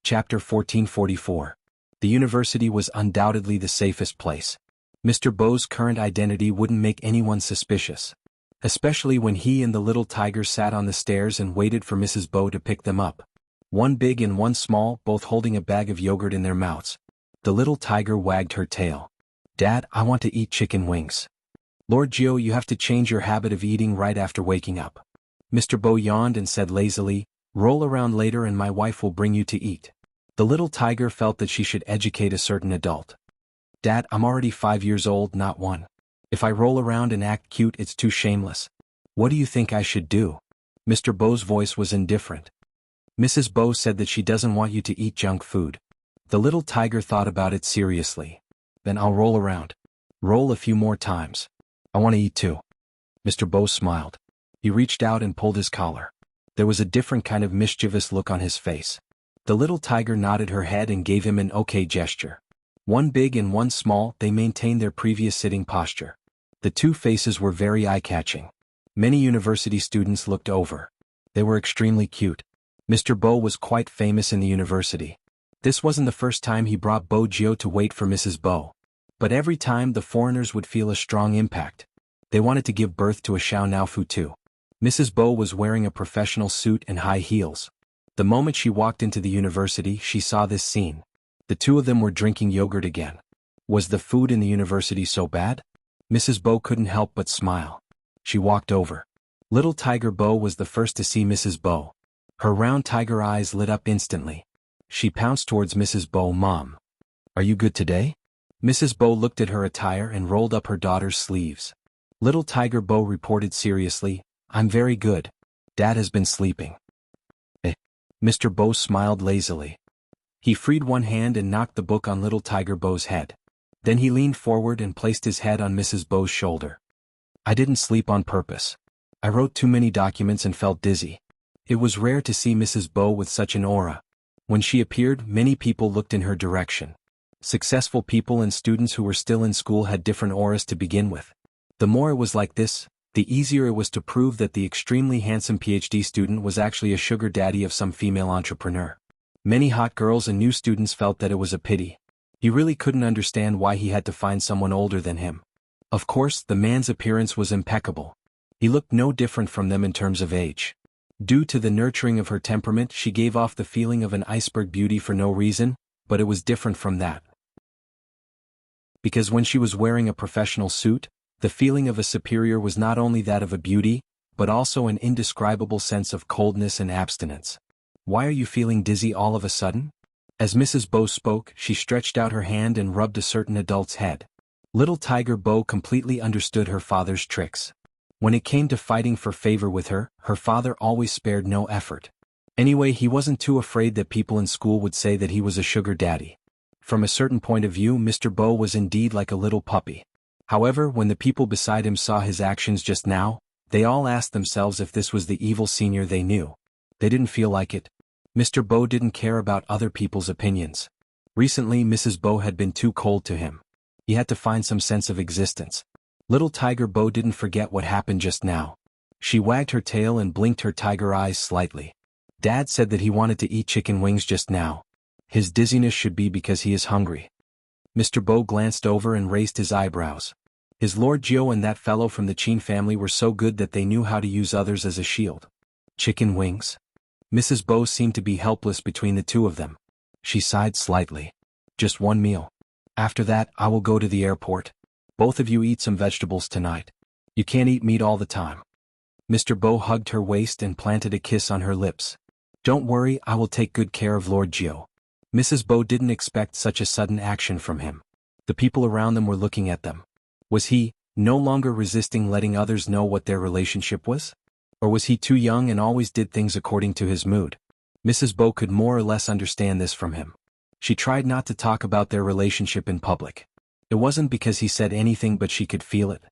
Chapter 1444. The university was undoubtedly the safest place. Mr. Bo's current identity wouldn't make anyone suspicious, especially when he and the little tiger sat on the stairs and waited for Mrs. Bo to pick them up. One big and one small, both holding a bag of yogurt in their mouths. The little tiger wagged her tail. "Dad, I want to eat chicken wings." "Lord Gio, you have to change your habit of eating right after waking up." Mr. Bo yawned and said lazily, "Roll around later and my wife will bring you to eat." The little tiger felt that she should educate a certain adult. "Dad, I'm already 5 years old, not 1. If I roll around and act cute, it's too shameless. What do you think I should do?" Mr. Bo's voice was indifferent. "Mrs. Bo said that she doesn't want you to eat junk food." The little tiger thought about it seriously. "Then I'll roll around. Roll a few more times. I want to eat too." Mr. Bo smiled. He reached out and pulled his collar. There was a different kind of mischievous look on his face. The little tiger nodded her head and gave him an okay gesture. One big and one small, they maintained their previous sitting posture. The two faces were very eye-catching. Many university students looked over. They were extremely cute. Mr. Bo was quite famous in the university. This wasn't the first time he brought Bo Gio to wait for Mrs. Bo. But every time the foreigners would feel a strong impact. They wanted to give birth to a Xiao Naofu too. Mrs. Bo was wearing a professional suit and high heels. The moment she walked into the university, she saw this scene. The two of them were drinking yogurt again. Was the food in the university so bad? Mrs. Bo couldn't help but smile. She walked over. Little Tiger Bo was the first to see Mrs. Bo. Her round tiger eyes lit up instantly. She pounced towards Mrs. Bo. "Mom, are you good today?" Mrs. Bo looked at her attire and rolled up her daughter's sleeves. Little Tiger Bo reported seriously, "I'm very good. Dad has been sleeping." Mr. Bo smiled lazily. He freed one hand and knocked the book on Little Tiger Bo's head. Then he leaned forward and placed his head on Mrs. Bo's shoulder. "I didn't sleep on purpose. I wrote too many documents and felt dizzy." It was rare to see Mrs. Bo with such an aura. When she appeared, many people looked in her direction. Successful people and students who were still in school had different auras to begin with. The more it was like this, the easier it was to prove that the extremely handsome PhD student was actually a sugar daddy of some female entrepreneur. Many hot girls and new students felt that it was a pity. He really couldn't understand why he had to find someone older than him. Of course, the man's appearance was impeccable. He looked no different from them in terms of age. Due to the nurturing of her temperament, she gave off the feeling of an iceberg beauty for no reason, but it was different from that. Because when she was wearing a professional suit, the feeling of a superior was not only that of a beauty, but also an indescribable sense of coldness and abstinence. "Why are you feeling dizzy all of a sudden?" As Mrs. Bo spoke, she stretched out her hand and rubbed a certain adult's head. Little Tiger Bo completely understood her father's tricks. When it came to fighting for favor with her, her father always spared no effort. Anyway, he wasn't too afraid that people in school would say that he was a sugar daddy. From a certain point of view, Mr. Bo was indeed like a little puppy. However, when the people beside him saw his actions just now, they all asked themselves if this was the evil senior they knew. They didn't feel like it. Mr. Bo didn't care about other people's opinions. Recently, Mrs. Bo had been too cold to him. He had to find some sense of existence. Little Tiger Bo didn't forget what happened just now. She wagged her tail and blinked her tiger eyes slightly. "Dad said that he wanted to eat chicken wings just now. His dizziness should be because he is hungry." Mr. Bo glanced over and raised his eyebrows. His Lord Gio and that fellow from the Qin family were so good that they knew how to use others as a shield. Chicken wings? Mrs. Bo seemed to be helpless between the two of them. She sighed slightly. "Just one meal. After that, I will go to the airport. Both of you eat some vegetables tonight. You can't eat meat all the time." Mr. Bo hugged her waist and planted a kiss on her lips. "Don't worry, I will take good care of Lord Gio." Mrs. Bo didn't expect such a sudden action from him. The people around them were looking at them. Was he, no longer resisting letting others know what their relationship was? Or was he too young and always did things according to his mood? Mrs. Bo could more or less understand this from him. She tried not to talk about their relationship in public. It wasn't because he said anything, but she could feel it.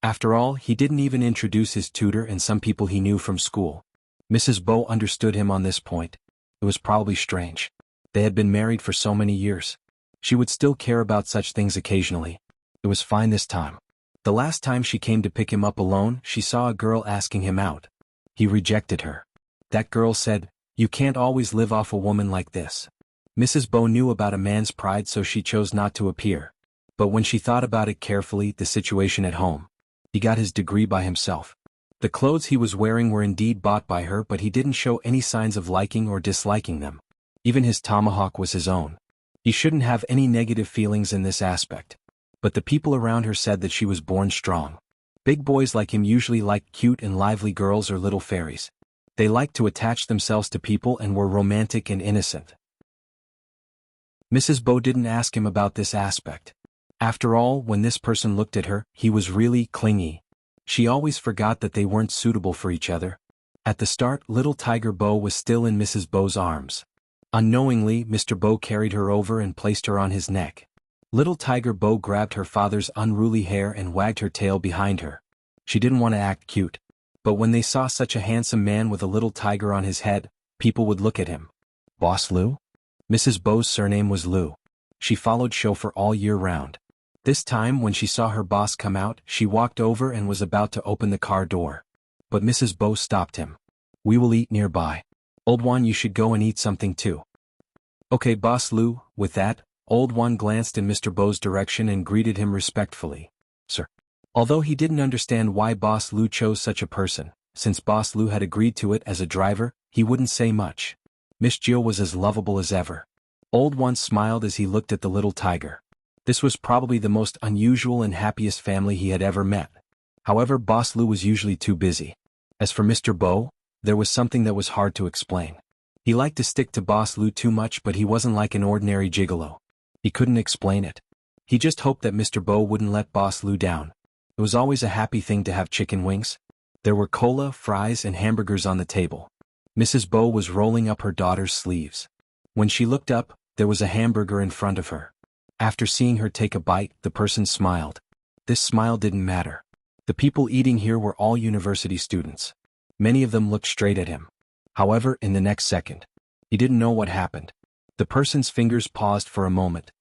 After all, he didn't even introduce his tutor and some people he knew from school. Mrs. Bo understood him on this point. It was probably strange. They had been married for so many years. She would still care about such things occasionally. It was fine this time. The last time she came to pick him up alone, she saw a girl asking him out. He rejected her. That girl said, "You can't always live off a woman like this." Mrs. Bo knew about a man's pride, so she chose not to appear. But when she thought about it carefully, the situation at home. He got his degree by himself. The clothes he was wearing were indeed bought by her, but he didn't show any signs of liking or disliking them. Even his tomahawk was his own. He shouldn't have any negative feelings in this aspect. But the people around her said that she was born strong. Big boys like him usually liked cute and lively girls or little fairies. They liked to attach themselves to people and were romantic and innocent. Mrs. Bo didn't ask him about this aspect. After all, when this person looked at her, he was really clingy. She always forgot that they weren't suitable for each other. At the start, little Tiger Bo was still in Mrs. Bo's arms. Unknowingly, Mr. Bo carried her over and placed her on his neck. Little Tiger Bo grabbed her father's unruly hair and wagged her tail behind her. She didn't want to act cute. But when they saw such a handsome man with a little tiger on his head, people would look at him. Boss Lou? Mrs. Bo's surname was Lou. She followed chauffeur all year round. This time, when she saw her boss come out, she walked over and was about to open the car door. But Mrs. Bo stopped him. We will eat nearby. Old Juan, you should go and eat something too. Okay, Boss Lou. With that, Old Juan glanced in Mr. Bo's direction and greeted him respectfully. Sir. Although he didn't understand why Boss Lou chose such a person, since Boss Lou had agreed to it as a driver, he wouldn't say much. Miss Jill was as lovable as ever. Old Juan smiled as he looked at the little tiger. This was probably the most unusual and happiest family he had ever met. However, Boss Lou was usually too busy. As for Mr. Bo, there was something that was hard to explain. He liked to stick to Boss Lou too much, but he wasn't like an ordinary gigolo. He couldn't explain it. He just hoped that Mr. Bo wouldn't let Boss Lou down. It was always a happy thing to have chicken wings. There were cola, fries, and hamburgers on the table. Mrs. Bo was rolling up her daughter's sleeves. When she looked up, there was a hamburger in front of her. After seeing her take a bite, the person smiled. This smile didn't matter. The people eating here were all university students. Many of them looked straight at him. However, in the next second, he didn't know what happened. The person's fingers paused for a moment.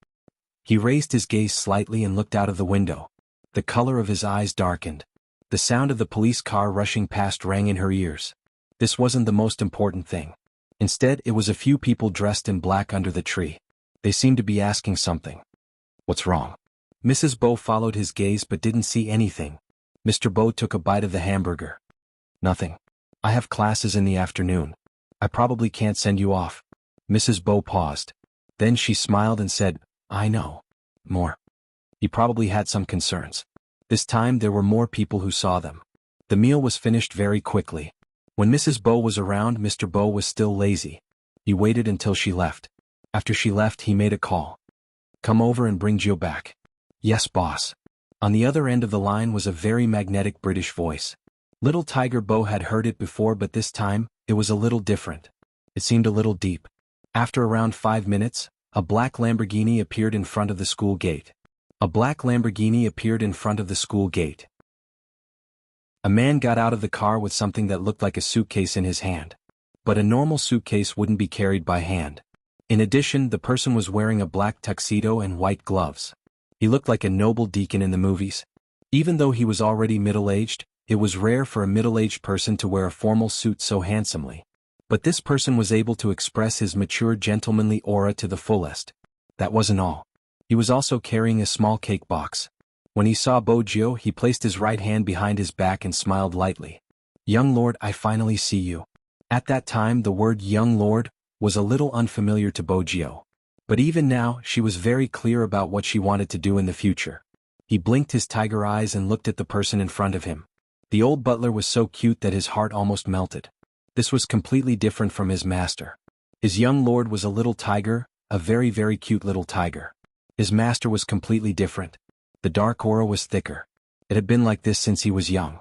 He raised his gaze slightly and looked out of the window. The color of his eyes darkened. The sound of the police car rushing past rang in her ears. This wasn't the most important thing. Instead, it was a few people dressed in black under the tree. They seemed to be asking something. What's wrong? Mrs. Bo followed his gaze but didn't see anything. Mr. Bo took a bite of the hamburger. Nothing. I have classes in the afternoon. I probably can't send you off. Mrs. Bo paused. Then she smiled and said, I know. More. He probably had some concerns. This time there were more people who saw them. The meal was finished very quickly. When Mrs. Bo was around, Mr. Bo was still lazy. He waited until she left. After she left, he made a call. Come over and bring Jill back. Yes, boss. On the other end of the line was a very magnetic British voice. Little Tiger Bo had heard it before, but this time, it was a little different. It seemed a little deep. After around 5 minutes, a black Lamborghini appeared in front of the school gate. A black Lamborghini appeared in front of the school gate. A man got out of the car with something that looked like a suitcase in his hand. But a normal suitcase wouldn't be carried by hand. In addition, the person was wearing a black tuxedo and white gloves. He looked like a noble deacon in the movies. Even though he was already middle-aged, it was rare for a middle-aged person to wear a formal suit so handsomely. But this person was able to express his mature gentlemanly aura to the fullest. That wasn't all. He was also carrying a small cake box. When he saw Boggio, he placed his right hand behind his back and smiled lightly. Young Lord, I finally see you. At that time, the word young lord was a little unfamiliar to Boggio. But even now, she was very clear about what she wanted to do in the future. He blinked his tiger eyes and looked at the person in front of him. The old butler was so cute that his heart almost melted. This was completely different from his master. His young lord was a little tiger, a very, very cute little tiger. His master was completely different. The dark aura was thicker. It had been like this since he was young.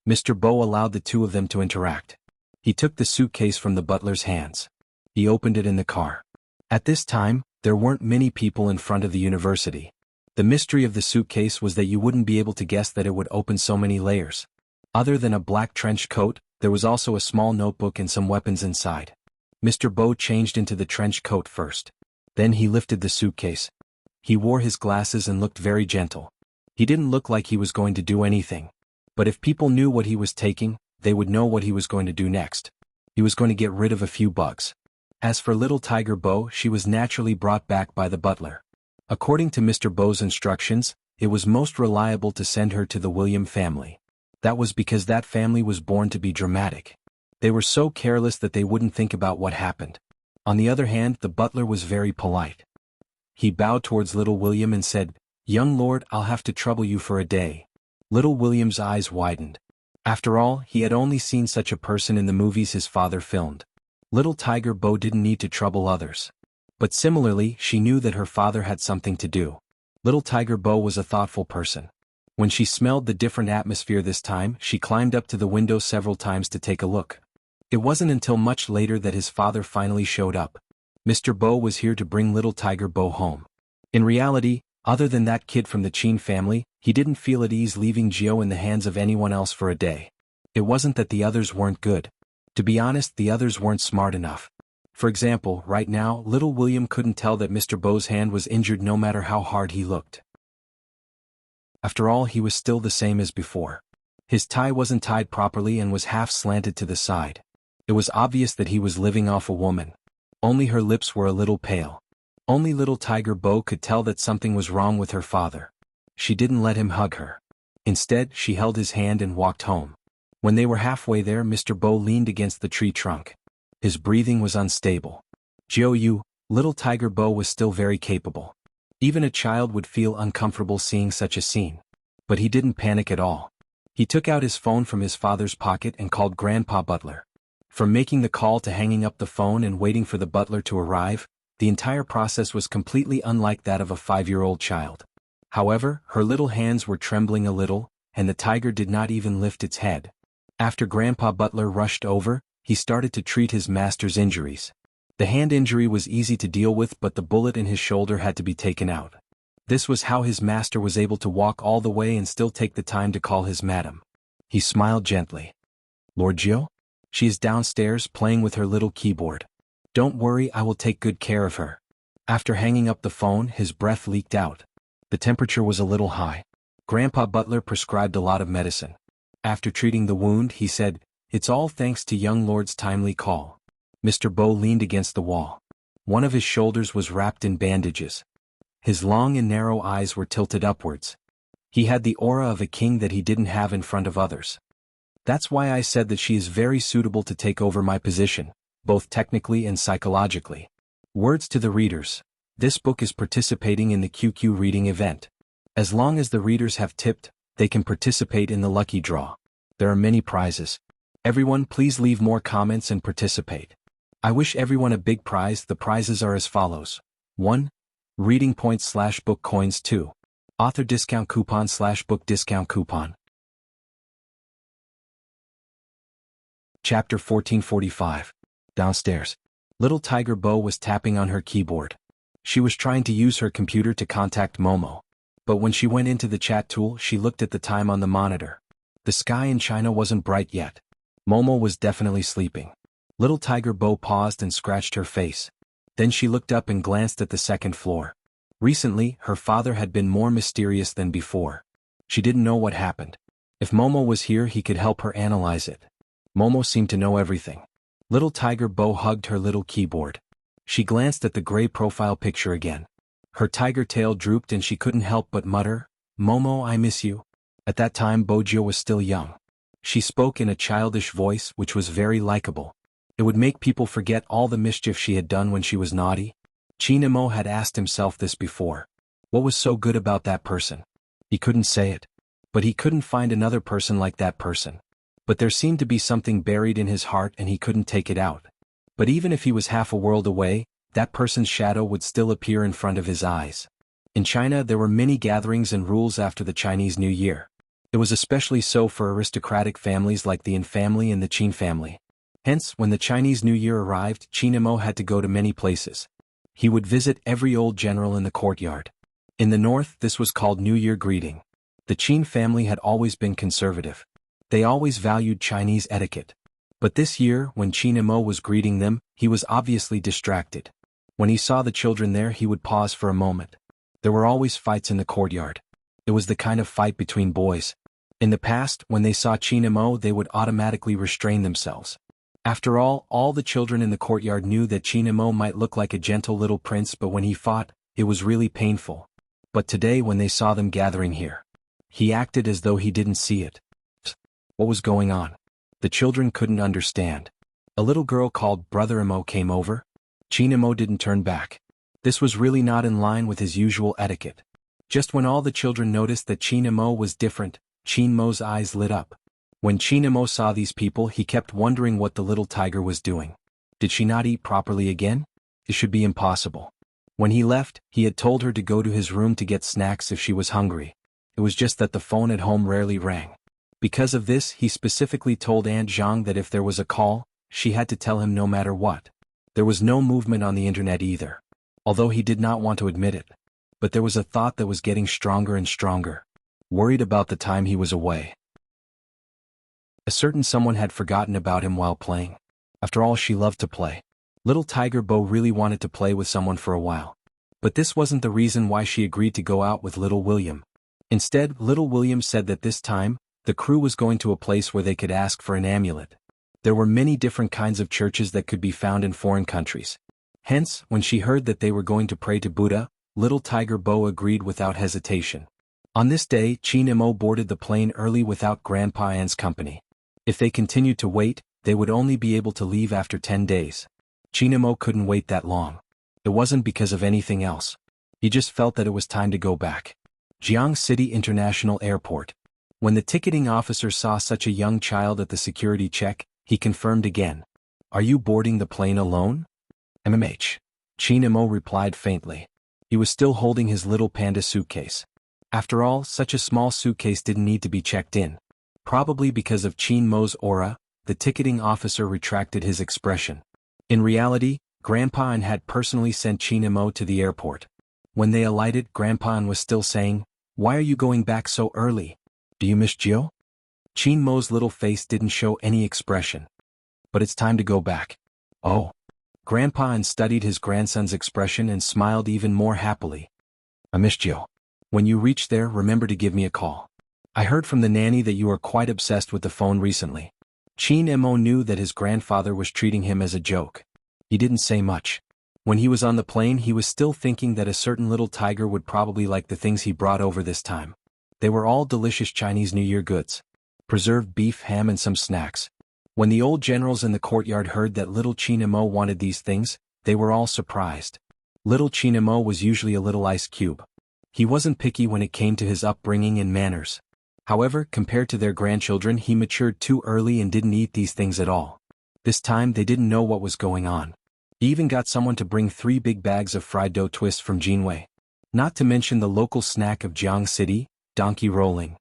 Mr. Bo allowed the two of them to interact. He took the suitcase from the butler's hands. He opened it in the car. At this time, there weren't many people in front of the university. The mystery of the suitcase was that you wouldn't be able to guess that it would open so many layers. Other than a black trench coat, there was also a small notebook and some weapons inside. Mr. Bo changed into the trench coat first. Then he lifted the suitcase. He wore his glasses and looked very gentle. He didn't look like he was going to do anything. But if people knew what he was taking, they would know what he was going to do next. He was going to get rid of a few bugs. As for little Tiger Bo, she was naturally brought back by the butler. According to Mr. Bo's instructions, it was most reliable to send her to the William family. That was because that family was born to be dramatic. They were so careless that they wouldn't think about what happened. On the other hand, the butler was very polite. He bowed towards little William and said, "Young lord, I'll have to trouble you for a day." Little William's eyes widened. After all, he had only seen such a person in the movies his father filmed. Little Tiger Bo didn't need to trouble others. But similarly, she knew that her father had something to do. Little Tiger Bo was a thoughtful person. When she smelled the different atmosphere this time, she climbed up to the window several times to take a look. It wasn't until much later that his father finally showed up. Mr. Bo was here to bring little Tiger Bo home. In reality, other than that kid from the Chin family, he didn't feel at ease leaving Gio in the hands of anyone else for a day. It wasn't that the others weren't good. To be honest, the others weren't smart enough. For example, right now, little William couldn't tell that Mr. Bo's hand was injured no matter how hard he looked. After all, he was still the same as before. His tie wasn't tied properly and was half slanted to the side. It was obvious that he was living off a woman. Only her lips were a little pale. Only little Tiger Bo could tell that something was wrong with her father. She didn't let him hug her. Instead, she held his hand and walked home. When they were halfway there, Mr. Bo leaned against the tree trunk. His breathing was unstable. Little Tiger Bo was still very capable. Even a child would feel uncomfortable seeing such a scene. But he didn't panic at all. He took out his phone from his father's pocket and called Grandpa Butler. From making the call to hanging up the phone and waiting for the butler to arrive, the entire process was completely unlike that of a 5-year-old child. However, her little hands were trembling a little, and the tiger did not even lift its head. After Grandpa Butler rushed over, he started to treat his master's injuries. The hand injury was easy to deal with, but the bullet in his shoulder had to be taken out. This was how his master was able to walk all the way and still take the time to call his madam. He smiled gently. "Lord Gio? She is downstairs playing with her little keyboard. Don't worry, I will take good care of her." After hanging up the phone, his breath leaked out. The temperature was a little high. Grandpa Butler prescribed a lot of medicine. After treating the wound, he said, "It's all thanks to young lord's timely call." Mr. Bo leaned against the wall. One of his shoulders was wrapped in bandages. His long and narrow eyes were tilted upwards. He had the aura of a king that he didn't have in front of others. "That's why I said that she is very suitable to take over my position, both technically and psychologically." Words to the readers. This book is participating in the QQ reading event. As long as the readers have tipped, they can participate in the lucky draw. There are many prizes. Everyone, please leave more comments and participate. I wish everyone a big prize. The prizes are as follows. 1. Reading points / book coins. 2. Author discount coupon / book discount coupon. Chapter 1445. Downstairs. Little Tiger Bo was tapping on her keyboard. She was trying to use her computer to contact Momo. But when she went into the chat tool, she looked at the time on the monitor. The sky in China wasn't bright yet. Momo was definitely sleeping. Little Tiger Bo paused and scratched her face. Then she looked up and glanced at the second floor. Recently, her father had been more mysterious than before. She didn't know what happened. If Momo was here, he could help her analyze it. Momo seemed to know everything. Little Tiger Bo hugged her little keyboard. She glanced at the gray profile picture again. Her tiger tail drooped and she couldn't help but mutter, "Momo, I miss you." At that time, Bojio was still young. She spoke in a childish voice which was very likable. It would make people forget all the mischief she had done when she was naughty. Chinamo had asked himself this before. What was so good about that person? He couldn't say it. But he couldn't find another person like that person. But there seemed to be something buried in his heart and he couldn't take it out. But even if he was half a world away, that person's shadow would still appear in front of his eyes. In China, there were many gatherings and rules after the Chinese New Year. It was especially so for aristocratic families like the Yin family and the Qin family. Hence, when the Chinese New Year arrived, Chinamo had to go to many places. He would visit every old general in the courtyard. In the north, this was called New Year greeting. The Qin family had always been conservative. They always valued Chinese etiquette. But this year, when Chinamo was greeting them, he was obviously distracted. When he saw the children there, he would pause for a moment. There were always fights in the courtyard. It was the kind of fight between boys. In the past, when they saw Chinamo, they would automatically restrain themselves. After all the children in the courtyard knew that Chinamo might look like a gentle little prince, but when he fought, it was really painful. But today when they saw them gathering here, he acted as though he didn't see it. What was going on? The children couldn't understand. A little girl called Brother Imo came over. Chinamo didn't turn back. This was really not in line with his usual etiquette. Just when all the children noticed that Chinamo was different, Chinmo's eyes lit up. When Chinamo saw these people, he kept wondering what the little tiger was doing. Did she not eat properly again? It should be impossible. When he left, he had told her to go to his room to get snacks if she was hungry. It was just that the phone at home rarely rang. Because of this, he specifically told Aunt Zhang that if there was a call, she had to tell him no matter what. There was no movement on the internet either, although he did not want to admit it. But there was a thought that was getting stronger and stronger. Worried about the time he was away. A certain someone had forgotten about him while playing. After all, she loved to play. Little Tiger Bo really wanted to play with someone for a while. But this wasn't the reason why she agreed to go out with Little William. Instead, Little William said that this time, the crew was going to a place where they could ask for an amulet. There were many different kinds of churches that could be found in foreign countries. Hence, when she heard that they were going to pray to Buddha, Little Tiger Bo agreed without hesitation. On this day, Chinamo boarded the plane early without Grandpa An's company. If they continued to wait, they would only be able to leave after 10 days. Chinamo couldn't wait that long. It wasn't because of anything else. He just felt that it was time to go back. Jiang City International Airport. When the ticketing officer saw such a young child at the security check, he confirmed again. "Are you boarding the plane alone?" Chinamo replied faintly. He was still holding his little panda suitcase. After all, such a small suitcase didn't need to be checked in. Probably because of Chinmo's aura, the ticketing officer retracted his expression. In reality, Grandpa An had personally sent Chinamo to the airport. When they alighted, Grandpa An was still saying, "Why are you going back so early? Do you miss Gio?" Chinmo's little face didn't show any expression. "But it's time to go back." "Oh." Grandpa An studied his grandson's expression and smiled even more happily. "I miss Gio. When you reach there, remember to give me a call. I heard from the nanny that you are quite obsessed with the phone recently." Chinmo knew that his grandfather was treating him as a joke. He didn't say much. When he was on the plane, he was still thinking that a certain little tiger would probably like the things he brought over this time. They were all delicious Chinese New Year goods. Preserved beef, ham and some snacks. When the old generals in the courtyard heard that little Chinamo wanted these things, they were all surprised. Little Chinamo was usually a little ice cube. He wasn't picky when it came to his upbringing and manners. However, compared to their grandchildren, he matured too early and didn't eat these things at all. This time they didn't know what was going on. He even got someone to bring 3 big bags of fried dough twists from Jinwei. Not to mention the local snack of Jiang City, donkey rolling.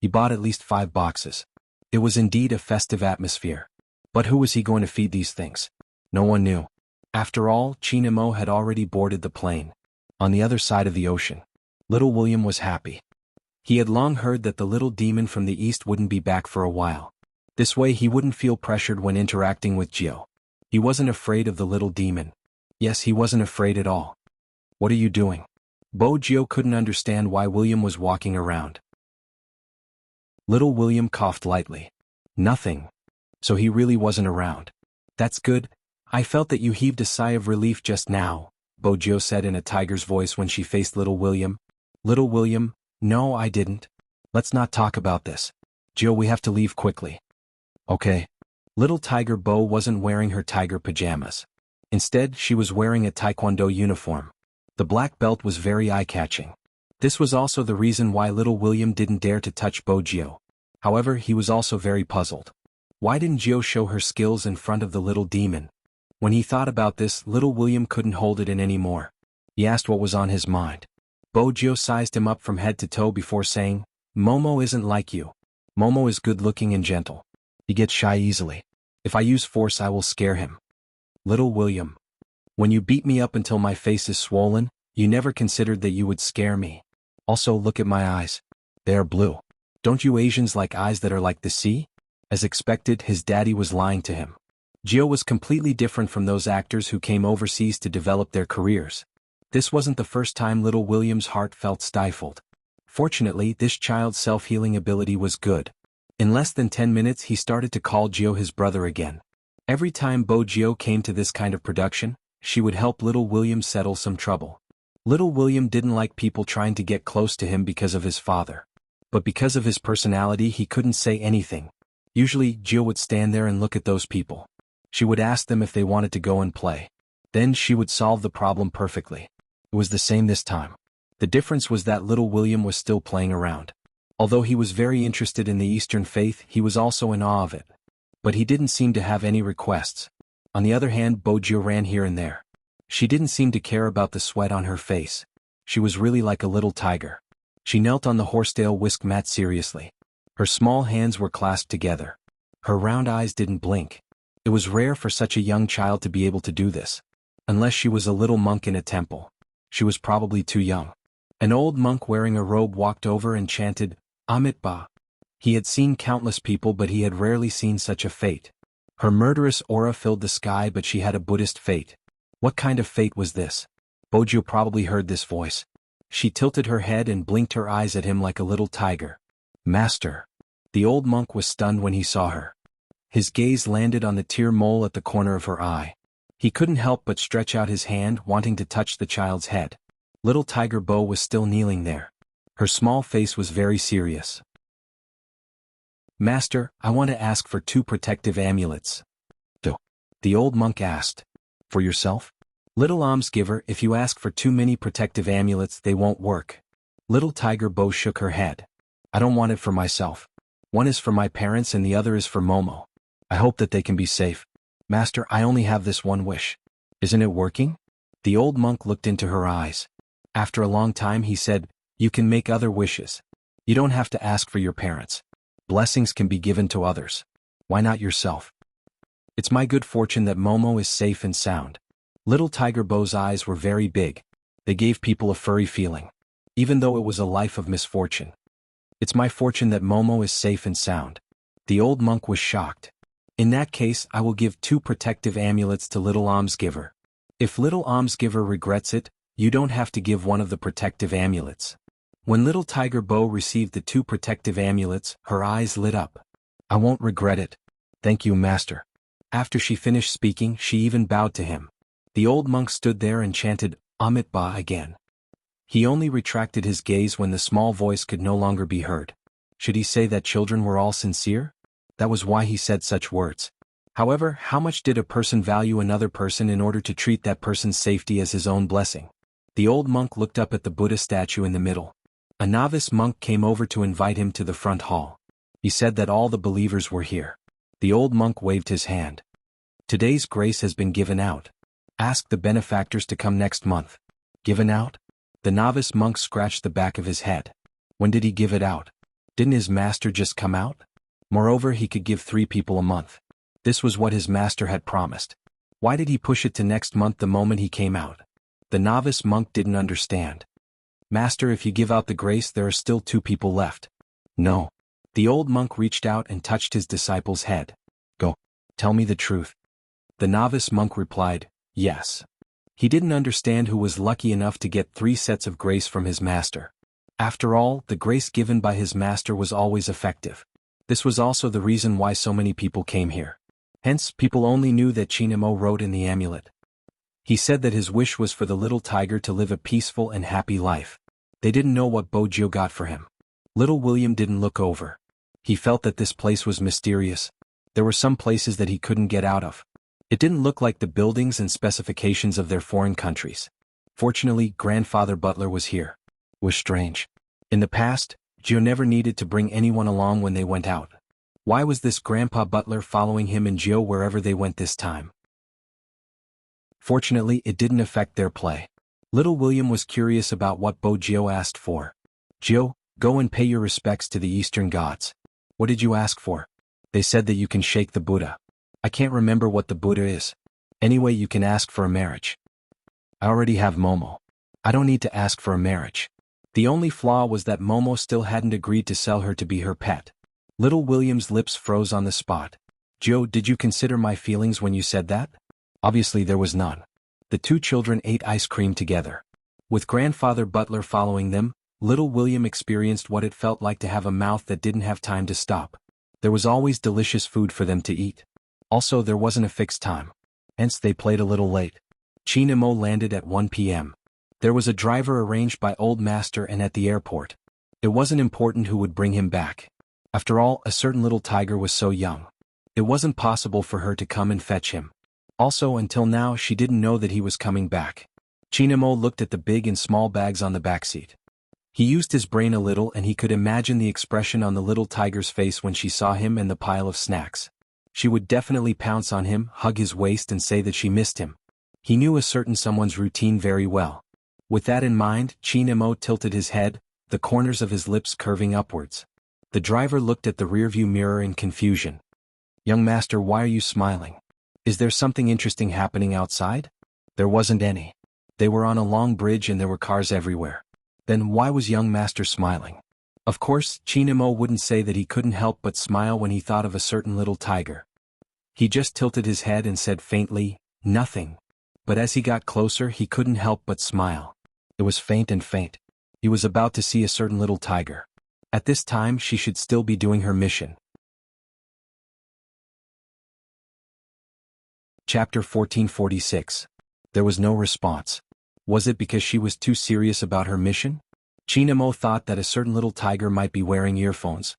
He bought at least 5 boxes. It was indeed a festive atmosphere. But who was he going to feed these things? No one knew. After all, Chinamo had already boarded the plane. On the other side of the ocean. Little William was happy. He had long heard that the little demon from the east wouldn't be back for a while. This way he wouldn't feel pressured when interacting with Gio. He wasn't afraid of the little demon. Yes, he wasn't afraid at all. "What are you doing?" Bo Gio couldn't understand why William was walking around. Little William coughed lightly. "Nothing." So he really wasn't around. "That's good. I felt that you heaved a sigh of relief just now," Bo Gio said in a tiger's voice when she faced Little William. "Little William, no, I didn't. Let's not talk about this. Gio, we have to leave quickly." "Okay." Little Tiger Bo wasn't wearing her tiger pajamas. Instead, she was wearing a taekwondo uniform. The black belt was very eye-catching. This was also the reason why Little William didn't dare to touch Bo Gio. However, he was also very puzzled. Why didn't Gio show her skills in front of the little demon? When he thought about this, Little William couldn't hold it in anymore. He asked what was on his mind. Bo Gio sized him up from head to toe before saying, "Momo isn't like you. Momo is good-looking and gentle. He gets shy easily. If I use force, I will scare him." "Little William, when you beat me up until my face is swollen, you never considered that you would scare me. Also, look at my eyes. They are blue. Don't you Asians like eyes that are like the sea?" As expected, his daddy was lying to him. Gio was completely different from those actors who came overseas to develop their careers. This wasn't the first time Little William's heart felt stifled. Fortunately, this child's self-healing ability was good. In less than 10 minutes he started to call Gio his brother again. Every time Bo-Gio came to this kind of production, she would help little William settle some trouble. Little William didn't like people trying to get close to him because of his father. But because of his personality he couldn't say anything. Usually, Gio would stand there and look at those people. She would ask them if they wanted to go and play. Then she would solve the problem perfectly. It was the same this time. The difference was that little William was still playing around. Although he was very interested in the Eastern faith, he was also in awe of it. But he didn't seem to have any requests. On the other hand, Bo-Gio ran here and there. She didn't seem to care about the sweat on her face. She was really like a little tiger. She knelt on the horsetail whisk mat seriously. Her small hands were clasped together. Her round eyes didn't blink. It was rare for such a young child to be able to do this. Unless she was a little monk in a temple. She was probably too young. An old monk wearing a robe walked over and chanted, Amit Ba. He had seen countless people but he had rarely seen such a fate. Her murderous aura filled the sky but she had a Buddhist fate. What kind of fate was this? Bo-Gio probably heard this voice. She tilted her head and blinked her eyes at him like a little tiger. Master. The old monk was stunned when he saw her. His gaze landed on the tear mole at the corner of her eye. He couldn't help but stretch out his hand wanting to touch the child's head. Little Tiger Bo was still kneeling there. Her small face was very serious. Master, I want to ask for 2 protective amulets. The old monk asked. For yourself? Little almsgiver, if you ask for too many protective amulets they won't work. Little Tiger Bo shook her head. I don't want it for myself. One is for my parents and the other is for Momo. I hope that they can be safe. Master, I only have this one wish. Isn't it working? The old monk looked into her eyes. After a long time he said, You can make other wishes. You don't have to ask for your parents. Blessings can be given to others. Why not yourself? It's my good fortune that Momo is safe and sound. Little Tiger Bo's eyes were very big. They gave people a furry feeling. Even though it was a life of misfortune. It's my fortune that Momo is safe and sound. The old monk was shocked. In that case I will give 2 protective amulets to Little Almsgiver. If Little Almsgiver regrets it, you don't have to give one of the protective amulets. When Little Tiger Bo received the 2 protective amulets, her eyes lit up. I won't regret it. Thank you, Master. After she finished speaking, she even bowed to him. The old monk stood there and chanted, Amit Ba again. He only retracted his gaze when the small voice could no longer be heard. Should he say that children were all sincere? That was why he said such words. However, how much did a person value another person in order to treat that person's safety as his own blessing? The old monk looked up at the Buddha statue in the middle. A novice monk came over to invite him to the front hall. He said that all the believers were here. The old monk waved his hand. Today's grace has been given out. Ask the benefactors to come next month. Given out? The novice monk scratched the back of his head. When did he give it out? Didn't his master just come out? Moreover, he could give 3 people a month. This was what his master had promised. Why did he push it to next month the moment he came out? The novice monk didn't understand. Master, if you give out the grace there are still 2 people left. No. The old monk reached out and touched his disciple's head. Go. Tell me the truth. The novice monk replied, Yes. He didn't understand who was lucky enough to get 3 sets of grace from his master. After all, the grace given by his master was always effective. This was also the reason why so many people came here. Hence, people only knew that Chinamo wrote in the amulet. He said that his wish was for the little tiger to live a peaceful and happy life. They didn't know what Bo-Gio got for him. Little William didn't look over. He felt that this place was mysterious. There were some places that he couldn't get out of. It didn't look like the buildings and specifications of their foreign countries. Fortunately, Grandfather Butler was here. It was strange. In the past, Gio never needed to bring anyone along when they went out. Why was this Grandpa Butler following him and Gio wherever they went this time? Fortunately, it didn't affect their play. Little William was curious about what Bo-Gio asked for. Gio, go and pay your respects to the Eastern gods. What did you ask for? They said that you can shake the Buddha. I can't remember what the Buddha is. Anyway, you can ask for a marriage. I already have Momo. I don't need to ask for a marriage. The only flaw was that Momo still hadn't agreed to sell her to be her pet. Little William's lips froze on the spot. Gio, did you consider my feelings when you said that? Obviously there was none. The 2 children ate ice cream together. With Grandfather Butler following them, Little William experienced what it felt like to have a mouth that didn't have time to stop. There was always delicious food for them to eat. Also, there wasn't a fixed time. Hence they played a little late. Chinamo landed at 1 p.m. There was a driver arranged by Old Master and at the airport. It wasn't important who would bring him back. After all, a certain little tiger was so young. It wasn't possible for her to come and fetch him. Also, until now she didn't know that he was coming back. Chinamo looked at the big and small bags on the backseat. He used his brain a little and he could imagine the expression on the little tiger's face when she saw him and the pile of snacks. She would definitely pounce on him, hug his waist and say that she missed him. He knew a certain someone's routine very well. With that in mind, Chinamo tilted his head, the corners of his lips curving upwards. The driver looked at the rearview mirror in confusion. "Young master, why are you smiling? Is there something interesting happening outside?" There wasn't any. They were on a long bridge and there were cars everywhere. Then why was young master smiling? Of course, Chinamo wouldn't say that he couldn't help but smile when he thought of a certain little tiger. He just tilted his head and said faintly, "Nothing." But as he got closer he couldn't help but smile. It was faint and faint. He was about to see a certain little tiger. At this time she should still be doing her mission. Chapter 1446. There was no response. Was it because she was too serious about her mission? Chinamo thought that a certain little tiger might be wearing earphones.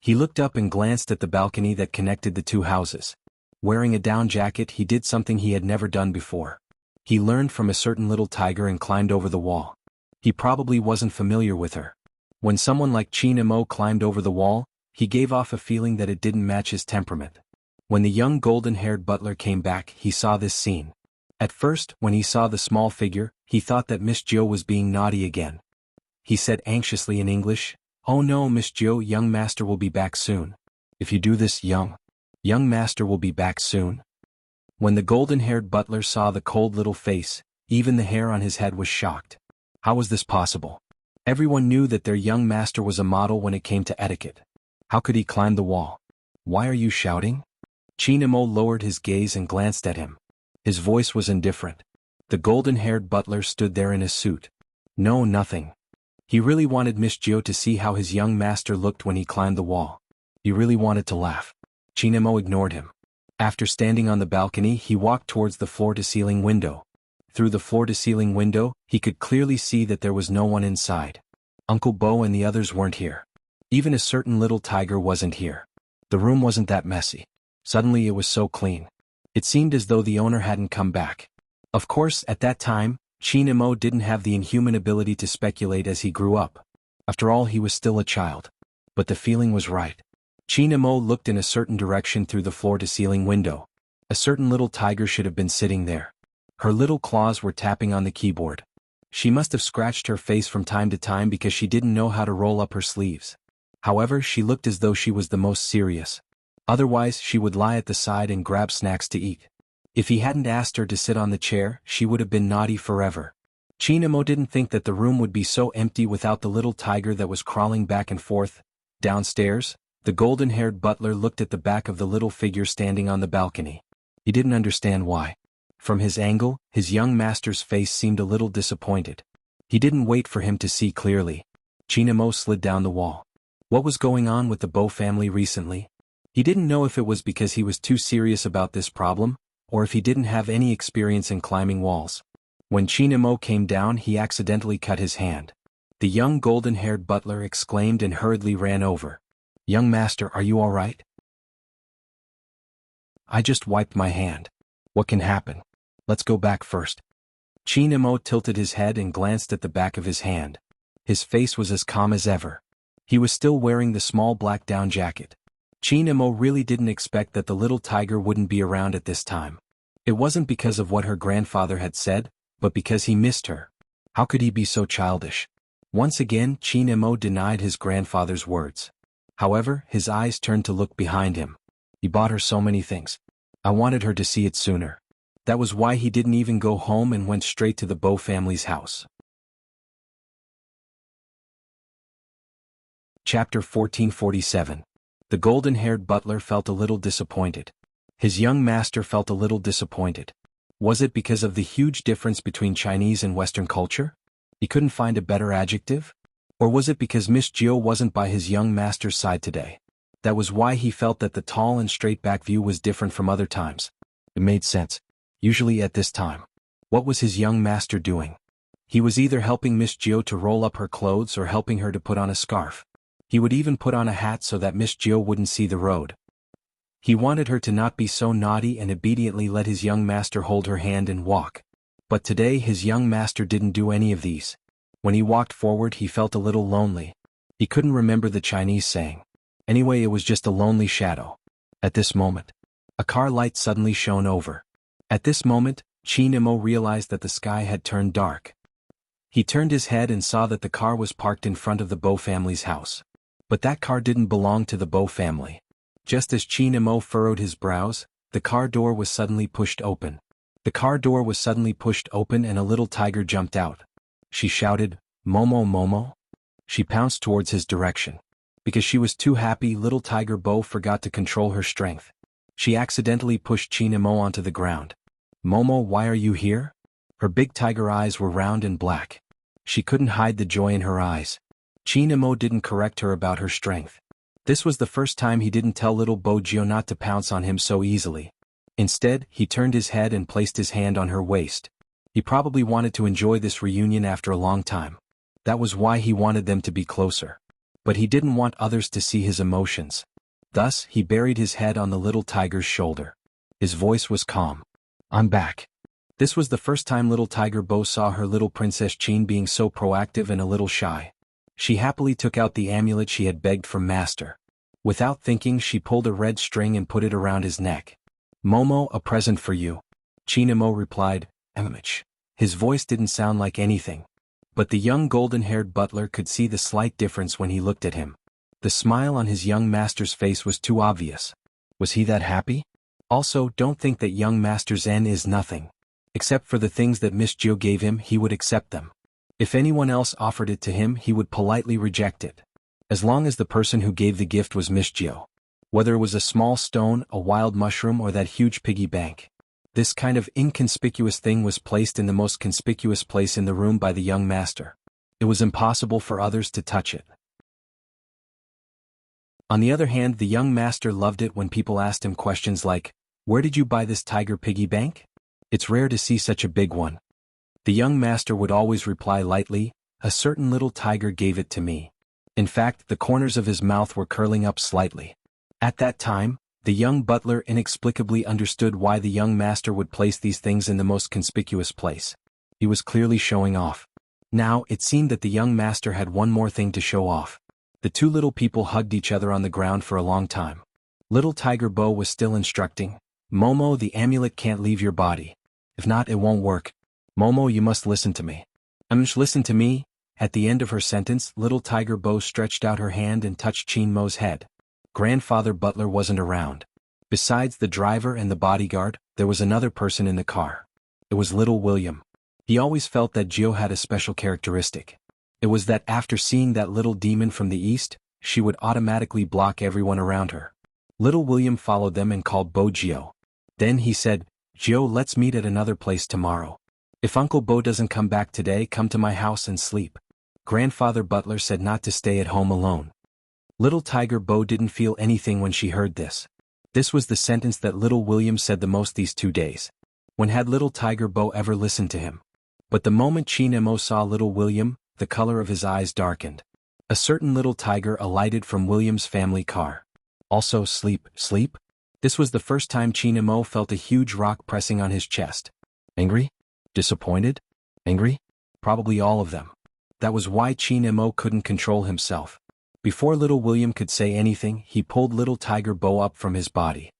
He looked up and glanced at the balcony that connected the two houses. Wearing a down jacket, he did something he had never done before. He learned from a certain little tiger and climbed over the wall. He probably wasn't familiar with her. When someone like Chinamo climbed over the wall, he gave off a feeling that it didn't match his temperament. When the young golden-haired butler came back, he saw this scene. At first, when he saw the small figure, he thought that Miss Jo was being naughty again. He said anxiously in English, "Oh no, Miss Jo, young master will be back soon. If you do this, young master will be back soon." When the golden-haired butler saw the cold little face, even the hair on his head was shocked. How was this possible? Everyone knew that their young master was a model when it came to etiquette. How could he climb the wall? "Why are you shouting?" Chinamo lowered his gaze and glanced at him. His voice was indifferent. The golden-haired butler stood there in a suit. "No, nothing." He really wanted Miss Jo to see how his young master looked when he climbed the wall. He really wanted to laugh. Chinamo ignored him. After standing on the balcony, he walked towards the floor-to-ceiling window. Through the floor-to-ceiling window, he could clearly see that there was no one inside. Uncle Bo and the others weren't here. Even a certain little tiger wasn't here. The room wasn't that messy. Suddenly it was so clean. It seemed as though the owner hadn't come back. Of course, at that time, Chinamo didn't have the inhuman ability to speculate as he grew up. After all, he was still a child. But the feeling was right. Chinamo looked in a certain direction through the floor-to-ceiling window. A certain little tiger should have been sitting there. Her little claws were tapping on the keyboard. She must have scratched her face from time to time because she didn't know how to roll up her sleeves. However, she looked as though she was the most serious. Otherwise, she would lie at the side and grab snacks to eat. If he hadn't asked her to sit on the chair, she would have been naughty forever. Chinamo didn't think that the room would be so empty without the little tiger that was crawling back and forth. Downstairs, the golden-haired butler looked at the back of the little figure standing on the balcony. He didn't understand why. From his angle, his young master's face seemed a little disappointed. He didn't wait for him to see clearly. Chinamo slid down the wall. What was going on with the Bo family recently? He didn't know if it was because he was too serious about this problem, or if he didn't have any experience in climbing walls. When Chinamo came down, he accidentally cut his hand. The young golden-haired butler exclaimed and hurriedly ran over. "Young master, are you all right?" "I just wiped my hand. What can happen? Let's go back first." Chinamo tilted his head and glanced at the back of his hand. His face was as calm as ever. He was still wearing the small black down jacket. Chinamo really didn't expect that the little tiger wouldn't be around at this time. It wasn't because of what her grandfather had said, but because he missed her. How could he be so childish? Once again, Chinamo denied his grandfather's words. However, his eyes turned to look behind him. He bought her so many things. I wanted her to see it sooner. That was why he didn't even go home and went straight to the Bo family's house. Chapter 1447. The golden-haired butler felt a little disappointed. His young master felt a little disappointed. Was it because of the huge difference between Chinese and Western culture? He couldn't find a better adjective? Or was it because Miss Jo wasn't by his young master's side today? That was why he felt that the tall and straight back view was different from other times. It made sense. Usually at this time. What was his young master doing? He was either helping Miss Gio to roll up her clothes or helping her to put on a scarf. He would even put on a hat so that Miss Gio wouldn't see the road. He wanted her to not be so naughty and obediently let his young master hold her hand and walk. But today his young master didn't do any of these. When he walked forward he felt a little lonely. He couldn't remember the Chinese saying. Anyway, it was just a lonely shadow. At this moment, a car light suddenly shone over. At this moment, Qin Imo realized that the sky had turned dark. He turned his head and saw that the car was parked in front of the Bo family's house. But that car didn't belong to the Bo family. Just as Qin Imo furrowed his brows, the car door was suddenly pushed open. The car door was suddenly pushed open and a little tiger jumped out. She shouted, "Momo, Momo." She pounced towards his direction. Because she was too happy, little tiger Bo forgot to control her strength. She accidentally pushed Qin Imo onto the ground. "Momo, why are you here?" Her big tiger eyes were round and black. She couldn't hide the joy in her eyes. Qin Imo didn't correct her about her strength. This was the first time he didn't tell little Bo Gio not to pounce on him so easily. Instead, he turned his head and placed his hand on her waist. He probably wanted to enjoy this reunion after a long time. That was why he wanted them to be closer. But he didn't want others to see his emotions. Thus, he buried his head on the little tiger's shoulder. His voice was calm. "I'm back." This was the first time little tiger Bo saw her little princess Qin being so proactive and a little shy. She happily took out the amulet she had begged from Master. Without thinking, she pulled a red string and put it around his neck. "Momo, a present for you." Qin Imo replied, "Emich." His voice didn't sound like anything. But the young golden-haired butler could see the slight difference when he looked at him. The smile on his young master's face was too obvious. Was he that happy? Also, don't think that young Master Zen is nothing. Except for the things that Miss Gio gave him, he would accept them. If anyone else offered it to him, he would politely reject it. As long as the person who gave the gift was Miss Gio. Whether it was a small stone, a wild mushroom, or that huge piggy bank. This kind of inconspicuous thing was placed in the most conspicuous place in the room by the young master. It was impossible for others to touch it. On the other hand, the young master loved it when people asked him questions like, "Where did you buy this tiger piggy bank? It's rare to see such a big one." The young master would always reply lightly, "A certain little tiger gave it to me." In fact, the corners of his mouth were curling up slightly. At that time, the young butler inexplicably understood why the young master would place these things in the most conspicuous place. He was clearly showing off. Now, it seemed that the young master had one more thing to show off. The two little people hugged each other on the ground for a long time. Little Tiger Bo was still instructing, "Momo, the amulet can't leave your body. If not, it won't work. Momo, you must listen to me." Listen to me." At the end of her sentence, little Tiger Bo stretched out her hand and touched Qin Mo's head. Grandfather Butler wasn't around. Besides the driver and the bodyguard, there was another person in the car. It was little William. He always felt that Gio had a special characteristic. It was that after seeing that little demon from the east, she would automatically block everyone around her. Little William followed them and called Bo Gio. Then he said, "Gio, let's meet at another place tomorrow. If Uncle Bo doesn't come back today, come to my house and sleep." Grandfather Butler said not to stay at home alone. Little Tiger Bo didn't feel anything when she heard this. This was the sentence that little William said the most these 2 days. When had little Tiger Bo ever listened to him? But the moment Qin Imo saw little William, the color of his eyes darkened. A certain little tiger alighted from William's family car. Also, sleep. This was the first time Qin Imo felt a huge rock pressing on his chest. Angry? Disappointed? Angry? Probably all of them. That was why Qin Imo couldn't control himself. Before little William could say anything, he pulled little Tiger Bo up from his body.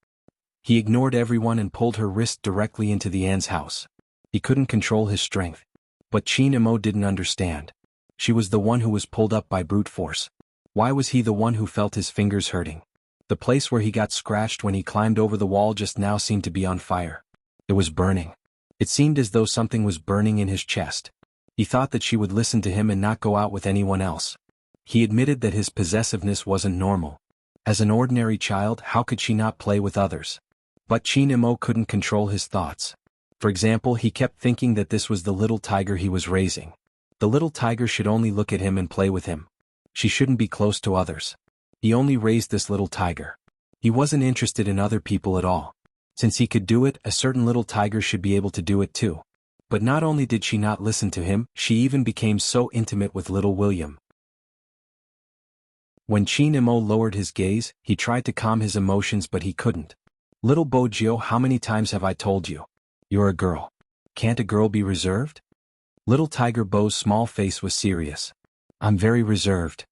He ignored everyone and pulled her wrist directly into the Anne's house. He couldn't control his strength. But Qin Imo didn't understand. She was the one who was pulled up by brute force. Why was he the one who felt his fingers hurting? The place where he got scratched when he climbed over the wall just now seemed to be on fire. It was burning. It seemed as though something was burning in his chest. He thought that she would listen to him and not go out with anyone else. He admitted that his possessiveness wasn't normal. As an ordinary child, how could she not play with others? But Qin Imo couldn't control his thoughts. For example, he kept thinking that this was the little tiger he was raising. The little tiger should only look at him and play with him. She shouldn't be close to others. He only raised this little tiger. He wasn't interested in other people at all. Since he could do it, a certain little tiger should be able to do it too. But not only did she not listen to him, she even became so intimate with little William. When Chin Imo lowered his gaze, he tried to calm his emotions but he couldn't. Little Bojio, how many times have I told you? You're a girl. Can't a girl be reserved? Little Tiger Bo's small face was serious. I'm very reserved.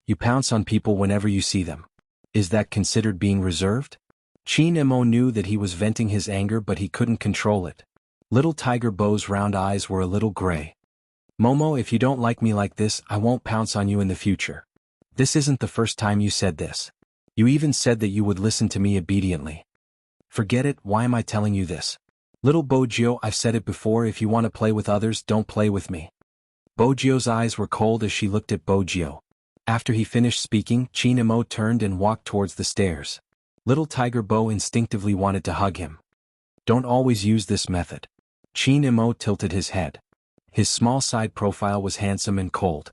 You pounce on people whenever you see them. Is that considered being reserved? Chin Imo knew that he was venting his anger but he couldn't control it. Little Tiger Bo's round eyes were a little gray. Momo, if you don't like me like this, I won't pounce on you in the future. This isn't the first time you said this. You even said that you would listen to me obediently. Forget it, why am I telling you this? Little Bojio, I've said it before, if you want to play with others, don't play with me. Bojio's eyes were cold as she looked at Bojio. After he finished speaking, Chin Imo turned and walked towards the stairs. Little Tiger Bo instinctively wanted to hug him. Don't always use this method. Chin Imo tilted his head. His small side profile was handsome and cold.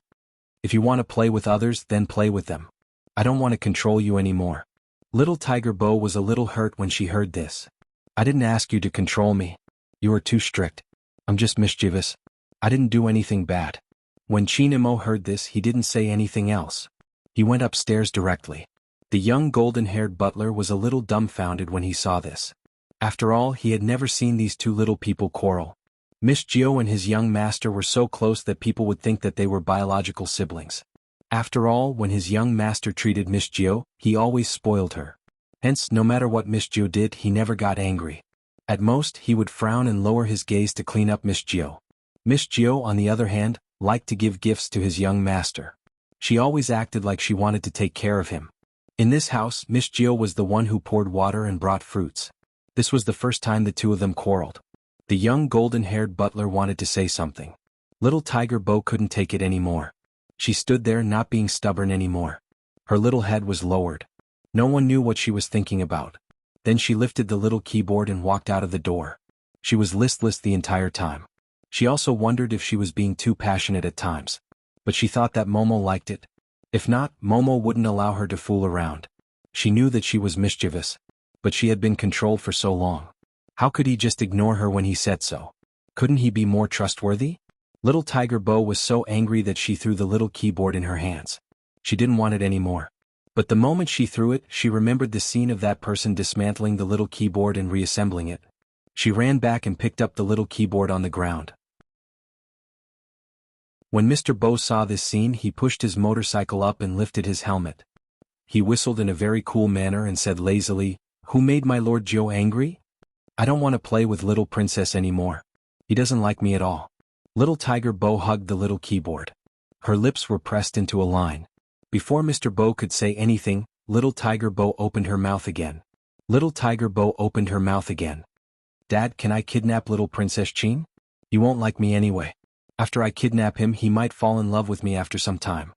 If you want to play with others, then play with them. I don't want to control you anymore. Little Tiger Bo was a little hurt when she heard this. I didn't ask you to control me. You are too strict. I'm just mischievous. I didn't do anything bad. When Chin Imo heard this, he didn't say anything else. He went upstairs directly. The young golden-haired butler was a little dumbfounded when he saw this. After all, he had never seen these two little people quarrel. Miss Gio and his young master were so close that people would think that they were biological siblings. After all, when his young master treated Miss Gio, he always spoiled her. Hence, no matter what Miss Gio did, he never got angry. At most, he would frown and lower his gaze to clean up Miss Gio. Miss Gio, on the other hand, liked to give gifts to his young master. She always acted like she wanted to take care of him. In this house, Miss Gio was the one who poured water and brought fruits. This was the first time the two of them quarreled. The young golden-haired butler wanted to say something. Little Tiger Bo couldn't take it anymore. She stood there not being stubborn anymore. Her little head was lowered. No one knew what she was thinking about. Then she lifted the little keyboard and walked out of the door. She was listless the entire time. She also wondered if she was being too passionate at times. But she thought that Momo liked it. If not, Momo wouldn't allow her to fool around. She knew that she was mischievous. But she had been controlled for so long. How could he just ignore her when he said so? Couldn't he be more trustworthy? Little Tiger Bo was so angry that she threw the little keyboard in her hands. She didn't want it anymore. But the moment she threw it, she remembered the scene of that person dismantling the little keyboard and reassembling it. She ran back and picked up the little keyboard on the ground. When Mr. Bo saw this scene, he pushed his motorcycle up and lifted his helmet. He whistled in a very cool manner and said lazily, "Who made my Lord Joe angry? I don't want to play with little princess anymore. He doesn't like me at all." Little Tiger Bo hugged the little keyboard. Her lips were pressed into a line. Before Mr. Bo could say anything, Little Tiger Bo opened her mouth again. Little Tiger Bo opened her mouth again. "Dad, can I kidnap little Princess Chin? He won't like me anyway. After I kidnap him, he might fall in love with me after some time."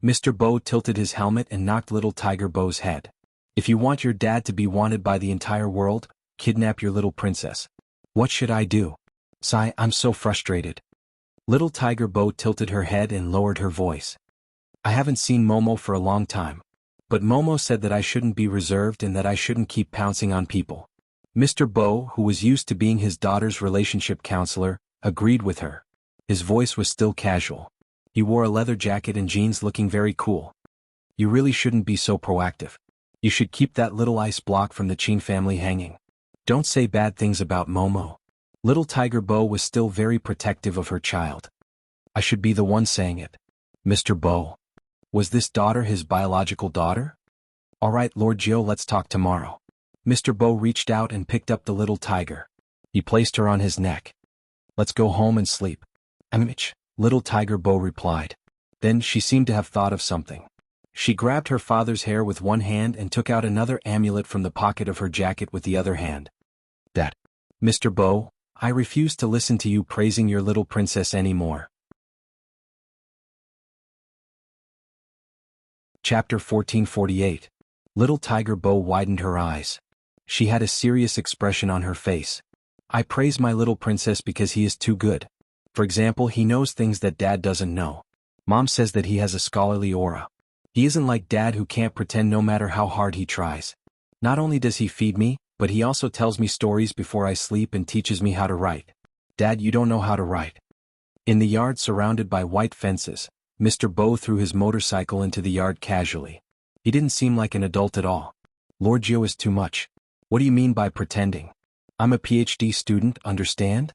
Mr. Bo tilted his helmet and knocked Little Tiger Bo's head. "If you want your dad to be wanted by the entire world, kidnap your little princess. What should I do? Sigh, I'm so frustrated." Little Tiger Bo tilted her head and lowered her voice. "I haven't seen Momo for a long time. But Momo said that I shouldn't be reserved and that I shouldn't keep pouncing on people." Mr. Bo, who was used to being his daughter's relationship counselor, agreed with her. His voice was still casual. He wore a leather jacket and jeans, looking very cool. "You really shouldn't be so proactive. You should keep that little ice block from the Chin family hanging. Don't say bad things about Momo." Little Tiger Bo was still very protective of her child. "I should be the one saying it. Mr. Bo. Was this daughter his biological daughter? All right, Lord Joe, let's talk tomorrow." Mr. Bo reached out and picked up the little tiger. He placed her on his neck. "Let's go home and sleep." "Amich," Little Tiger Bo replied. Then she seemed to have thought of something. She grabbed her father's hair with one hand and took out another amulet from the pocket of her jacket with the other hand. "That, Mr. Bo, I refuse to listen to you praising your little princess anymore." Chapter 1448. Little Tiger Bo widened her eyes. She had a serious expression on her face. "I praise my little princess because he is too good. For example, he knows things that Dad doesn't know. Mom says that he has a scholarly aura. He isn't like Dad who can't pretend no matter how hard he tries. Not only does he feed me, but he also tells me stories before I sleep and teaches me how to write. Dad, you don't know how to write. In the yard surrounded by white fences, Mr. Bo threw his motorcycle into the yard casually. He didn't seem like an adult at all. Lord Gio is too much. What do you mean by pretending? I'm a PhD student, understand?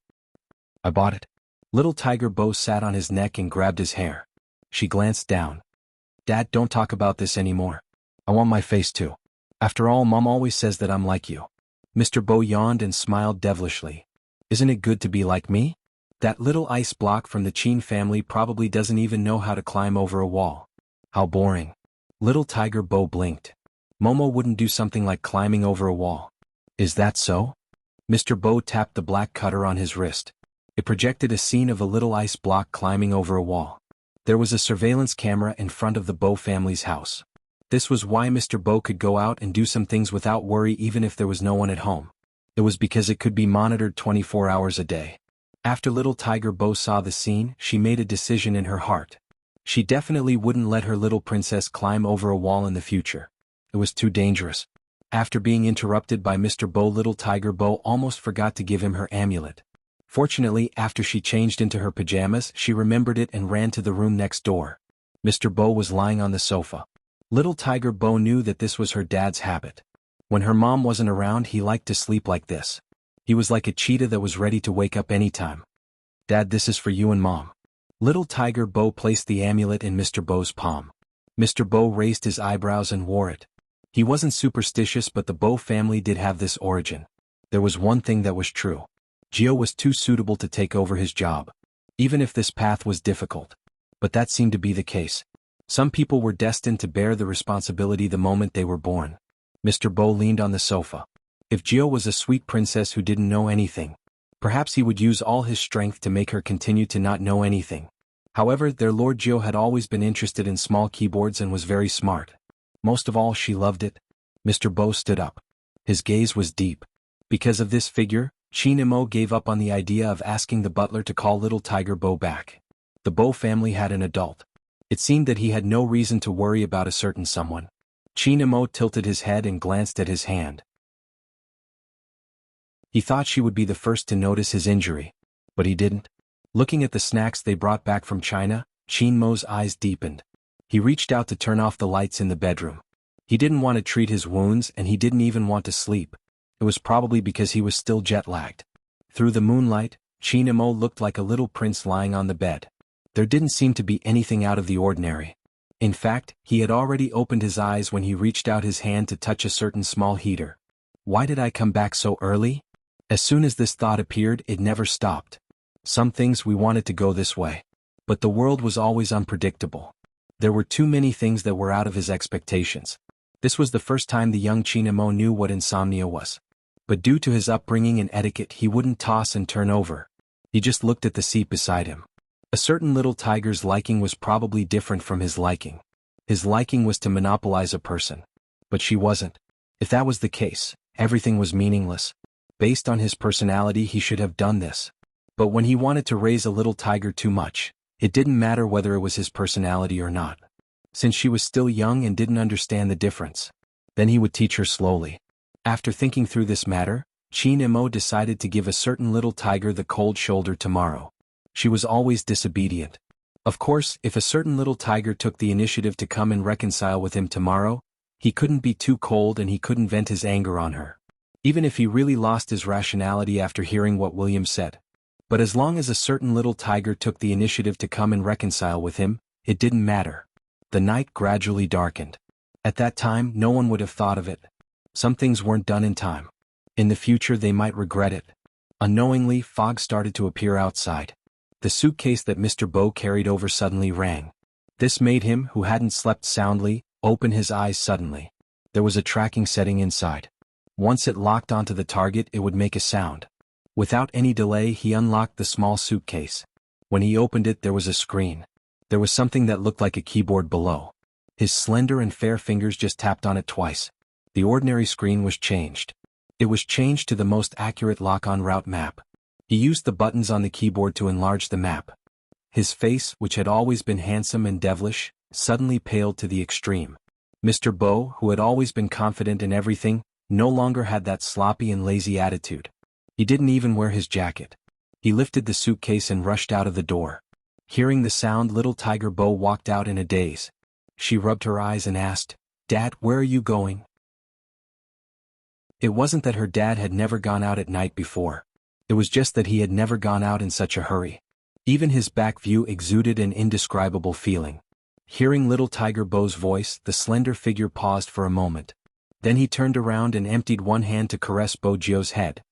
I bought it. Little Tiger Bo sat on his neck and grabbed his hair. She glanced down. Dad, don't talk about this anymore. I want my face too. After all, Mom always says that I'm like you. Mr. Bo yawned and smiled devilishly. Isn't it good to be like me? That little ice block from the Chin family probably doesn't even know how to climb over a wall. How boring. Little Tiger Bo blinked. Momo wouldn't do something like climbing over a wall. Is that so? Mr. Bo tapped the black cutter on his wrist. It projected a scene of a little ice block climbing over a wall. There was a surveillance camera in front of the Bo family's house. This was why Mr. Bo could go out and do some things without worry even if there was no one at home. It was because it could be monitored 24 hours a day. After little Tiger Bo saw the scene, she made a decision in her heart. She definitely wouldn't let her little princess climb over a wall in the future. It was too dangerous. After being interrupted by Mr. Bo, little Tiger Bo almost forgot to give him her amulet. Fortunately, after she changed into her pajamas, she remembered it and ran to the room next door. Mr. Bo was lying on the sofa. Little Tiger Bo knew that this was her dad's habit. When her mom wasn't around, he liked to sleep like this. He was like a cheetah that was ready to wake up anytime. Dad, this is for you and Mom. Little Tiger Bo placed the amulet in Mr. Bo's palm. Mr. Bo raised his eyebrows and wore it. He wasn't superstitious, but the Bo family did have this origin. There was one thing that was true. Gio was too suitable to take over his job. Even if this path was difficult. But that seemed to be the case. Some people were destined to bear the responsibility the moment they were born. Mr. Bo leaned on the sofa. If Gio was a sweet princess who didn't know anything, perhaps he would use all his strength to make her continue to not know anything. However, their Lord Gio had always been interested in small keyboards and was very smart. Most of all, she loved it. Mr. Bo stood up. His gaze was deep. Because of this figure, Chinimo gave up on the idea of asking the butler to call little Tiger Bo back. The Bo family had an adult. It seemed that he had no reason to worry about a certain someone. Chinimo tilted his head and glanced at his hand. He thought she would be the first to notice his injury. But he didn't. Looking at the snacks they brought back from China, Chinmo's eyes deepened. He reached out to turn off the lights in the bedroom. He didn't want to treat his wounds and he didn't even want to sleep. It was probably because he was still jet-lagged. Through the moonlight, Chinimo looked like a little prince lying on the bed. There didn't seem to be anything out of the ordinary. In fact, he had already opened his eyes when he reached out his hand to touch a certain small heater. Why did I come back so early? As soon as this thought appeared, it never stopped. Some things we wanted to go this way. But the world was always unpredictable. There were too many things that were out of his expectations. This was the first time the young Chinamo knew what insomnia was. But due to his upbringing and etiquette, he wouldn't toss and turn over. He just looked at the seat beside him. A certain little tiger's liking was probably different from his liking. His liking was to monopolize a person. But she wasn't. If that was the case, everything was meaningless. Based on his personality, he should have done this. But when he wanted to raise a little tiger too much, it didn't matter whether it was his personality or not. Since she was still young and didn't understand the difference. Then he would teach her slowly. After thinking through this matter, Chinimo decided to give a certain little tiger the cold shoulder tomorrow. She was always disobedient. Of course, if a certain little tiger took the initiative to come and reconcile with him tomorrow, he couldn't be too cold and he couldn't vent his anger on her. Even if he really lost his rationality after hearing what William said. But as long as a certain little tiger took the initiative to come and reconcile with him, it didn't matter. The night gradually darkened. At that time, no one would have thought of it. Some things weren't done in time. In the future, they might regret it. Unknowingly, fog started to appear outside. The suitcase that Mr. Bo carried over suddenly rang. This made him, who hadn't slept soundly, open his eyes suddenly. There was a tracking setting inside. Once it locked onto the target, it would make a sound. Without any delay, he unlocked the small suitcase. When he opened it, there was a screen. There was something that looked like a keyboard below. His slender and fair fingers just tapped on it twice. The ordinary screen was changed. It was changed to the most accurate lock-on route map. He used the buttons on the keyboard to enlarge the map. His face, which had always been handsome and devilish, suddenly paled to the extreme. Mr. Bo, who had always been confident in everything, no longer had that sloppy and lazy attitude. He didn't even wear his jacket. He lifted the suitcase and rushed out of the door. Hearing the sound, little Tiger Bo walked out in a daze. She rubbed her eyes and asked, "Dad, where are you going?" It wasn't that her dad had never gone out at night before. It was just that he had never gone out in such a hurry. Even his back view exuded an indescribable feeling. Hearing little Tiger Bo's voice, the slender figure paused for a moment. Then he turned around and emptied one hand to caress Bo Jio's head.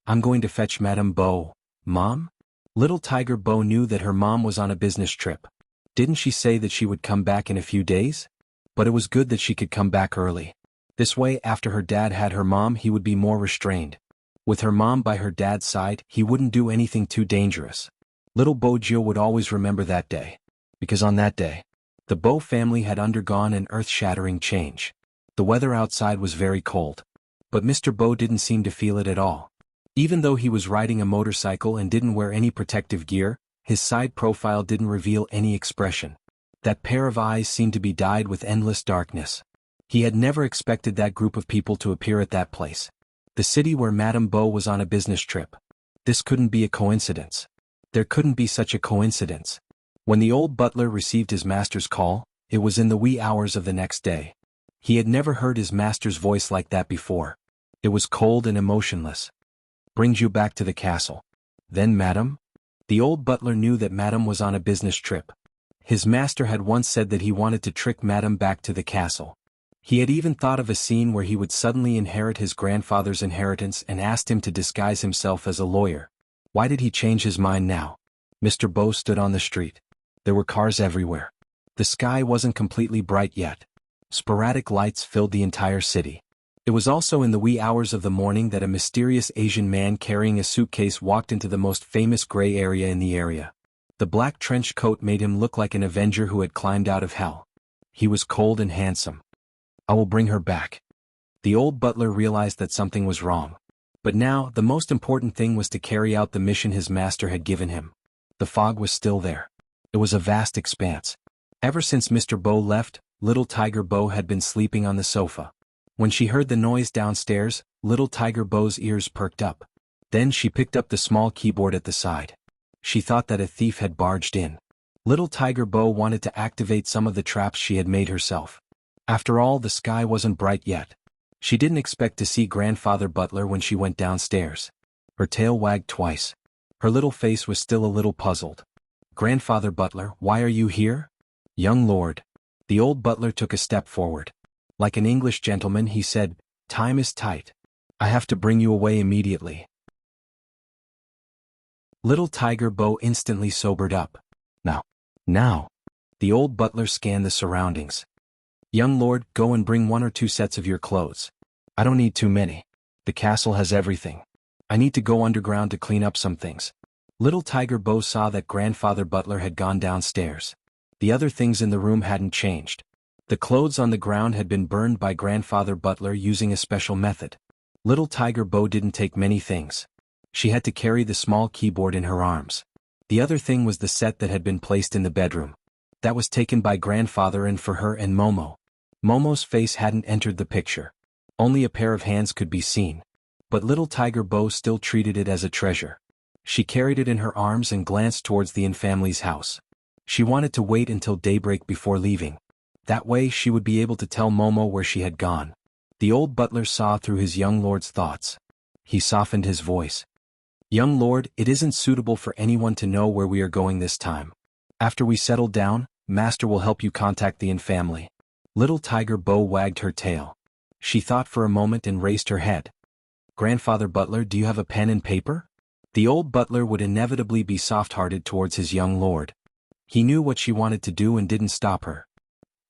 "I'm going to fetch Madame Bo, Mom?" Little Tiger Bo knew that her mom was on a business trip. Didn't she say that she would come back in a few days? But it was good that she could come back early. This way, after her dad had her mom, he would be more restrained. With her mom by her dad's side, he wouldn't do anything too dangerous. Little Bo Jio would always remember that day. Because on that day, the Bo family had undergone an earth-shattering change. The weather outside was very cold. But Mr. Bo didn't seem to feel it at all. Even though he was riding a motorcycle and didn't wear any protective gear, his side profile didn't reveal any expression. That pair of eyes seemed to be dyed with endless darkness. He had never expected that group of people to appear at that place. The city where Madame Bo was on a business trip. This couldn't be a coincidence. There couldn't be such a coincidence. When the old butler received his master's call, it was in the wee hours of the next day. He had never heard his master's voice like that before. It was cold and emotionless. "Brings you back to the castle. Then, madam?" The old butler knew that Madame was on a business trip. His master had once said that he wanted to trick Madame back to the castle. He had even thought of a scene where he would suddenly inherit his grandfather's inheritance and asked him to disguise himself as a lawyer. Why did he change his mind now? Mr. Bo stood on the street. There were cars everywhere. The sky wasn't completely bright yet. Sporadic lights filled the entire city. It was also in the wee hours of the morning that a mysterious Asian man carrying a suitcase walked into the most famous gray area in the area. The black trench coat made him look like an avenger who had climbed out of hell. He was cold and handsome. "I will bring her back." The old butler realized that something was wrong. But now, the most important thing was to carry out the mission his master had given him. The fog was still there. It was a vast expanse. Ever since Mr. Bo left, little Tiger Bo had been sleeping on the sofa. When she heard the noise downstairs, little Tiger Bo's ears perked up. Then she picked up the small keyboard at the side. She thought that a thief had barged in. Little Tiger Bo wanted to activate some of the traps she had made herself. After all, the sky wasn't bright yet. She didn't expect to see Grandfather Butler when she went downstairs. Her tail wagged twice. Her little face was still a little puzzled. "Grandfather Butler, why are you here?" "Young lord." The old butler took a step forward. Like an English gentleman, he said, "Time is tight. I have to bring you away immediately." Little Tiger Bo instantly sobered up. Now. The old butler scanned the surroundings. "Young lord, go and bring 1 or 2 sets of your clothes. I don't need too many. The castle has everything. I need to go underground to clean up some things." Little Tiger Bo saw that Grandfather Butler had gone downstairs. The other things in the room hadn't changed. The clothes on the ground had been burned by Grandfather Butler using a special method. Little Tiger Bo didn't take many things. She had to carry the small keyboard in her arms. The other thing was the set that had been placed in the bedroom. That was taken by Grandfather and for her and Momo. Momo's face hadn't entered the picture. Only a pair of hands could be seen. But little Tiger Bo still treated it as a treasure. She carried it in her arms and glanced towards the family's house. She wanted to wait until daybreak before leaving. That way she would be able to tell Momo where she had gone. The old butler saw through his young lord's thoughts. He softened his voice. "Young lord, it isn't suitable for anyone to know where we are going this time. After we settle down, Master will help you contact the family." Little Tiger Bo wagged her tail. She thought for a moment and raised her head. "Grandfather Butler, do you have a pen and paper?" The old butler would inevitably be soft-hearted towards his young lord. He knew what she wanted to do and didn't stop her.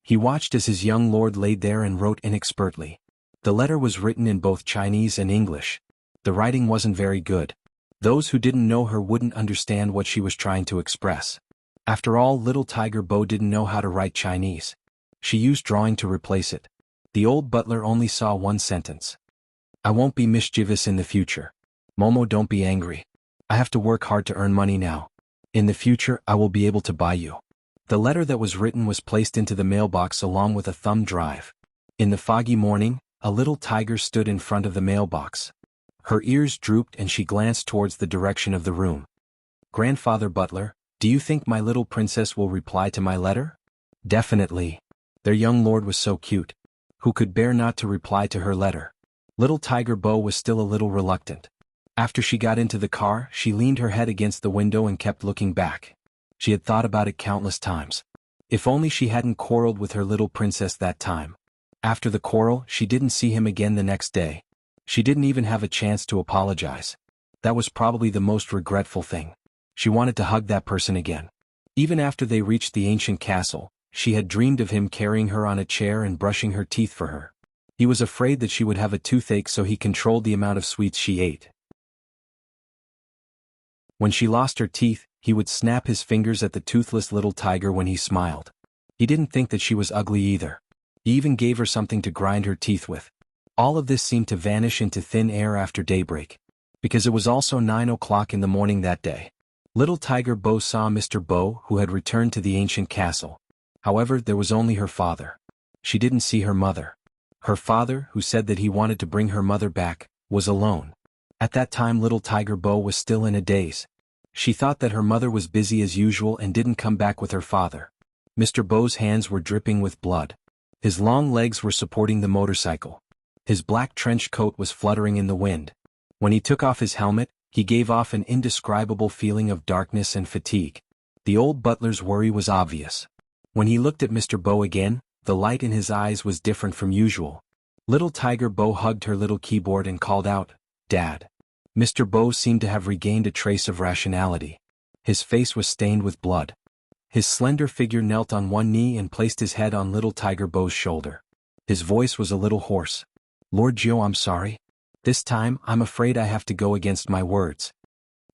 He watched as his young lord laid there and wrote inexpertly. The letter was written in both Chinese and English. The writing wasn't very good. Those who didn't know her wouldn't understand what she was trying to express. After all, little Tiger Bo didn't know how to write Chinese. She used drawing to replace it. The old butler only saw one sentence. "I won't be mischievous in the future. Momo, don't be angry. I have to work hard to earn money now. In the future, I will be able to buy you." The letter that was written was placed into the mailbox along with a thumb drive. In the foggy morning, a little tiger stood in front of the mailbox. Her ears drooped and she glanced towards the direction of the room. "Grandfather Butler, do you think my little princess will reply to my letter?" "Definitely." Their young lord was so cute. Who could bear not to reply to her letter? Little Tiger Bo was still a little reluctant. After she got into the car, she leaned her head against the window and kept looking back. She had thought about it countless times. If only she hadn't quarreled with her little princess that time. After the quarrel, she didn't see him again the next day. She didn't even have a chance to apologize. That was probably the most regretful thing. She wanted to hug that person again. Even after they reached the ancient castle, she had dreamed of him carrying her on a chair and brushing her teeth for her. He was afraid that she would have a toothache, so he controlled the amount of sweets she ate. When she lost her teeth, he would snap his fingers at the toothless little tiger when he smiled. He didn't think that she was ugly either. He even gave her something to grind her teeth with. All of this seemed to vanish into thin air after daybreak. Because it was also 9 o'clock in the morning that day. Little Tiger Bo saw Mr. Bo, who had returned to the ancient castle. However, there was only her father. She didn't see her mother. Her father, who said that he wanted to bring her mother back, was alone. At that time Little Tiger Bo was still in a daze. She thought that her mother was busy as usual and didn't come back with her father. Mr. Bo's hands were dripping with blood. His long legs were supporting the motorcycle. His black trench coat was fluttering in the wind. When he took off his helmet, he gave off an indescribable feeling of darkness and fatigue. The old butler's worry was obvious. When he looked at Mr. Bo again, the light in his eyes was different from usual. Little Tiger Bo hugged her little keyboard and called out, "Dad." Mr. Bo seemed to have regained a trace of rationality. His face was stained with blood. His slender figure knelt on one knee and placed his head on Little Tiger Bo's shoulder. His voice was a little hoarse. "Lord Joe, I'm sorry. This time, I'm afraid I have to go against my words."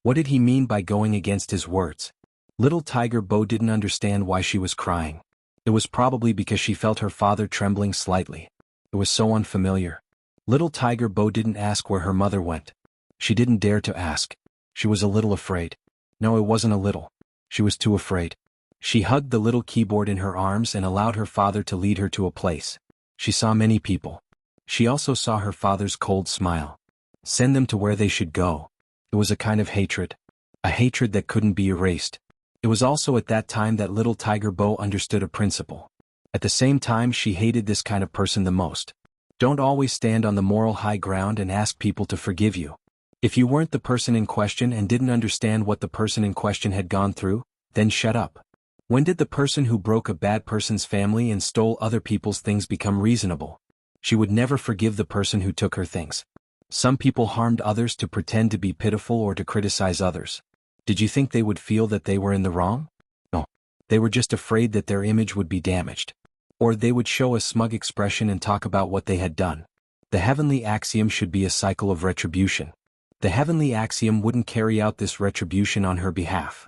What did he mean by going against his words? Little Tiger Bo didn't understand why she was crying. It was probably because she felt her father trembling slightly. It was so unfamiliar. Little Tiger Bo didn't ask where her mother went. She didn't dare to ask. She was a little afraid. No, it wasn't a little. She was too afraid. She hugged the little keyboard in her arms and allowed her father to lead her to a place. She saw many people. She also saw her father's cold smile. Send them to where they should go. It was a kind of hatred. A hatred that couldn't be erased. It was also at that time that Little Tiger Bo understood a principle. At the same time, she hated this kind of person the most. Don't always stand on the moral high ground and ask people to forgive you. If you weren't the person in question and didn't understand what the person in question had gone through, then shut up. When did the person who broke a bad person's family and stole other people's things become reasonable? She would never forgive the person who took her things. Some people harmed others to pretend to be pitiful or to criticize others. Did you think they would feel that they were in the wrong? No. They were just afraid that their image would be damaged. Or they would show a smug expression and talk about what they had done. The heavenly axiom should be a cycle of retribution. The heavenly axiom wouldn't carry out this retribution on her behalf.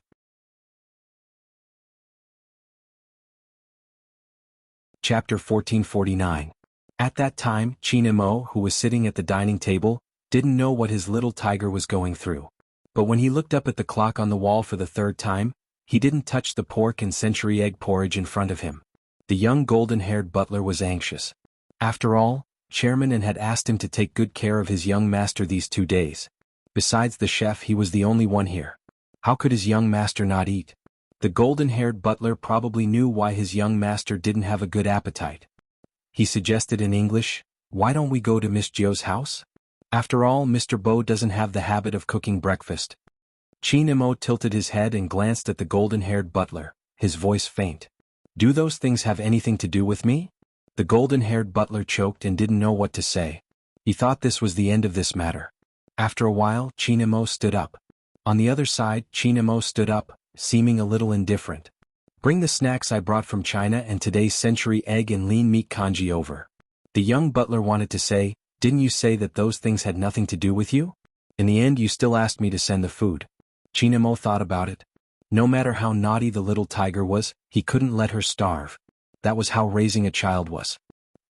Chapter 1449. At that time, China Mo, who was sitting at the dining table, didn't know what his little tiger was going through. But when he looked up at the clock on the wall for the third time, he didn't touch the pork and century egg porridge in front of him. The young golden-haired butler was anxious. After all, Chairman An had asked him to take good care of his young master these 2 days. Besides the chef, he was the only one here. How could his young master not eat? The golden-haired butler probably knew why his young master didn't have a good appetite. He suggested in English, "Why don't we go to Miss Jo's house? After all, Mr. Bo doesn't have the habit of cooking breakfast." China Mo tilted his head and glanced at the golden-haired butler, his voice faint. "Do those things have anything to do with me?" The golden-haired butler choked and didn't know what to say. He thought this was the end of this matter. After a while, China Mo stood up. On the other side, China Mo stood up, seeming a little indifferent. "Bring the snacks I brought from China and today's century egg and lean meat congee over." The young butler wanted to say, "Didn't you say that those things had nothing to do with you? In the end you still asked me to send the food." China Mo thought about it. No matter how naughty the little tiger was, he couldn't let her starve. That was how raising a child was.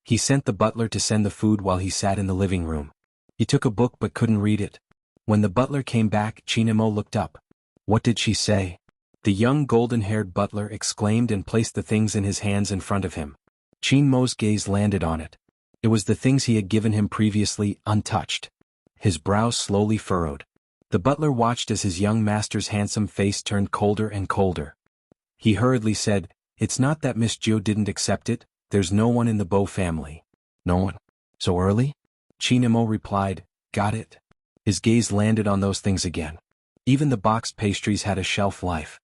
He sent the butler to send the food while he sat in the living room. He took a book but couldn't read it. When the butler came back, China Mo looked up. What did she say? The young golden-haired butler exclaimed and placed the things in his hands in front of him. Qin Mo's gaze landed on it. It was the things he had given him previously, untouched. His brows slowly furrowed. The butler watched as his young master's handsome face turned colder and colder. He hurriedly said, "It's not that Miss Jiu didn't accept it, there's no one in the Bo family." "No one? So early?" Qin Mo replied, "Got it." His gaze landed on those things again. Even the boxed pastries had a shelf life.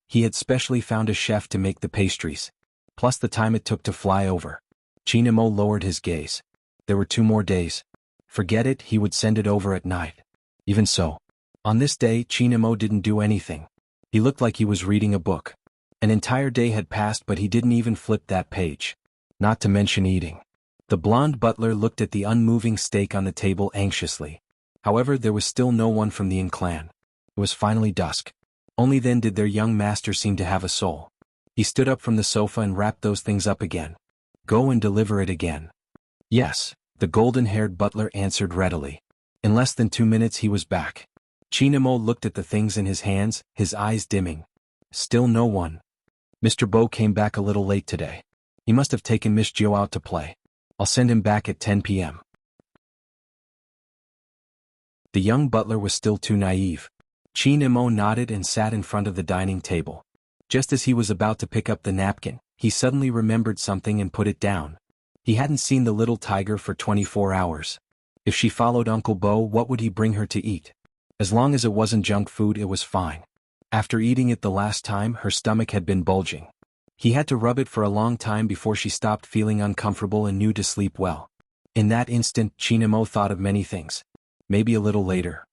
He had specially found a chef to make the pastries. Plus the time it took to fly over. Qin Mo lowered his gaze. There were 2 more days. Forget it, he would send it over at night. Even so. On this day, Qin Mo didn't do anything. He looked like he was reading a book. An entire day had passed but he didn't even flip that page. Not to mention eating. The blonde butler looked at the unmoving steak on the table anxiously. However, there was still no one from the Yin clan. It was finally dusk. Only then did their young master seem to have a soul. He stood up from the sofa and wrapped those things up again. "Go and deliver it again." "Yes," the golden-haired butler answered readily. In less than 2 minutes he was back. Qin Mo looked at the things in his hands, his eyes dimming. Still no one. "Mr. Bo came back a little late today. He must have taken Miss Jiu out to play. I'll send him back at 10 p.m. The young butler was still too naive. Qin Mo nodded and sat in front of the dining table. Just as he was about to pick up the napkin, he suddenly remembered something and put it down. He hadn't seen the little tiger for 24 hours. If she followed Uncle Bo, what would he bring her to eat? As long as it wasn't junk food, it was fine. After eating it the last time, her stomach had been bulging. He had to rub it for a long time before she stopped feeling uncomfortable and knew to sleep well. In that instant, Qin Mo thought of many things. Maybe a little later.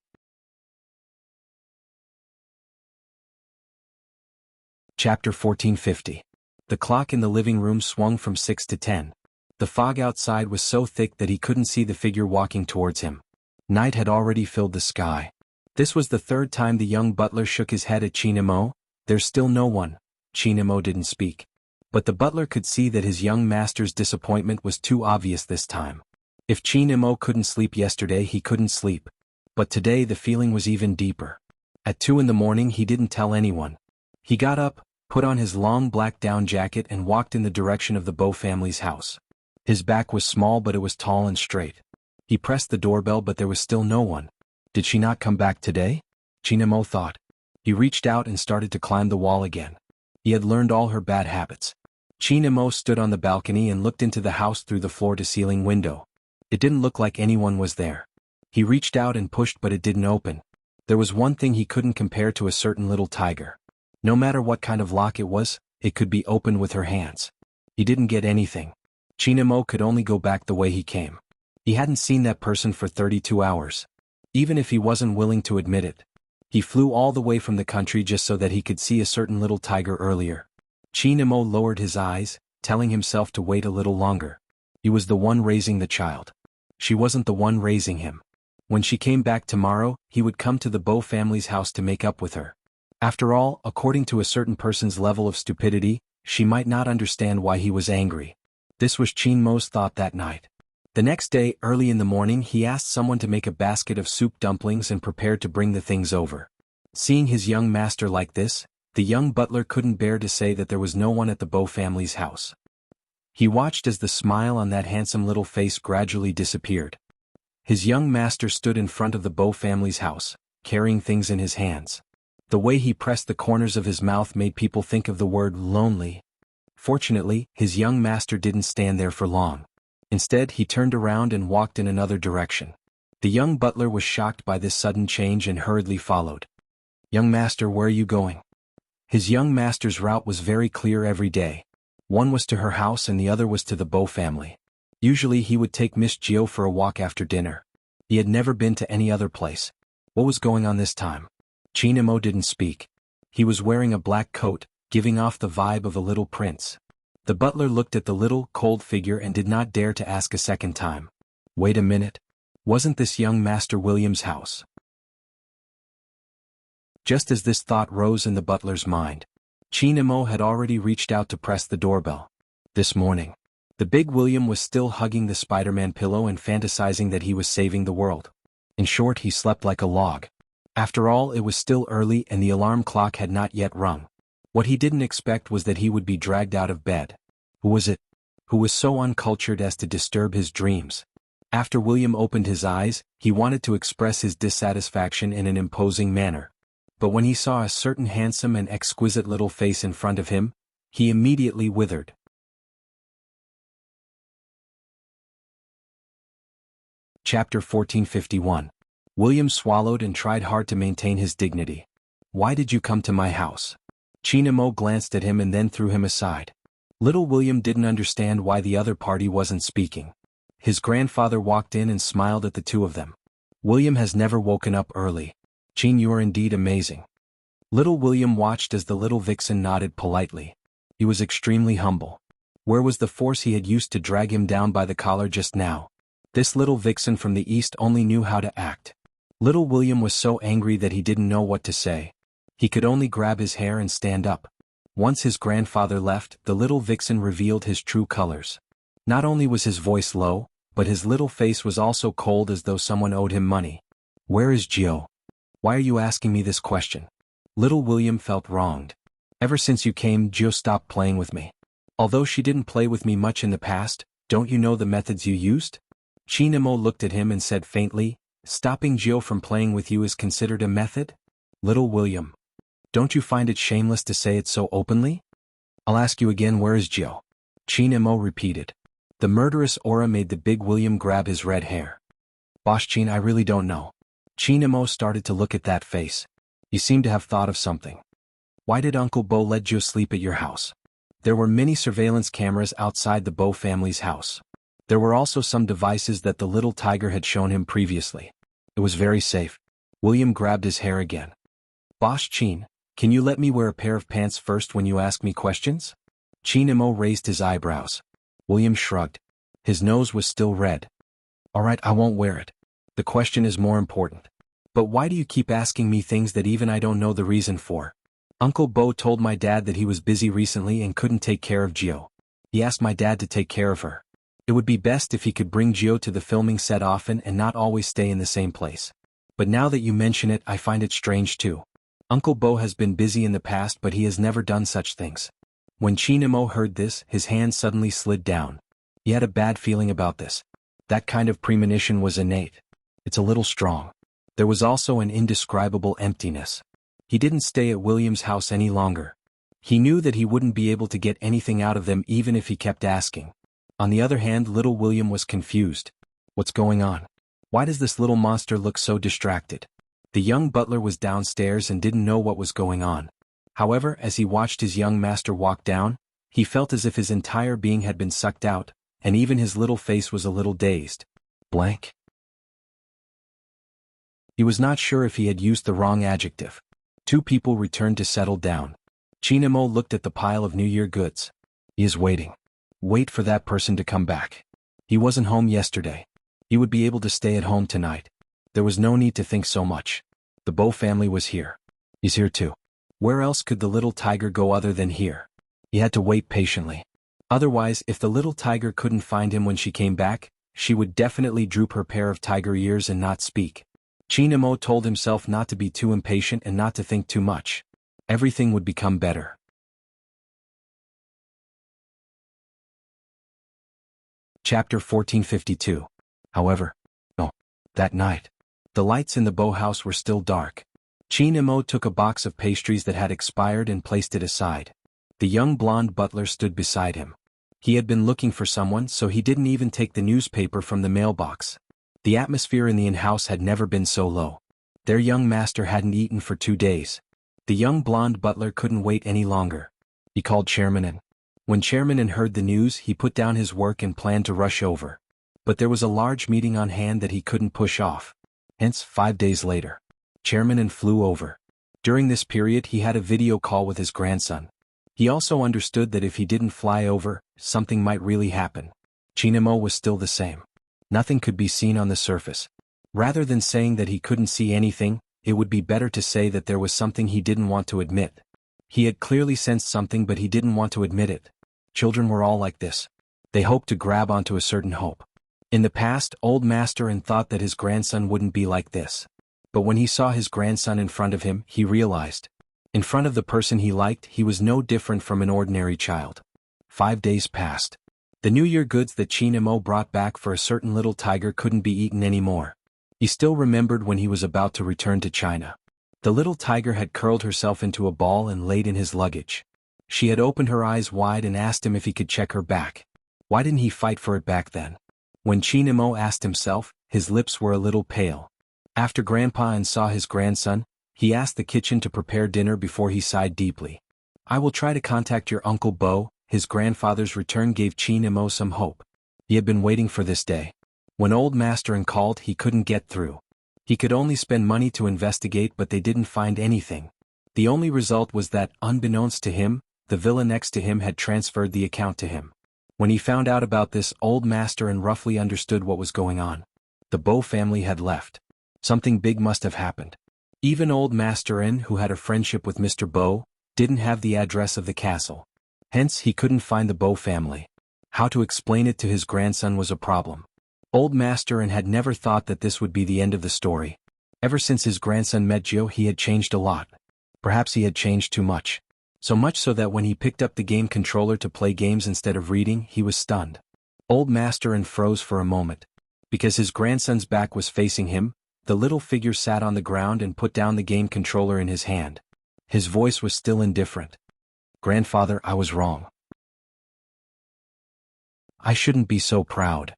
Chapter 1450. The clock in the living room swung from 6 to 10. The fog outside was so thick that he couldn't see the figure walking towards him. Night had already filled the sky. This was the 3rd time the young butler shook his head at Qin Mo. "There's still no one." Qin Mo didn't speak. But the butler could see that his young master's disappointment was too obvious this time. If Qin Mo couldn't sleep yesterday, he couldn't sleep. But today the feeling was even deeper. At 2 in the morning he didn't tell anyone. He got up, put on his long black down jacket and walked in the direction of the Bo family's house. His back was small but it was tall and straight. He pressed the doorbell but there was still no one. Did she not come back today? Qin Mo thought. He reached out and started to climb the wall again. He had learned all her bad habits. Qin Mo stood on the balcony and looked into the house through the floor-to-ceiling window. It didn't look like anyone was there. He reached out and pushed but it didn't open. There was one thing he couldn't compare to a certain little tiger. No matter what kind of lock it was, it could be opened with her hands. He didn't get anything. Qin Mo could only go back the way he came. He hadn't seen that person for 32 hours. Even if he wasn't willing to admit it. He flew all the way from the country just so that he could see a certain little tiger earlier. Qin Mo lowered his eyes, telling himself to wait a little longer. He was the one raising the child. She wasn't the one raising him. When she came back tomorrow, he would come to the Bo family's house to make up with her. After all, according to a certain person's level of stupidity, she might not understand why he was angry. This was Qin Mo's thought that night. The next day, early in the morning, he asked someone to make a basket of soup dumplings and prepared to bring the things over. Seeing his young master like this, the young butler couldn't bear to say that there was no one at the Bo family's house. He watched as the smile on that handsome little face gradually disappeared. His young master stood in front of the Bo family's house, carrying things in his hands. The way he pressed the corners of his mouth made people think of the word lonely. Fortunately, his young master didn't stand there for long. Instead, he turned around and walked in another direction. The young butler was shocked by this sudden change and hurriedly followed. "Young master, where are you going?" His young master's route was very clear every day. One was to her house and the other was to the Bo family. Usually he would take Miss Jiu for a walk after dinner. He had never been to any other place. What was going on this time? Qin Mo didn't speak. He was wearing a black coat, giving off the vibe of a little prince. The butler looked at the little, cold figure and did not dare to ask a second time. Wait a minute. Wasn't this young Master William's house? Just as this thought rose in the butler's mind, Qin Mo had already reached out to press the doorbell. This morning, the big William was still hugging the Spider-Man pillow and fantasizing that he was saving the world. In short, he slept like a log. After all, it was still early and the alarm clock had not yet rung. What he didn't expect was that he would be dragged out of bed. Who was it? Who was so uncultured as to disturb his dreams? After William opened his eyes, he wanted to express his dissatisfaction in an imposing manner. But when he saw a certain handsome and exquisite little face in front of him, he immediately withered. Chapter 1451. William swallowed and tried hard to maintain his dignity. Why did you come to my house? Chinamo glanced at him and then threw him aside. Little William didn't understand why the other party wasn't speaking. His grandfather walked in and smiled at the two of them. William has never woken up early. Chin, you are indeed amazing. Little William watched as the little vixen nodded politely. He was extremely humble. Where was the force he had used to drag him down by the collar just now? This little vixen from the east only knew how to act. Little William was so angry that he didn't know what to say. He could only grab his hair and stand up. Once his grandfather left, the little vixen revealed his true colors. Not only was his voice low, but his little face was also cold as though someone owed him money. Where is Gio? Why are you asking me this question? Little William felt wronged. Ever since you came, Gio stopped playing with me. Although she didn't play with me much in the past, don't you know the methods you used? Chinamo looked at him and said faintly, stopping Gio from playing with you is considered a method? Little William. Don't you find it shameless to say it so openly? I'll ask you again, where is Gio? Chinamo repeated. The murderous aura made the big William grab his red hair. Boss Chin, I really don't know. Chinamo started to look at that face. He seemed to have thought of something. Why did Uncle Bo let Gio sleep at your house? There were many surveillance cameras outside the Bo family's house. There were also some devices that the little tiger had shown him previously. It was very safe. William grabbed his hair again. Boss Chin, can you let me wear a pair of pants first when you ask me questions? Chinamo raised his eyebrows. William shrugged. His nose was still red. All right, I won't wear it. The question is more important. But why do you keep asking me things that even I don't know the reason for? Uncle Bo told my dad that he was busy recently and couldn't take care of Gio. He asked my dad to take care of her. It would be best if he could bring Gio to the filming set often and not always stay in the same place. But now that you mention it, I find it strange too. Uncle Bo has been busy in the past, but he has never done such things. When Chinamo heard this, his hand suddenly slid down. He had a bad feeling about this. That kind of premonition was innate. It's a little strong. There was also an indescribable emptiness. He didn't stay at William's house any longer. He knew that he wouldn't be able to get anything out of them even if he kept asking. On the other hand, little William was confused. What's going on? Why does this little monster look so distracted? The young butler was downstairs and didn't know what was going on. However, as he watched his young master walk down, he felt as if his entire being had been sucked out, and even his little face was a little dazed. Blank. He was not sure if he had used the wrong adjective. Two people returned to settle down. Chinamo looked at the pile of New Year goods. He is waiting. Wait for that person to come back. He wasn't home yesterday. He would be able to stay at home tonight. There was no need to think so much. The Bo family was here. He's here too. Where else could the little tiger go other than here? He had to wait patiently. Otherwise, if the little tiger couldn't find him when she came back, she would definitely droop her pair of tiger ears and not speak. Chinamo told himself not to be too impatient and not to think too much. Everything would become better. Chapter 1452. However, that night, the lights in the Bo house were still dark. Chinamo took a box of pastries that had expired and placed it aside. The young blonde butler stood beside him. He had been looking for someone, so he didn't even take the newspaper from the mailbox. The atmosphere in the inn-house had never been so low. Their young master hadn't eaten for 2 days. The young blonde butler couldn't wait any longer. He called Chairman In. When Chairman In heard the news, he put down his work and planned to rush over. But there was a large meeting on hand that he couldn't push off. Hence, 5 days later, Chairman In flew over. During this period, he had a video call with his grandson. He also understood that if he didn't fly over, something might really happen. Chinamo was still the same. Nothing could be seen on the surface. Rather than saying that he couldn't see anything, it would be better to say that there was something he didn't want to admit. He had clearly sensed something, but he didn't want to admit it. Children were all like this. They hoped to grab onto a certain hope. In the past, old Master In thought that his grandson wouldn't be like this. But when he saw his grandson in front of him, he realized. In front of the person he liked, he was no different from an ordinary child. 5 days passed. The New Year goods that Qin Mo brought back for a certain little tiger couldn't be eaten anymore. He still remembered when he was about to return to China. The little tiger had curled herself into a ball and laid in his luggage. She had opened her eyes wide and asked him if he could check her back. Why didn't he fight for it back then? When Qin Mo asked himself, his lips were a little pale. After Grandpa and saw his grandson, he asked the kitchen to prepare dinner before he sighed deeply. I will try to contact your Uncle Bo. His grandfather's return gave Qin Mo some hope. He had been waiting for this day. When old Master called, he couldn't get through. He could only spend money to investigate, but they didn't find anything. The only result was that, unbeknownst to him, the villa next to him had transferred the account to him. When he found out about this, old Master roughly understood what was going on. The Bo family had left. Something big must have happened. Even old Master who had a friendship with Mr. Bo, didn't have the address of the castle. Hence he couldn't find the Bo family. How to explain it to his grandson was a problem. Old Master had never thought that this would be the end of the story. Ever since his grandson met Gio, he had changed a lot. Perhaps he had changed too much. So much so that when he picked up the game controller to play games instead of reading, he was stunned. Old Master froze for a moment. Because his grandson's back was facing him, the little figure sat on the ground and put down the game controller in his hand. His voice was still indifferent. Grandfather, I was wrong. I shouldn't be so proud.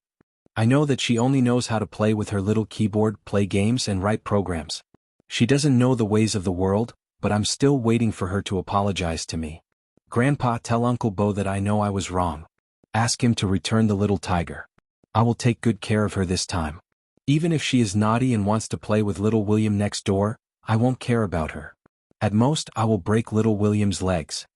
I know that she only knows how to play with her little keyboard, play games and write programs. She doesn't know the ways of the world, but I'm still waiting for her to apologize to me. Grandpa, tell Uncle Bo that I know I was wrong. Ask him to return the little tiger. I will take good care of her this time. Even if she is naughty and wants to play with little William next door, I won't care about her. At most, I will break little William's legs.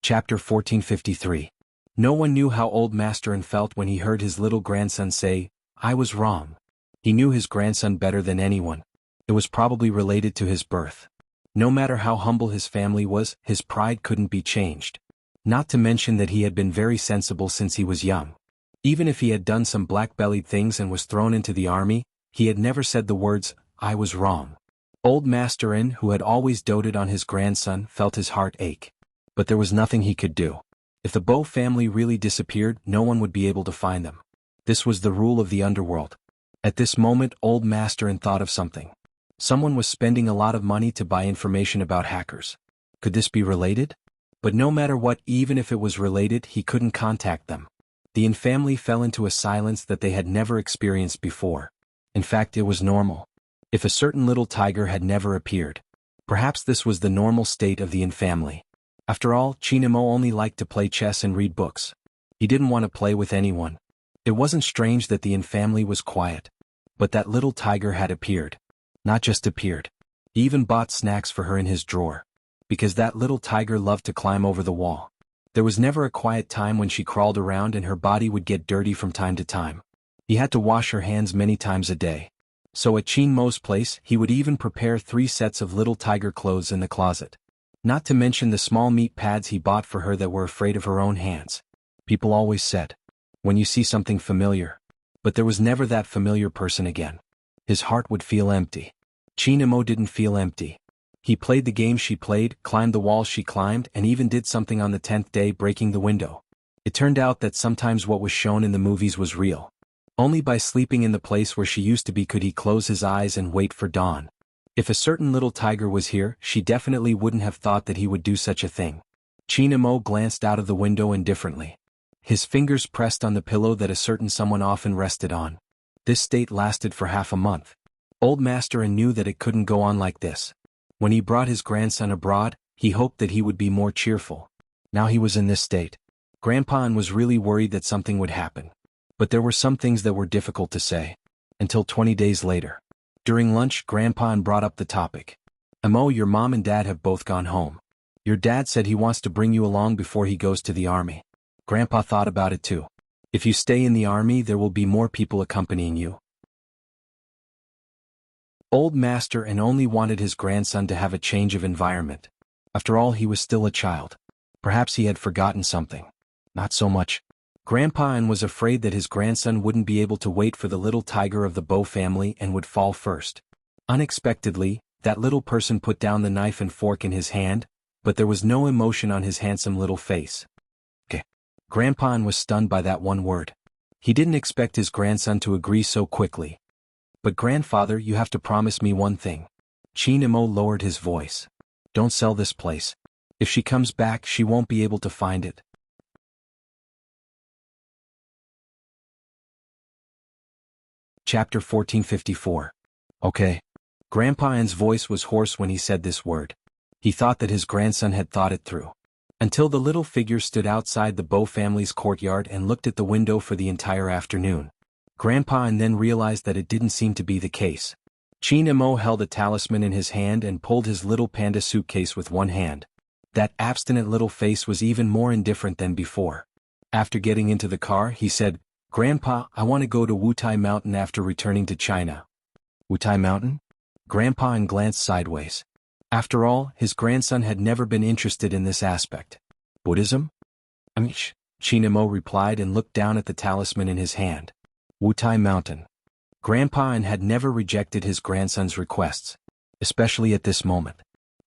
Chapter 1453. No one knew how old Master felt when he heard his little grandson say, I was wrong. He knew his grandson better than anyone. It was probably related to his birth. No matter how humble his family was, his pride couldn't be changed. Not to mention that he had been very sensible since he was young. Even if he had done some black-bellied things and was thrown into the army, he had never said the words, I was wrong. Old Master who had always doted on his grandson, felt his heart ache. But there was nothing he could do. If the Bo family really disappeared, no one would be able to find them. This was the rule of the underworld. At this moment, old Master thought of something. Someone was spending a lot of money to buy information about hackers. Could this be related? But no matter what, even if it was related, he couldn't contact them. The family fell into a silence that they had never experienced before. In fact, it was normal. If a certain little tiger had never appeared, perhaps this was the normal state of the family. After all, Qin Mo only liked to play chess and read books. He didn't want to play with anyone. It wasn't strange that the family was quiet. But that little tiger had appeared. Not just appeared. He even bought snacks for her in his drawer. Because that little tiger loved to climb over the wall. There was never a quiet time when she crawled around and her body would get dirty from time to time. He had to wash her hands many times a day. So at Qin Mo's place, he would even prepare 3 sets of little tiger clothes in the closet. Not to mention the small meat pads he bought for her that were afraid of her own hands. People always said, when you see something familiar. But there was never that familiar person again. His heart would feel empty. Qin Mo didn't feel empty. He played the games she played, climbed the walls she climbed, and even did something on the 10th day, breaking the window. It turned out that sometimes what was shown in the movies was real. Only by sleeping in the place where she used to be could he close his eyes and wait for dawn. If a certain little tiger was here, she definitely wouldn't have thought that he would do such a thing. Qin Mo glanced out of the window indifferently. His fingers pressed on the pillow that a certain someone often rested on. This state lasted for half a month. Old Master knew that it couldn't go on like this. When he brought his grandson abroad, he hoped that he would be more cheerful. Now he was in this state. Grandpa was really worried that something would happen. But there were some things that were difficult to say. Until 20 days later. During lunch, Grandpa brought up the topic. Mo, your mom and dad have both gone home. Your dad said he wants to bring you along before he goes to the army. Grandpa thought about it too. If you stay in the army, there will be more people accompanying you. Old Master only wanted his grandson to have a change of environment. After all, he was still a child. Perhaps he had forgotten something. Not so much. Grandpa An was afraid that his grandson wouldn't be able to wait for the little tiger of the Bo family and would fall first. Unexpectedly, that little person put down the knife and fork in his hand, but there was no emotion on his handsome little face. Grandpa An was stunned by that one word. He didn't expect his grandson to agree so quickly. But grandfather, you have to promise me one thing. Chinamo lowered his voice. Don't sell this place. If she comes back, she won't be able to find it. Chapter 1454. Okay. Grandpa An's voice was hoarse when he said this word. He thought that his grandson had thought it through. Until the little figure stood outside the Bo family's courtyard and looked at the window for the entire afternoon. Grandpa An then realized that it didn't seem to be the case. Chinamo held a talisman in his hand and pulled his little panda suitcase with one hand. That abstinent little face was even more indifferent than before. After getting into the car, he said, Grandpa, I want to go to Wutai Mountain after returning to China. Wutai Mountain? Grandpa An glanced sideways. After all, his grandson had never been interested in this aspect. Buddhism? Chinamo replied and looked down at the talisman in his hand. Wutai Mountain. Grandpa An had never rejected his grandson's requests, especially at this moment.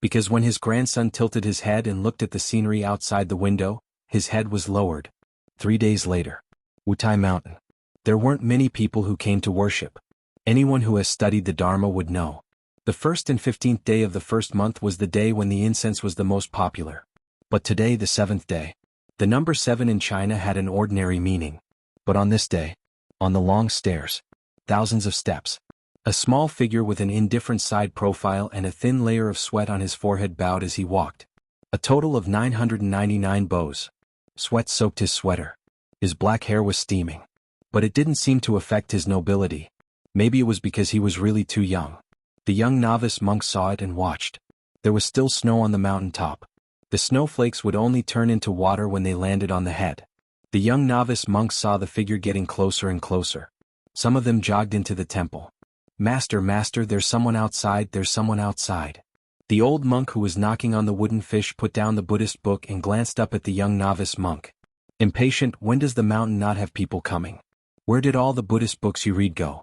Because when his grandson tilted his head and looked at the scenery outside the window, his head was lowered. 3 days later. Wutai Mountain. There weren't many people who came to worship. Anyone who has studied the Dharma would know. The 1st and 15th day of the first month was the day when the incense was the most popular. But today, the 7th day. The number 7 in China had an ordinary meaning. But on this day, on the long stairs, thousands of steps, a small figure with an indifferent side profile and a thin layer of sweat on his forehead bowed as he walked. A total of 999 bows. Sweat soaked his sweater. His black hair was steaming. But it didn't seem to affect his nobility. Maybe it was because he was really too young. The young novice monk saw it and watched. There was still snow on the mountain top. The snowflakes would only turn into water when they landed on the head. The young novice monk saw the figure getting closer and closer. Some of them jogged into the temple. Master, master, there's someone outside, there's someone outside. The old monk who was knocking on the wooden fish put down the Buddhist book and glanced up at the young novice monk. Impatient, when does the mountain not have people coming? Where did all the Buddhist books you read go?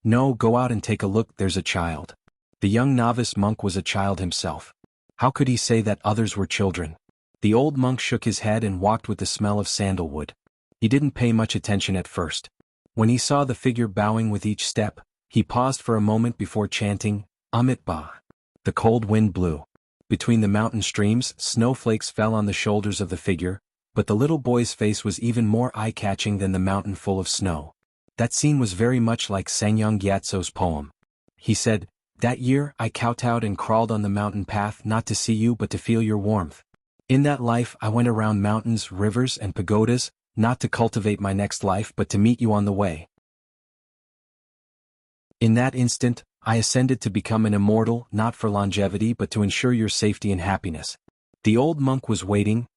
No, go out and take a look, there's a child. The young novice monk was a child himself. How could he say that others were children? The old monk shook his head and walked with the smell of sandalwood. He didn't pay much attention at first. When he saw the figure bowing with each step, he paused for a moment before chanting, Amitabha. The cold wind blew. Between the mountain streams, snowflakes fell on the shoulders of the figure, but the little boy's face was even more eye-catching than the mountain full of snow. That scene was very much like Sangyong Gyatso's poem. He said, that year I kowtowed and crawled on the mountain path not to see you but to feel your warmth. In that life I went around mountains, rivers, and pagodas, not to cultivate my next life but to meet you on the way. In that instant, I ascended to become an immortal, not for longevity but to ensure your safety and happiness. The old monk was waiting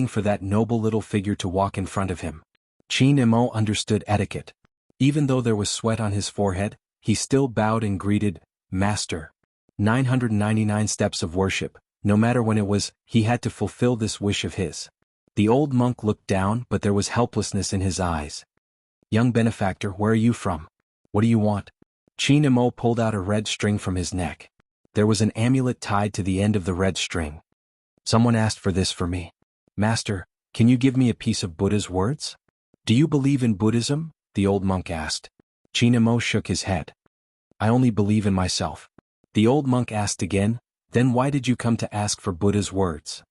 for that noble little figure to walk in front of him. Chinamo understood etiquette. Even though there was sweat on his forehead, he still bowed and greeted, Master. 999 steps of worship, no matter when it was, he had to fulfill this wish of his. The old monk looked down but there was helplessness in his eyes. Young benefactor, where are you from? What do you want? Chinamo pulled out a red string from his neck. There was an amulet tied to the end of the red string. Someone asked for this for me. Master, can you give me a piece of Buddha's words? Do you believe in Buddhism? The old monk asked. Chinamo shook his head. I only believe in myself. The old monk asked again, then why did you come to ask for Buddha's words?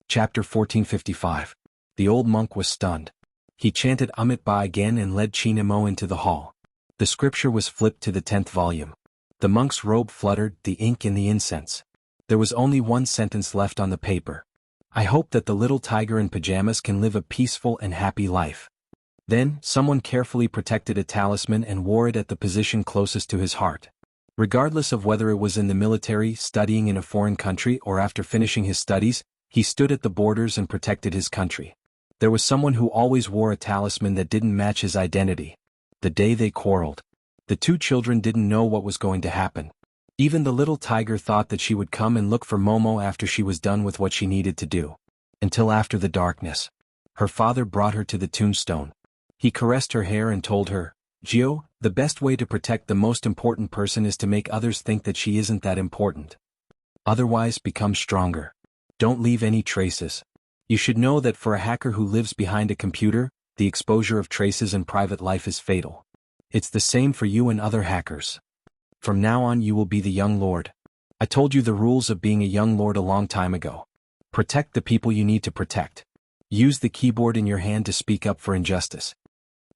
Chapter 1455. The old monk was stunned. He chanted Amitabha again and led Chinamo into the hall. The scripture was flipped to the 10th volume. The monk's robe fluttered, the ink in the incense. There was only one sentence left on the paper. I hope that the little tiger in pajamas can live a peaceful and happy life. Then, someone carefully protected a talisman and wore it at the position closest to his heart. Regardless of whether it was in the military, studying in a foreign country, or after finishing his studies, he stood at the borders and protected his country. There was someone who always wore a talisman that didn't match his identity. The day they quarreled. The two children didn't know what was going to happen. Even the little tiger thought that she would come and look for Momo after she was done with what she needed to do. Until after the darkness. Her father brought her to the tombstone. He caressed her hair and told her, "Gio, the best way to protect the most important person is to make others think that she isn't that important. Otherwise, become stronger. Don't leave any traces. You should know that for a hacker who lives behind a computer, the exposure of traces in private life is fatal. It's the same for you and other hackers. From now on you will be the young lord. I told you the rules of being a young lord a long time ago. Protect the people you need to protect. Use the keyboard in your hand to speak up for injustice."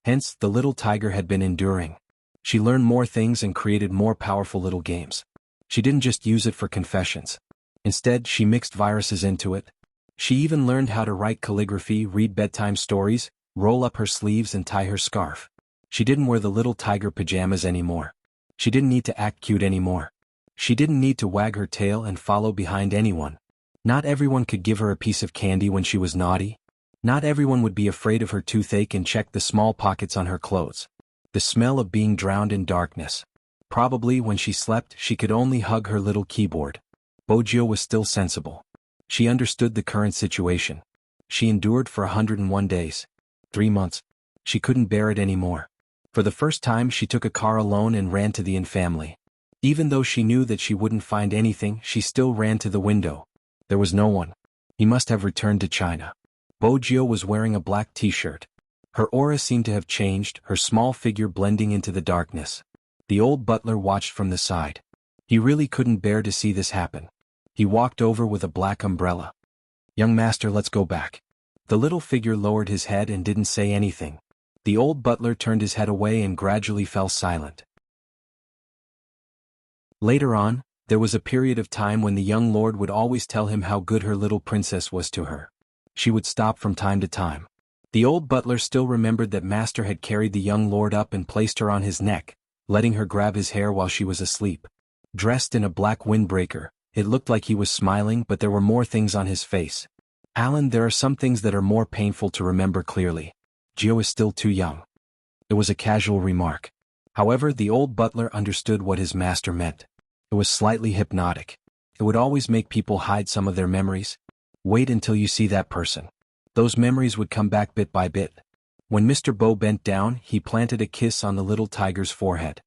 Hence, the little tiger had been enduring. She learned more things and created more powerful little games. She didn't just use it for confessions. Instead, she mixed viruses into it. She even learned how to write calligraphy, read bedtime stories, roll up her sleeves and tie her scarf. She didn't wear the little tiger pajamas anymore. She didn't need to act cute anymore. She didn't need to wag her tail and follow behind anyone. Not everyone could give her a piece of candy when she was naughty. Not everyone would be afraid of her toothache and check the small pockets on her clothes. The smell of being drowned in darkness. Probably when she slept, she could only hug her little keyboard. Bojio was still sensible. She understood the current situation. She endured for 101 days. 3 months. She couldn't bear it anymore. For the first time she took a car alone and ran to the Inn family. Even though she knew that she wouldn't find anything, she still ran to the window. There was no one. He must have returned to China. Bojio was wearing a black t-shirt. Her aura seemed to have changed, her small figure blending into the darkness. The old butler watched from the side. He really couldn't bear to see this happen. He walked over with a black umbrella. "Young master, let's go back." The little figure lowered his head and didn't say anything. The old butler turned his head away and gradually fell silent. Later on, there was a period of time when the young lord would always tell him how good her little princess was to her. She would stop from time to time. The old butler still remembered that master had carried the young lord up and placed her on his neck, letting her grab his hair while she was asleep. Dressed in a black windbreaker, it looked like he was smiling, but there were more things on his face. "Alan, there are some things that are more painful to remember clearly. Gio is still too young." It was a casual remark. However, the old butler understood what his master meant. It was slightly hypnotic. It would always make people hide some of their memories. Wait until you see that person. Those memories would come back bit by bit. When Mr. Bo bent down, he planted a kiss on the little tiger's forehead.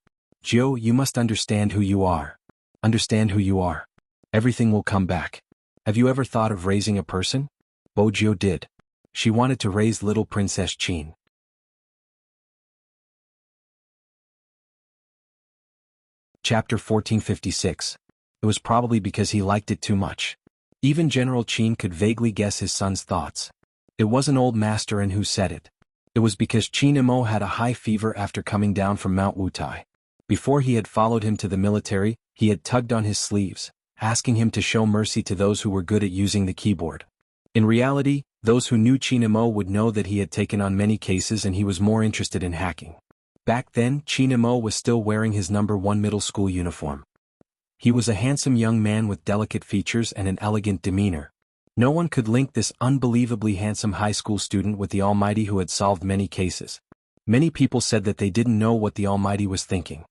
"Gio, you must understand who you are. Understand who you are. Everything will come back. Have you ever thought of raising a person?" Bojio did. She wanted to raise little Princess Chin. Chapter 1456. It was probably because he liked it too much. Even General Chin could vaguely guess his son's thoughts. It wasn't old master and who said it. It was because Chin Imo had a high fever after coming down from Mount Wutai. Before he had followed him to the military, he had tugged on his sleeves, asking him to show mercy to those who were good at using the keyboard. In reality, those who knew Chin Imo would know that he had taken on many cases and he was more interested in hacking. Back then, Chin Imo was still wearing his number 1 middle school uniform. He was a handsome young man with delicate features and an elegant demeanor. No one could link this unbelievably handsome high school student with the Almighty who had solved many cases. Many people said that they didn't know what the Almighty was thinking.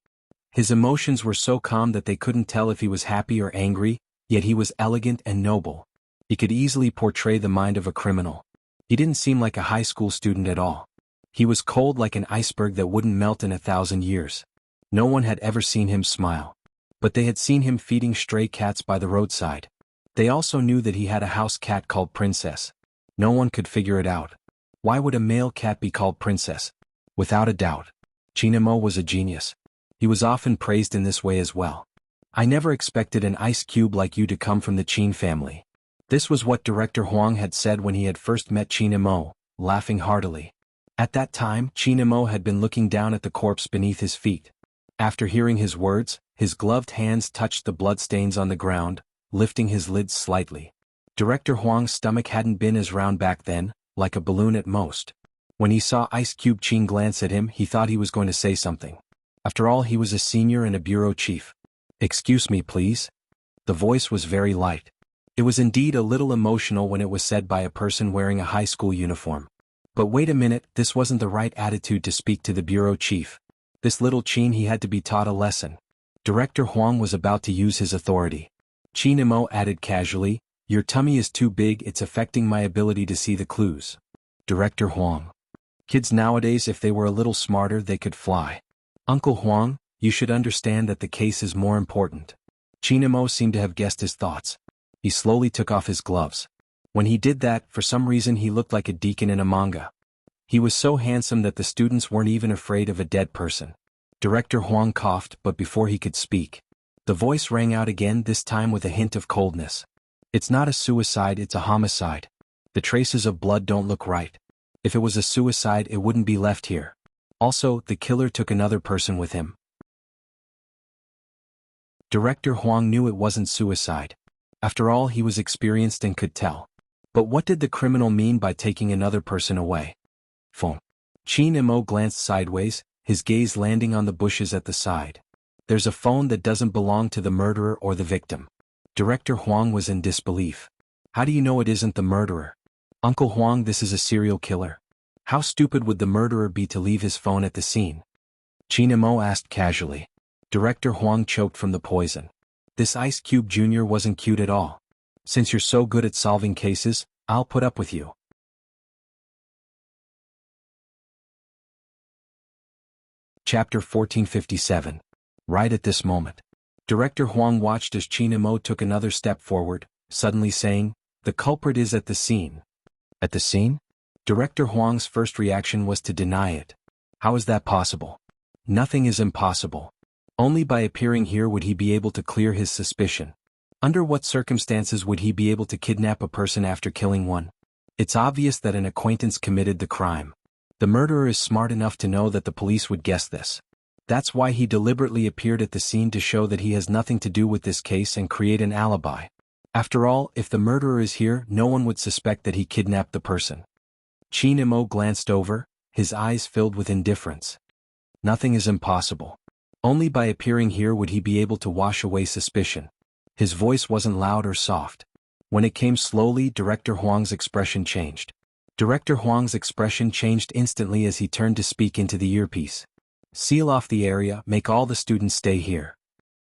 His emotions were so calm that they couldn't tell if he was happy or angry, yet he was elegant and noble. He could easily portray the mind of a criminal. He didn't seem like a high school student at all. He was cold like an iceberg that wouldn't melt in 1,000 years. No one had ever seen him smile. But they had seen him feeding stray cats by the roadside. They also knew that he had a house cat called Princess. No one could figure it out. Why would a male cat be called Princess? Without a doubt, Chin Imo was a genius. He was often praised in this way as well. "I never expected an ice cube like you to come from the Chin family." This was what Director Huang had said when he had first met Chin Imo, laughing heartily. At that time, Chin Imo had been looking down at the corpse beneath his feet. After hearing his words, his gloved hands touched the bloodstains on the ground, lifting his lids slightly. Director Huang's stomach hadn't been as round back then, like a balloon at most. When he saw Ice Cube Chin glance at him, he thought he was going to say something. After all, he was a senior and a bureau chief. "Excuse me, please." The voice was very light. It was indeed a little emotional when it was said by a person wearing a high school uniform. But wait a minute, this wasn't the right attitude to speak to the bureau chief. This little Chin, he had to be taught a lesson. Director Huang was about to use his authority. Qin Imo added casually, "Your tummy is too big, it's affecting my ability to see the clues." Director Huang. Kids nowadays, if they were a little smarter, they could fly. Uncle Huang, you should understand that the case is more important. Qin Imo seemed to have guessed his thoughts. He slowly took off his gloves. When he did that, for some reason he looked like a deacon in a manga. He was so handsome that the students weren't even afraid of a dead person. Director Huang coughed, but before he could speak, the voice rang out again, this time with a hint of coldness. "It's not a suicide, it's a homicide. The traces of blood don't look right. If it was a suicide, it wouldn't be left here. Also, the killer took another person with him." Director Huang knew it wasn't suicide. After all, he was experienced and could tell. But what did the criminal mean by taking another person away? Phone. Qin Imo glanced sideways, his gaze landing on the bushes at the side. "There's a phone that doesn't belong to the murderer or the victim." Director Huang was in disbelief. "How do you know it isn't the murderer?" "Uncle Huang, this is a serial killer. How stupid would the murderer be to leave his phone at the scene?" Qin Imo asked casually. Director Huang choked from the poison. "This Ice Cube Jr. wasn't cute at all. Since you're so good at solving cases, I'll put up with you." Chapter 1457. Right at this moment, Director Huang watched as Qin Imo took another step forward, suddenly saying, "The culprit is at the scene." At the scene? Director Huang's first reaction was to deny it. How is that possible? Nothing is impossible. Only by appearing here would he be able to clear his suspicion. Under what circumstances would he be able to kidnap a person after killing one? It's obvious that an acquaintance committed the crime. The murderer is smart enough to know that the police would guess this. That's why he deliberately appeared at the scene, to show that he has nothing to do with this case and create an alibi. After all, if the murderer is here, no one would suspect that he kidnapped the person. Qin Imo glanced over, his eyes filled with indifference. Nothing is impossible. Only by appearing here would he be able to wash away suspicion. His voice wasn't loud or soft. When it came slowly, Director Huang's expression changed. Director Huang's expression changed instantly as he turned to speak into the earpiece. "Seal off the area, make all the students stay here."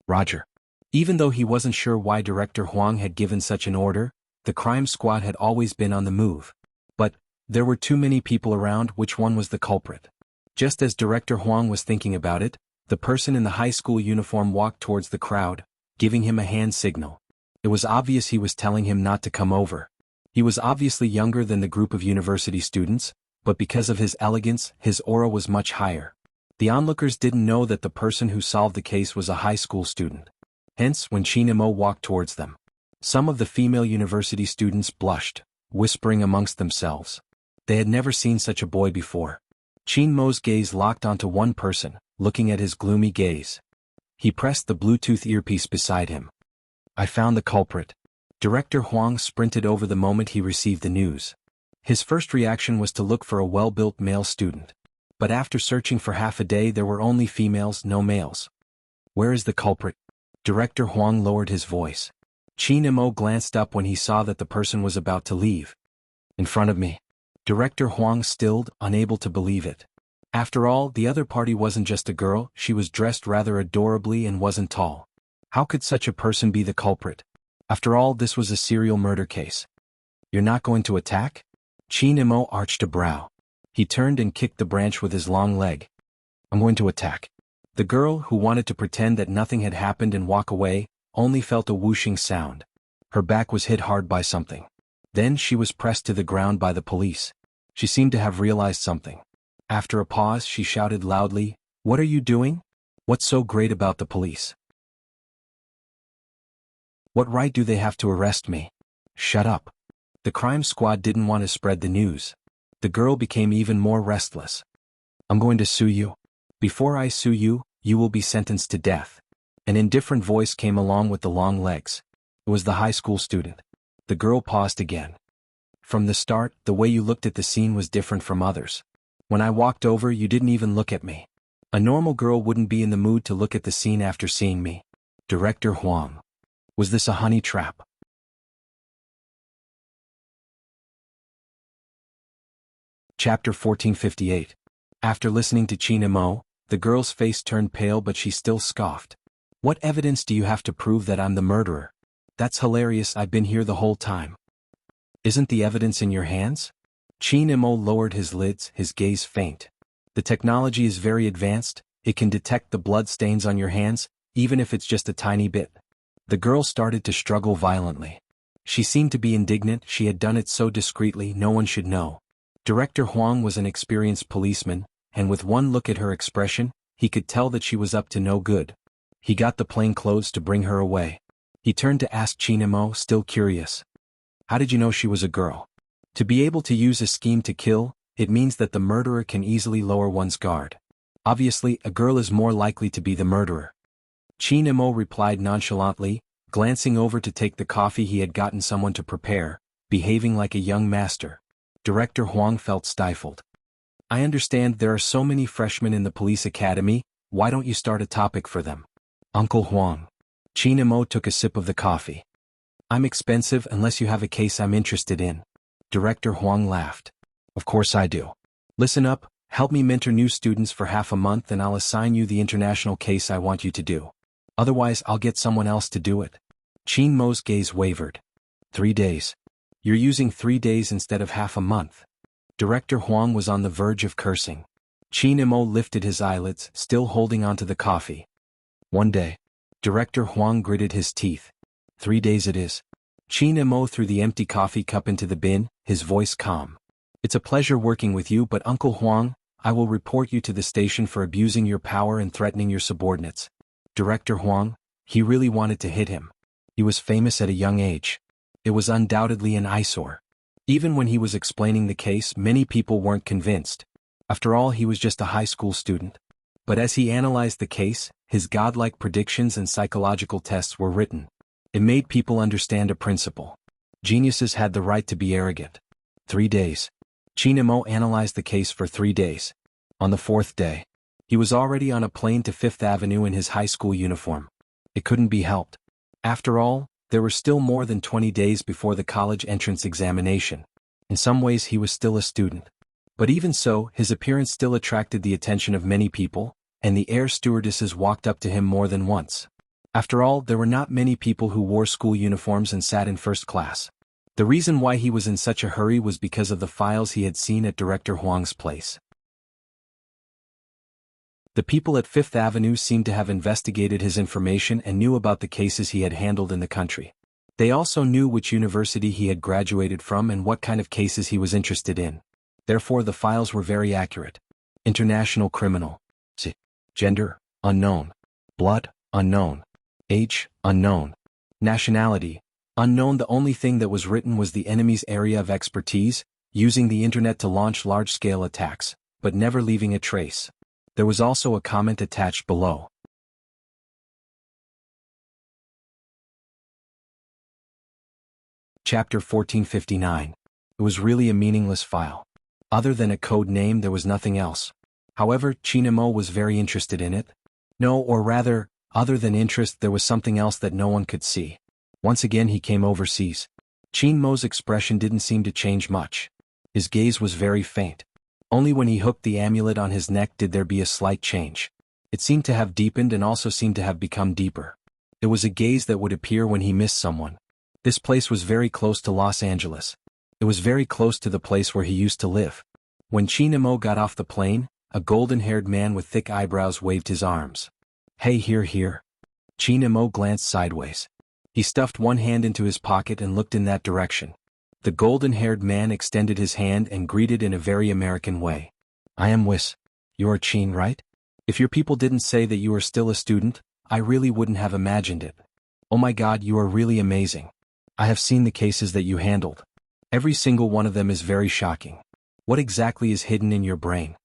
Roger. Even though he wasn't sure why Director Huang had given such an order, the crime squad had always been on the move. But there were too many people around. Which one was the culprit? Just as Director Huang was thinking about it, the person in the high school uniform walked towards the crowd, giving him a hand signal. It was obvious he was telling him not to come over. He was obviously younger than the group of university students, but because of his elegance, his aura was much higher. The onlookers didn't know that the person who solved the case was a high school student. Hence, when Qin Imo walked towards them, some of the female university students blushed, whispering amongst themselves. They had never seen such a boy before. Qin Mo's gaze locked onto one person, looking at his gloomy gaze. He pressed the Bluetooth earpiece beside him. "I found the culprit." Director Huang sprinted over the moment he received the news. His first reaction was to look for a well-built male student. But after searching for half a day, there were only females, no males. "Where is the culprit?" Director Huang lowered his voice. Qin Imo glanced up when he saw that the person was about to leave. "In front of me." Director Huang stilled, unable to believe it. After all, the other party wasn't just a girl, she was dressed rather adorably and wasn't tall. How could such a person be the culprit? After all, this was a serial murder case. "You're not going to attack?" Qin Imo arched a brow. He turned and kicked the branch with his long leg. "I'm going to attack." The girl, who wanted to pretend that nothing had happened and walk away, only felt a whooshing sound. Her back was hit hard by something. Then she was pressed to the ground by the police. She seemed to have realized something. After a pause, she shouted loudly, "What are you doing? What's so great about the police? What right do they have to arrest me?" "Shut up." The crime squad didn't want to spread the news. The girl became even more restless. "I'm going to sue you. Before I sue you, you will be sentenced to death." An indifferent voice came along with the long legs. It was the high school student. The girl paused again. "From the start, the way you looked at the scene was different from others. When I walked over, you didn't even look at me. A normal girl wouldn't be in the mood to look at the scene after seeing me." Director Huang. Was this a honey trap? Chapter 1458. After listening to Qin Imo, the girl's face turned pale, but she still scoffed. What evidence do you have to prove that I'm the murderer? That's hilarious, I've been here the whole time. Isn't the evidence in your hands? Chin Mo lowered his lids, his gaze faint. The technology is very advanced, it can detect the blood stains on your hands, even if it's just a tiny bit. The girl started to struggle violently. She seemed to be indignant, she had done it so discreetly no one should know. Director Huang was an experienced policeman, and with one look at her expression, he could tell that she was up to no good. He got the plain clothes to bring her away. He turned to ask Chin Mo, still curious. How did you know she was a girl? To be able to use a scheme to kill, it means that the murderer can easily lower one's guard. Obviously, a girl is more likely to be the murderer. Chin Mo replied nonchalantly, glancing over to take the coffee he had gotten someone to prepare, behaving like a young master. Director Huang felt stifled. I understand there are so many freshmen in the police academy, why don't you start a topic for them? Uncle Huang. Chin Mo took a sip of the coffee. I'm expensive unless you have a case I'm interested in. Director Huang laughed. Of course I do. Listen up, help me mentor new students for half a month and I'll assign you the international case I want you to do. Otherwise I'll get someone else to do it. Chin Mo's gaze wavered. 3 days. You're using 3 days instead of half a month. Director Huang was on the verge of cursing. Chin Mo lifted his eyelids, still holding onto the coffee. 1 day. Director Huang gritted his teeth. 3 days it is. Chin Mo threw the empty coffee cup into the bin, his voice calm. It's a pleasure working with you, but Uncle Huang, I will report you to the station for abusing your power and threatening your subordinates. Director Huang, he really wanted to hit him. He was famous at a young age. It was undoubtedly an eyesore. Even when he was explaining the case, many people weren't convinced. After all, he was just a high school student. But as he analyzed the case, his godlike predictions and psychological tests were written. It made people understand a principle. Geniuses had the right to be arrogant. 3 days. Chin Mo analyzed the case for 3 days. On the 4th day, he was already on a plane to Fifth Avenue in his high school uniform. It couldn't be helped. After all, there were still more than 20 days before the college entrance examination. In some ways he was still a student. But even so, his appearance still attracted the attention of many people, and the air stewardesses walked up to him more than once. After all, there were not many people who wore school uniforms and sat in first class. The reason why he was in such a hurry was because of the files he had seen at Director Huang's place. The people at Fifth Avenue seemed to have investigated his information and knew about the cases he had handled in the country. They also knew which university he had graduated from and what kind of cases he was interested in. Therefore the files were very accurate. International criminal. Gender, unknown. Blood, unknown. Age, unknown. Nationality, unknown. The only thing that was written was the enemy's area of expertise, using the internet to launch large-scale attacks, but never leaving a trace. There was also a comment attached below. Chapter 1459. It was really a meaningless file. Other than a code name there was nothing else. However, Chin Mo was very interested in it. No, or rather, other than interest there was something else that no one could see. Once again he came overseas. Chin Mo's expression didn't seem to change much. His gaze was very faint. Only when he hooked the amulet on his neck did there be a slight change. It seemed to have deepened and also seemed to have become deeper. It was a gaze that would appear when he missed someone. This place was very close to Los Angeles. It was very close to the place where he used to live. When Chin Mo got off the plane, a golden-haired man with thick eyebrows waved his arms. Hey, here. Chin Mo glanced sideways. He stuffed one hand into his pocket and looked in that direction. The golden-haired man extended his hand and greeted in a very American way. I am Whis. You're Chin, right? If your people didn't say that you are still a student, I really wouldn't have imagined it. Oh my God, you are really amazing. I have seen the cases that you handled. Every single one of them is very shocking. What exactly is hidden in your brain?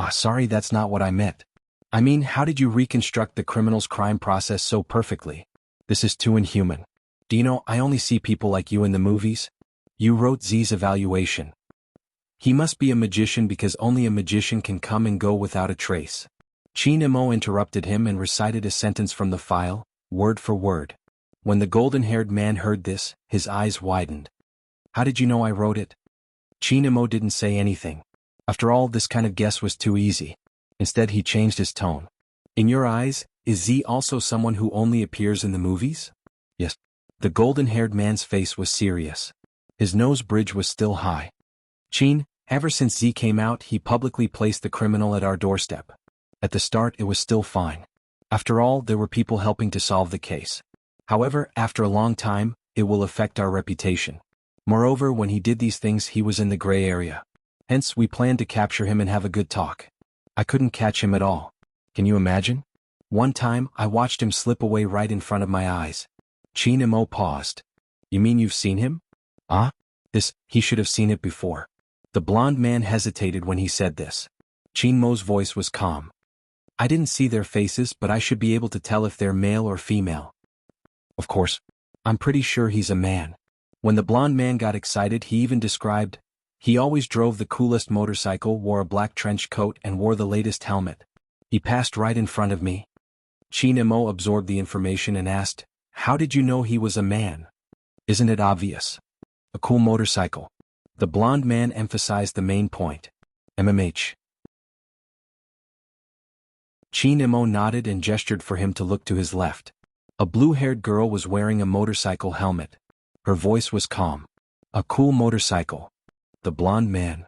Sorry, that's not what I meant. I mean, how did you reconstruct the criminal's crime process so perfectly? This is too inhuman. Do you know, I only see people like you in the movies? You wrote Z's evaluation. He must be a magician because only a magician can come and go without a trace. Chin Mo interrupted him and recited a sentence from the file, word for word. When the golden-haired man heard this, his eyes widened. How did you know I wrote it? Chin Mo didn't say anything. After all, this kind of guess was too easy. Instead he changed his tone. In your eyes, is Z also someone who only appears in the movies? Yes. The golden-haired man's face was serious. His nose bridge was still high. Chin, ever since Z came out, he publicly placed the criminal at our doorstep. At the start it was still fine. After all, there were people helping to solve the case. However, after a long time, it will affect our reputation. Moreover, when he did these things he was in the gray area. Hence, we planned to capture him and have a good talk. I couldn't catch him at all. Can you imagine? One time, I watched him slip away right in front of my eyes. Chin Mo paused. You mean you've seen him? Ah? He should have seen it before. The blond man hesitated when he said this. Chin Mo's voice was calm. I didn't see their faces, but I should be able to tell if they're male or female. Of course. I'm pretty sure he's a man. When the blond man got excited, he even described, he always drove the coolest motorcycle, wore a black trench coat, and wore the latest helmet. He passed right in front of me. Chin Mo absorbed the information and asked, how did you know he was a man? Isn't it obvious? A cool motorcycle. The blond man emphasized the main point. MMH. Chin Mo nodded and gestured for him to look to his left. A blue-haired girl was wearing a motorcycle helmet. Her voice was calm. A cool motorcycle. The blond man.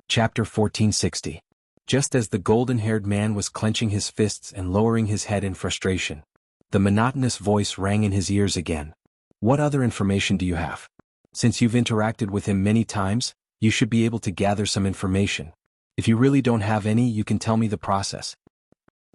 Chapter 1460. Just as the golden-haired man was clenching his fists and lowering his head in frustration, the monotonous voice rang in his ears again. What other information do you have? Since you've interacted with him many times, you should be able to gather some information. If you really don't have any, you can tell me the process.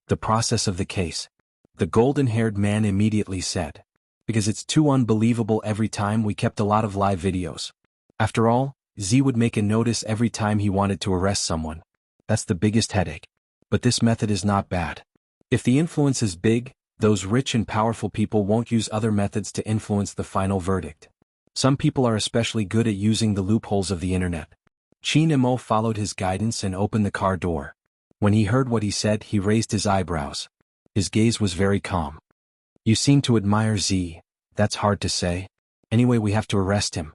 The process of the case. The golden-haired man immediately said. Because it's too unbelievable. Every time we kept a lot of live videos. After all, Z would make a notice every time he wanted to arrest someone. That's the biggest headache. But this method is not bad. If the influence is big, those rich and powerful people won't use other methods to influence the final verdict. Some people are especially good at using the loopholes of the internet. Chin Mo followed his guidance and opened the car door. When he heard what he said, he raised his eyebrows. His gaze was very calm. You seem to admire Z. That's hard to say. Anyway, we have to arrest him.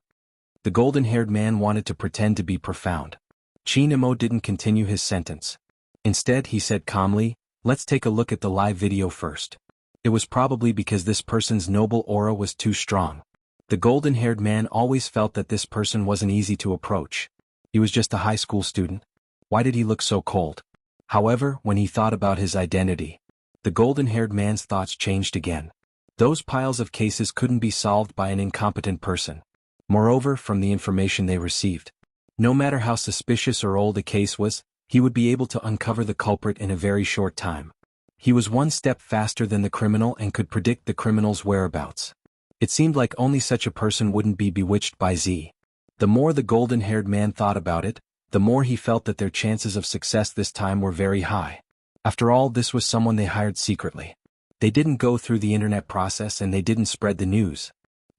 The golden-haired man wanted to pretend to be profound. Chin Mo didn't continue his sentence. Instead, he said calmly, let's take a look at the live video first. It was probably because this person's noble aura was too strong. The golden-haired man always felt that this person wasn't easy to approach. He was just a high school student. Why did he look so cold? However, when he thought about his identity, the golden-haired man's thoughts changed again. Those piles of cases couldn't be solved by an incompetent person. Moreover, from the information they received, no matter how suspicious or old a case was, he would be able to uncover the culprit in a very short time. He was one step faster than the criminal and could predict the criminal's whereabouts. It seemed like only such a person wouldn't be bewitched by Z. The more the golden-haired man thought about it, the more he felt that their chances of success this time were very high. After all, this was someone they hired secretly. They didn't go through the internet process and they didn't spread the news.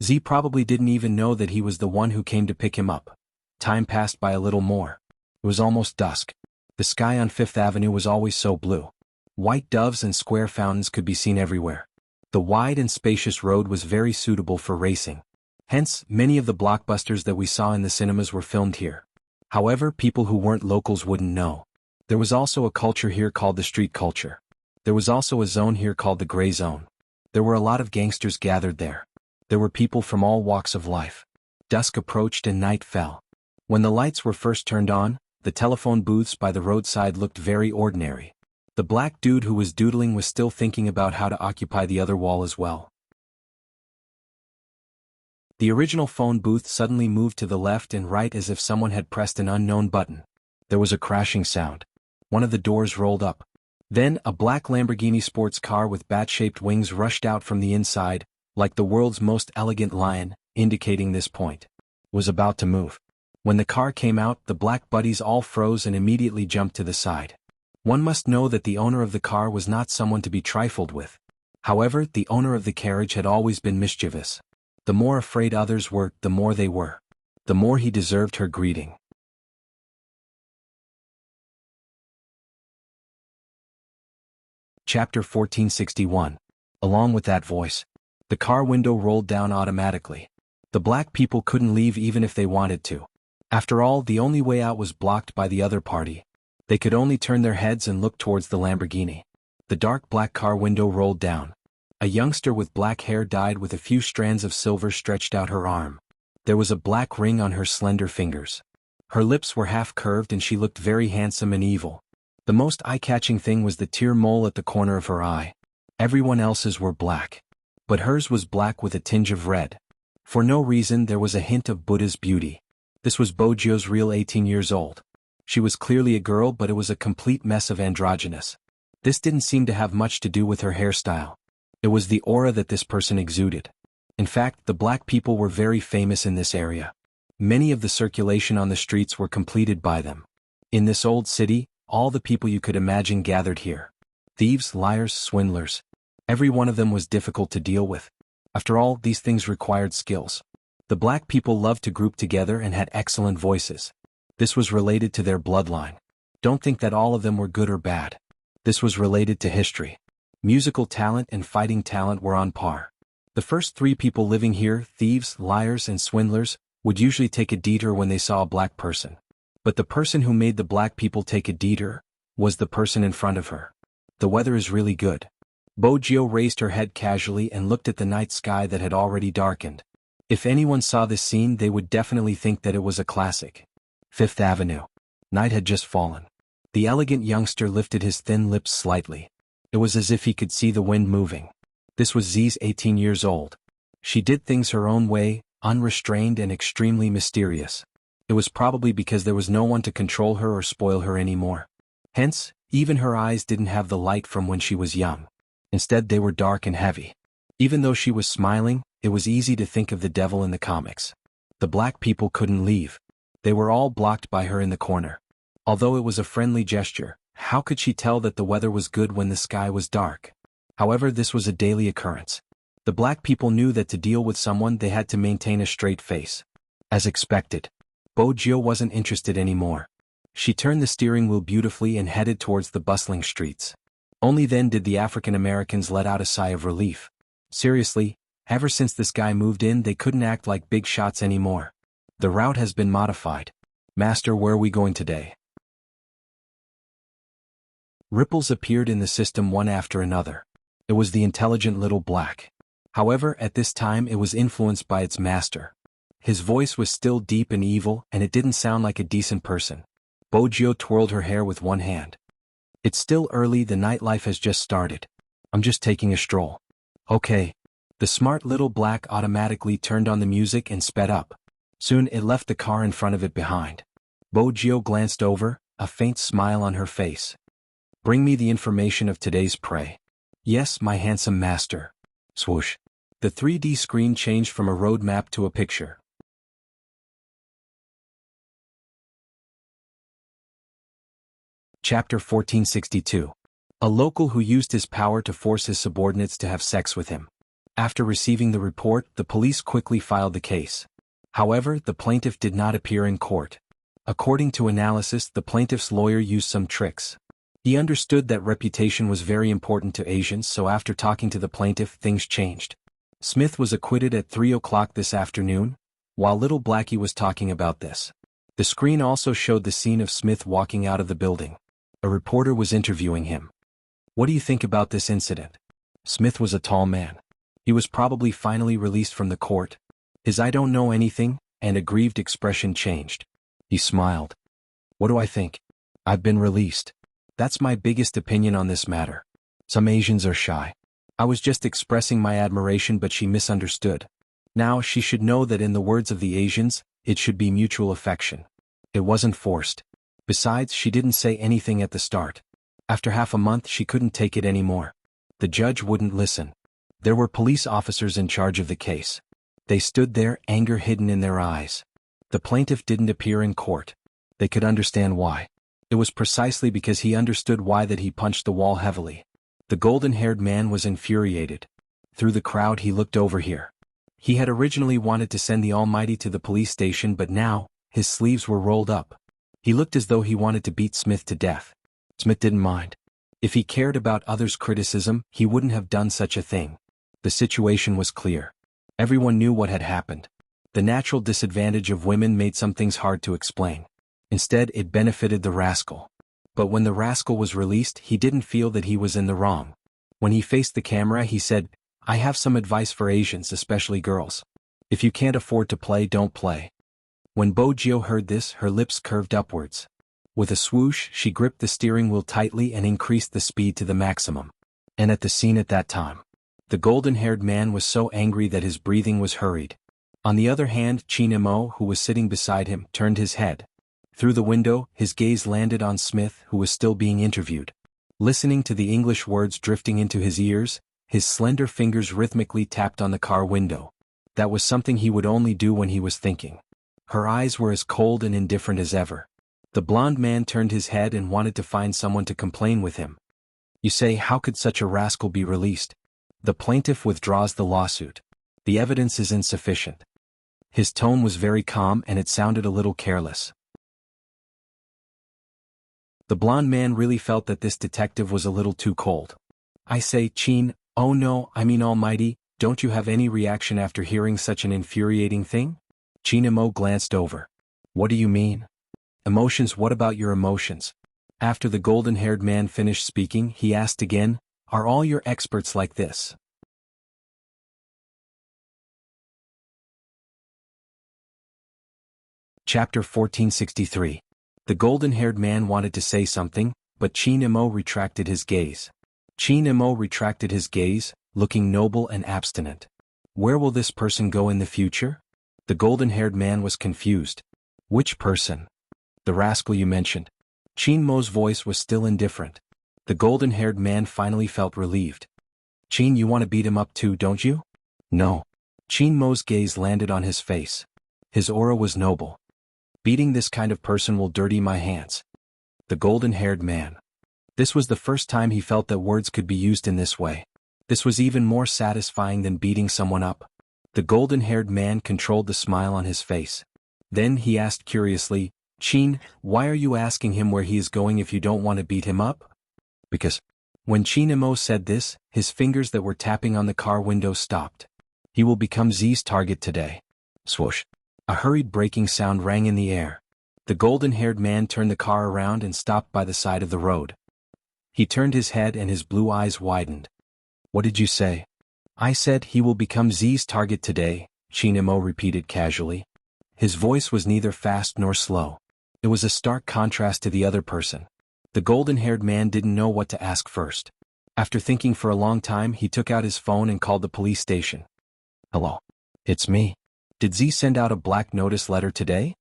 Z probably didn't even know that he was the one who came to pick him up. Time passed by a little more. It was almost dusk. The sky on Fifth Avenue was always so blue. White doves and square fountains could be seen everywhere. The wide and spacious road was very suitable for racing. Hence, many of the blockbusters that we saw in the cinemas were filmed here. However, people who weren't locals wouldn't know. There was also a culture here called the street culture. There was also a zone here called the gray zone. There were a lot of gangsters gathered there. There were people from all walks of life. Dusk approached and night fell. When the lights were first turned on, the telephone booths by the roadside looked very ordinary. The black dude who was doodling was still thinking about how to occupy the other wall as well. The original phone booth suddenly moved to the left and right as if someone had pressed an unknown button. There was a crashing sound. One of the doors rolled up. Then, a black Lamborghini sports car with bat-shaped wings rushed out from the inside, like the world's most elegant lion, indicating this point. Was about to move. When the car came out, the black buddies all froze and immediately jumped to the side. One must know that the owner of the car was not someone to be trifled with. However, the owner of the carriage had always been mischievous. The more afraid others were, the more they were. The more he deserved her greeting. Chapter 1461. Along with that voice, the car window rolled down automatically. The black people couldn't leave even if they wanted to. After all, the only way out was blocked by the other party. They could only turn their heads and look towards the Lamborghini. The dark black car window rolled down. A youngster with black hair dyed with a few strands of silver stretched out her arm. There was a black ring on her slender fingers. Her lips were half curved and she looked very handsome and evil. The most eye-catching thing was the tear mole at the corner of her eye. Everyone else's were black. But hers was black with a tinge of red. For no reason, there was a hint of Buddha's beauty. This was Bojio's real 18 years old. She was clearly a girl, but it was a complete mess of androgynous. This didn't seem to have much to do with her hairstyle. It was the aura that this person exuded. In fact, the black people were very famous in this area. Many of the circulation on the streets were completed by them. In this old city, all the people you could imagine gathered here. Thieves, liars, swindlers. Every one of them was difficult to deal with. After all, these things required skills. The black people loved to group together and had excellent voices. This was related to their bloodline. Don't think that all of them were good or bad. This was related to history. Musical talent and fighting talent were on par. The first 3 people living here, thieves, liars, and swindlers, would usually take a detour when they saw a black person. But the person who made the black people take a detour was the person in front of her. The weather is really good. Bojio raised her head casually and looked at the night sky that had already darkened. If anyone saw this scene, they would definitely think that it was a classic. Fifth Avenue. Night had just fallen. The elegant youngster lifted his thin lips slightly. It was as if he could see the wind moving. This was Z's 18 years old. She did things her own way, unrestrained and extremely mysterious. It was probably because there was no one to control her or spoil her anymore. Hence, even her eyes didn't have the light from when she was young. Instead, they were dark and heavy. Even though she was smiling, it was easy to think of the devil in the comics. The black people couldn't leave. They were all blocked by her in the corner. Although it was a friendly gesture, how could she tell that the weather was good when the sky was dark? However, this was a daily occurrence. The black people knew that to deal with someone they had to maintain a straight face. As expected, Bojio wasn't interested anymore. She turned the steering wheel beautifully and headed towards the bustling streets. Only then did the African Americans let out a sigh of relief. Seriously, ever since this guy moved in, they couldn't act like big shots anymore. The route has been modified. Master, where are we going today? Ripples appeared in the system one after another. It was the intelligent little black. However, at this time it was influenced by its master. His voice was still deep and evil, and it didn't sound like a decent person. Bojio twirled her hair with one hand. It's still early, the nightlife has just started. I'm just taking a stroll. Okay. The smart little black automatically turned on the music and sped up. Soon it left the car in front of it behind. Bojio glanced over, a faint smile on her face. Bring me the information of today's prey. Yes, my handsome master. Swoosh. The 3D screen changed from a road map to a picture. Chapter 1462. A local who used his power to force his subordinates to have sex with him. After receiving the report, the police quickly filed the case. However, the plaintiff did not appear in court. According to analysis, the plaintiff's lawyer used some tricks. He understood that reputation was very important to Asians, so after talking to the plaintiff, things changed. Smith was acquitted at 3 o'clock this afternoon, while little Blackie was talking about this. The screen also showed the scene of Smith walking out of the building. A reporter was interviewing him. What do you think about this incident? Smith was a tall man. He was probably finally released from the court. His "I don't know anything" and aggrieved expression changed. He smiled. What do I think? I've been released. That's my biggest opinion on this matter. Some Asians are shy. I was just expressing my admiration, but she misunderstood. Now she should know that in the words of the Asians, it should be mutual affection. It wasn't forced. Besides, she didn't say anything at the start. After half a month, she couldn't take it anymore. The judge wouldn't listen. There were police officers in charge of the case. They stood there, anger hidden in their eyes. The plaintiff didn't appear in court. They could understand why. It was precisely because he understood why that he punched the wall heavily. The golden-haired man was infuriated. Through the crowd he looked over here. He had originally wanted to send the Almighty to the police station, but now, his sleeves were rolled up. He looked as though he wanted to beat Smith to death. Smith didn't mind. If he cared about others' criticism, he wouldn't have done such a thing. The situation was clear. Everyone knew what had happened. The natural disadvantage of women made some things hard to explain. Instead, it benefited the rascal. But when the rascal was released, he didn't feel that he was in the wrong. When he faced the camera, he said, "I have some advice for Asians, especially girls. If you can't afford to play, don't play." When Bo Gio heard this, her lips curved upwards. With a swoosh, she gripped the steering wheel tightly and increased the speed to the maximum. And at the scene at that time, the golden-haired man was so angry that his breathing was hurried. On the other hand, Chin Mo, who was sitting beside him, turned his head. Through the window, his gaze landed on Smith, who was still being interviewed. Listening to the English words drifting into his ears, his slender fingers rhythmically tapped on the car window. That was something he would only do when he was thinking. Her eyes were as cold and indifferent as ever. The blond man turned his head and wanted to find someone to complain with him. "You say, how could such a rascal be released?" The plaintiff withdraws the lawsuit. "The evidence is insufficient." His tone was very calm and it sounded a little careless. The blond man really felt that this detective was a little too cold. "I say, Chin, oh no, I mean almighty, don't you have any reaction after hearing such an infuriating thing?" Chin Mo glanced over. "What do you mean?" "Emotions, what about your emotions?" After the golden-haired man finished speaking, he asked again, "Are all your experts like this?" Chapter 1463. The golden-haired man wanted to say something, but Chin Mo retracted his gaze. Chin Mo retracted his gaze, looking noble and abstinent. Where will this person go in the future? The golden-haired man was confused. Which person? The rascal you mentioned. Chin Mo's voice was still indifferent. The golden-haired man finally felt relieved. Chin, you want to beat him up too, don't you? No. Chin Mo's gaze landed on his face. His aura was noble. Beating this kind of person will dirty my hands. The golden-haired man. This was the first time he felt that words could be used in this way. This was even more satisfying than beating someone up. The golden-haired man controlled the smile on his face. Then he asked curiously, "Chin, why are you asking him where he is going if you don't want to beat him up?" "Because." When Chin Mo said this, his fingers that were tapping on the car window stopped. "He will become Z's target today." Swoosh. A hurried braking sound rang in the air. The golden-haired man turned the car around and stopped by the side of the road. He turned his head and his blue eyes widened. "What did you say?" "I said he will become Z's target today," Chin Mo repeated casually. His voice was neither fast nor slow. It was a stark contrast to the other person. The golden-haired man didn't know what to ask first. After thinking for a long time, he took out his phone and called the police station. "Hello. It's me. Did Z send out a black notice letter today?"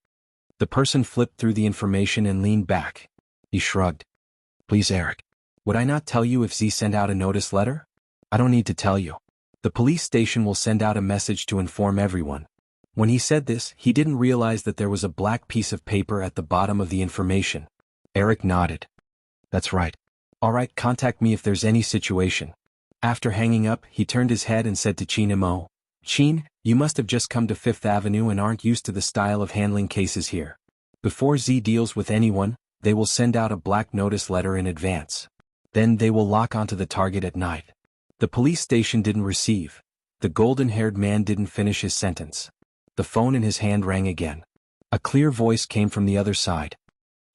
The person flipped through the information and leaned back. He shrugged. "Please, Eric. Would I not tell you if Z sent out a notice letter?" "I don't need to tell you. The police station will send out a message to inform everyone." When he said this, he didn't realize that there was a black piece of paper at the bottom of the information. Eric nodded. "That's right. All right, contact me if there's any situation." After hanging up, he turned his head and said to Chin Mo, "Chin, you must have just come to Fifth Avenue and aren't used to the style of handling cases here. Before Z deals with anyone, they will send out a black notice letter in advance. Then they will lock onto the target at night." The police station didn't receive. The golden-haired man didn't finish his sentence. The phone in his hand rang again. A clear voice came from the other side.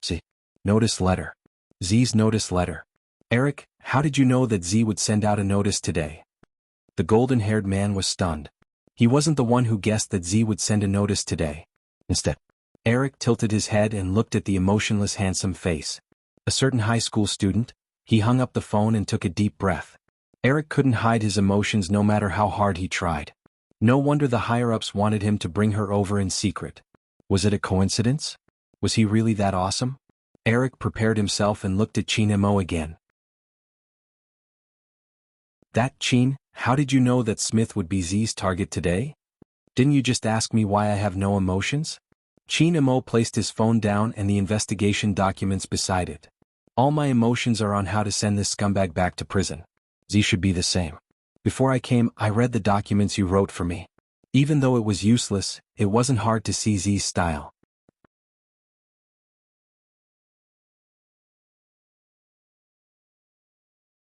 "Z. Notice letter. Z's notice letter. Eric, how did you know that Z would send out a notice today?" The golden-haired man was stunned. He wasn't the one who guessed that Z would send a notice today. Instead, Eric tilted his head and looked at the emotionless handsome face. A certain high school student. He hung up the phone and took a deep breath. Eric couldn't hide his emotions no matter how hard he tried. No wonder the higher-ups wanted him to bring her over in secret. Was it a coincidence? Was he really that awesome? Eric prepared himself and looked at Chin Mo again. "That Chin, how did you know that Smith would be Z's target today? Didn't you just ask me why I have no emotions?" Chin Mo placed his phone down and the investigation documents beside it. "All my emotions are on how to send this scumbag back to prison. Z should be the same. Before I came, I read the documents you wrote for me. Even though it was useless, it wasn't hard to see Z's style."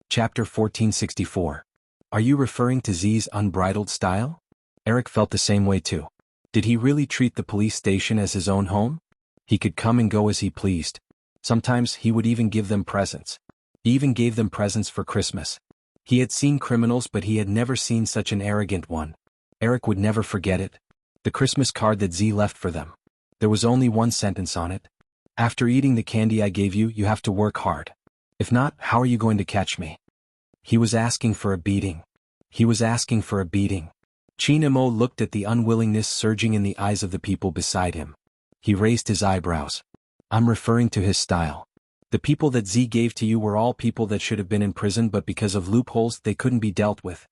Chapter 1464. Are you referring to Z's unbridled style? Eric felt the same way too. Did he really treat the police station as his own home? He could come and go as he pleased. Sometimes he would even give them presents. He even gave them presents for Christmas. He had seen criminals, but he had never seen such an arrogant one. Eric would never forget it. The Christmas card that Z left for them. There was only one sentence on it. After eating the candy I gave you, you have to work hard. If not, how are you going to catch me? He was asking for a beating. He was asking for a beating. Chinamo looked at the unwillingness surging in the eyes of the people beside him. He raised his eyebrows. I'm referring to his style. The people that Z gave to you were all people that should have been in prison, but because of loopholes they couldn't be dealt with.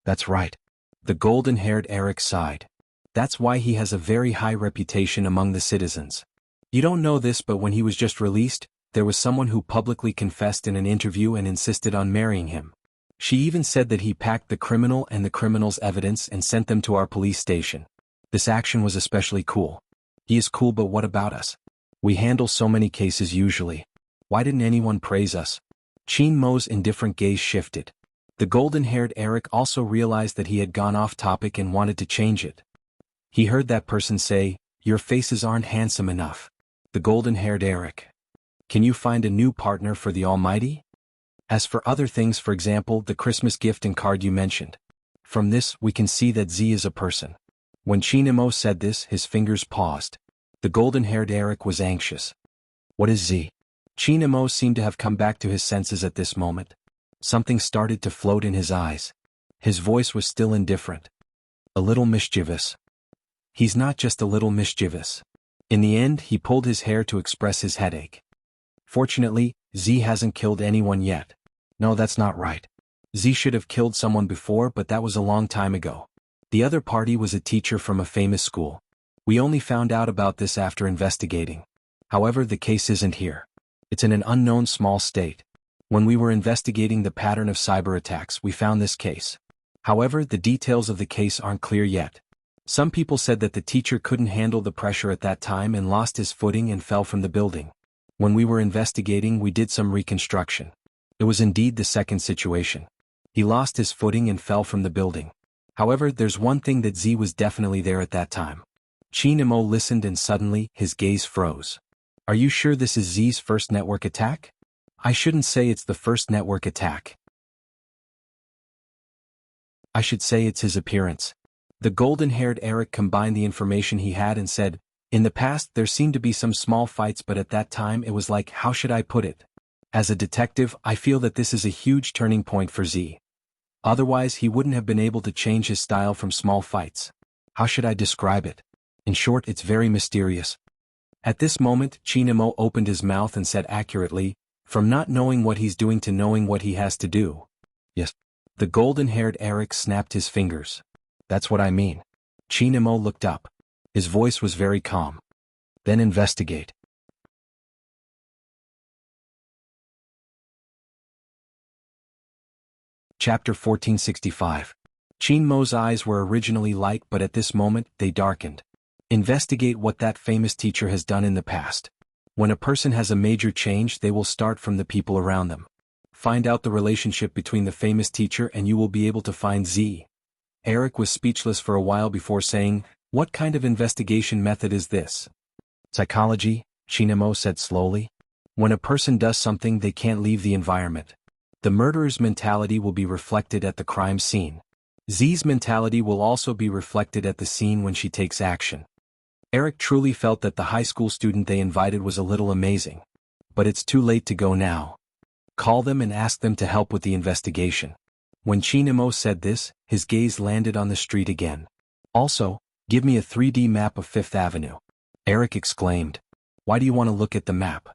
That's right. The golden-haired Eric sighed. That's why he has a very high reputation among the citizens. You don't know this, but when he was just released, there was someone who publicly confessed in an interview and insisted on marrying him. She even said that he packed the criminal and the criminal's evidence and sent them to our police station. This action was especially cool. He is cool, but what about us? We handle so many cases usually. Why didn't anyone praise us? Chinmo's indifferent gaze shifted. The golden-haired Eric also realized that he had gone off topic and wanted to change it. He heard that person say, "Your faces aren't handsome enough." The golden-haired Eric. Can you find a new partner for the Almighty? As for other things, for example, the Christmas gift and card you mentioned. From this, we can see that Z is a person. When Chinamo said this, his fingers paused. The golden-haired Eric was anxious. What is Z? Chinamo seemed to have come back to his senses at this moment. Something started to float in his eyes. His voice was still indifferent. A little mischievous. He's not just a little mischievous. In the end, he pulled his hair to express his headache. Fortunately, Z hasn't killed anyone yet. No, that's not right. Z should have killed someone before, but that was a long time ago. The other party was a teacher from a famous school. We only found out about this after investigating. However, the case isn't here. It's in an unknown small state. When we were investigating the pattern of cyber attacks, we found this case. However, the details of the case aren't clear yet. Some people said that the teacher couldn't handle the pressure at that time and lost his footing and fell from the building. When we were investigating, we did some reconstruction. It was indeed the second situation. He lost his footing and fell from the building. However, there's one thing, that Z was definitely there at that time. Chinamo listened and suddenly, his gaze froze. Are you sure this is Z's first network attack? I shouldn't say it's the first network attack. I should say it's his appearance. The golden-haired Eric combined the information he had and said, in the past there seemed to be some small fights, but at that time it was like, how should I put it? As a detective, I feel that this is a huge turning point for Z. Otherwise he wouldn't have been able to change his style from small fights. How should I describe it? In short, it's very mysterious. At this moment, Chinamo opened his mouth and said accurately, from not knowing what he's doing to knowing what he has to do. Yes. The golden-haired Eric snapped his fingers. That's what I mean. Chinamo looked up. His voice was very calm. Then investigate. Chapter 1465. Chinmo's eyes were originally light, but at this moment, they darkened. Investigate what that famous teacher has done in the past. When a person has a major change, they will start from the people around them. Find out the relationship between the famous teacher and you will be able to find Z. Eric was speechless for a while before saying, what kind of investigation method is this? Psychology, Chinamo said slowly. When a person does something, they can't leave the environment. The murderer's mentality will be reflected at the crime scene. Z's mentality will also be reflected at the scene when she takes action. Eric truly felt that the high school student they invited was a little amazing. But it's too late to go now. Call them and ask them to help with the investigation. When Chinamo said this, his gaze landed on the street again. Also, give me a 3D map of Fifth Avenue. Eric exclaimed. Why do you want to look at the map?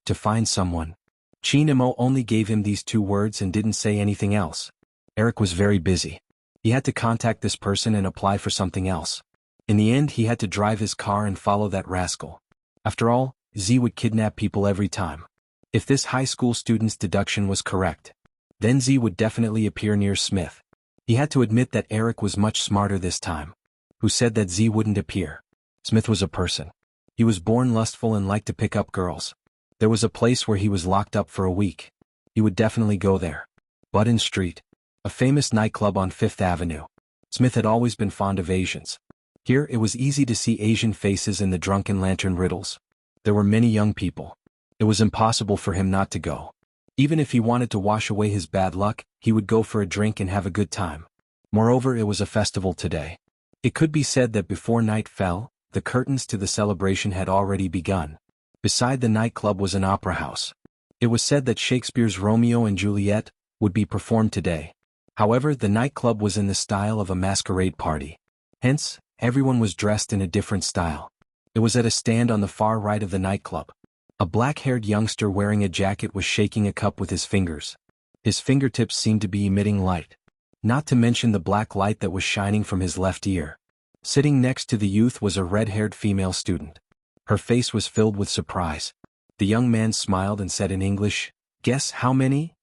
To find someone. Chinamo only gave him these two words and didn't say anything else. Eric was very busy. He had to contact this person and apply for something else. In the end, he had to drive his car and follow that rascal. After all, Z would kidnap people every time. If this high school student's deduction was correct, then Z would definitely appear near Smith. He had to admit that Eric was much smarter this time. Who said that Z wouldn't appear? Smith was a person. He was born lustful and liked to pick up girls. There was a place where he was locked up for a week. He would definitely go there. Budden Street, a famous nightclub on Fifth Avenue. Smith had always been fond of Asians. Here it was easy to see Asian faces in the drunken lantern riddles. There were many young people. It was impossible for him not to go. Even if he wanted to wash away his bad luck, he would go for a drink and have a good time. Moreover, it was a festival today. It could be said that before night fell, the curtains to the celebration had already begun. Beside the nightclub was an opera house. It was said that Shakespeare's Romeo and Juliet would be performed today. However, the nightclub was in the style of a masquerade party. Hence, everyone was dressed in a different style. It was at a stand on the far right of the nightclub. A black-haired youngster wearing a jacket was shaking a cup with his fingers. His fingertips seemed to be emitting light. Not to mention the black light that was shining from his left ear. Sitting next to the youth was a red-haired female student. Her face was filled with surprise. The young man smiled and said in English, "Guess how many?"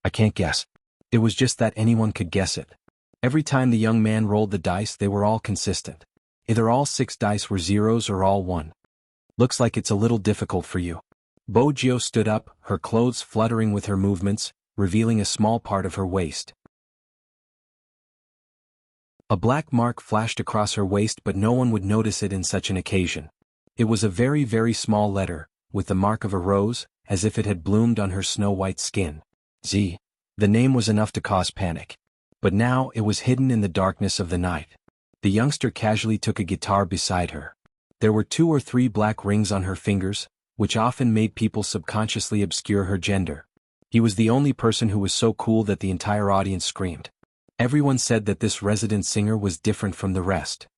"I can't guess." It was just that anyone could guess it. Every time the young man rolled the dice, they were all consistent. Either all 6 dice were zeros or all 1. "Looks like it's a little difficult for you." Bo Jio stood up, her clothes fluttering with her movements, revealing a small part of her waist. A black mark flashed across her waist, but no one would notice it in such an occasion. It was a very, very small letter, with the mark of a rose, as if it had bloomed on her snow-white skin. Z. The name was enough to cause panic. But now it was hidden in the darkness of the night. The youngster casually took a guitar beside her. There were 2 or 3 black rings on her fingers, which often made people subconsciously obscure her gender. He was the only person who was so cool that the entire audience screamed. Everyone said that this resident singer was different from the rest.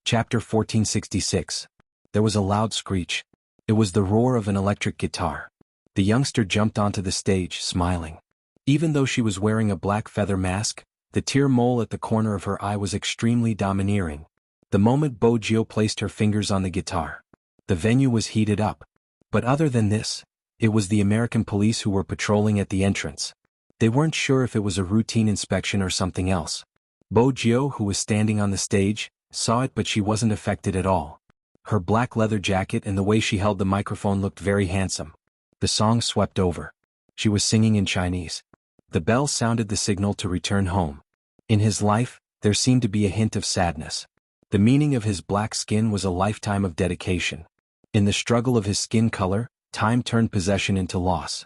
Chapter 1466. There was a loud screech. It was the roar of an electric guitar. The youngster jumped onto the stage, smiling. Even though she was wearing a black feather mask, the tear mole at the corner of her eye was extremely domineering. The moment Bo Jio placed her fingers on the guitar, the venue was heated up. But other than this, it was the American police who were patrolling at the entrance. They weren't sure if it was a routine inspection or something else. Bo Jio, who was standing on the stage, saw it, but she wasn't affected at all. Her black leather jacket and the way she held the microphone looked very handsome. The song swept over. She was singing in Chinese. The bell sounded the signal to return home. In his life, there seemed to be a hint of sadness. The meaning of his black skin was a lifetime of dedication. In the struggle of his skin color, time turned possession into loss.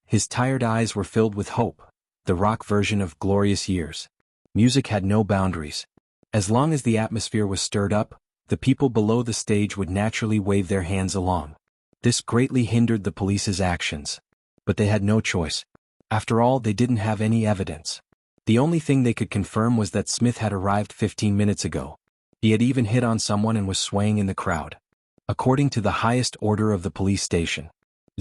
His tired eyes were filled with hope, the rock version of glorious years. Music had no boundaries. As long as the atmosphere was stirred up, the people below the stage would naturally wave their hands along. This greatly hindered the police's actions. But they had no choice. After all, they didn't have any evidence. The only thing they could confirm was that Smith had arrived 15 minutes ago. He had even hit on someone and was swaying in the crowd. According to the highest order of the police station,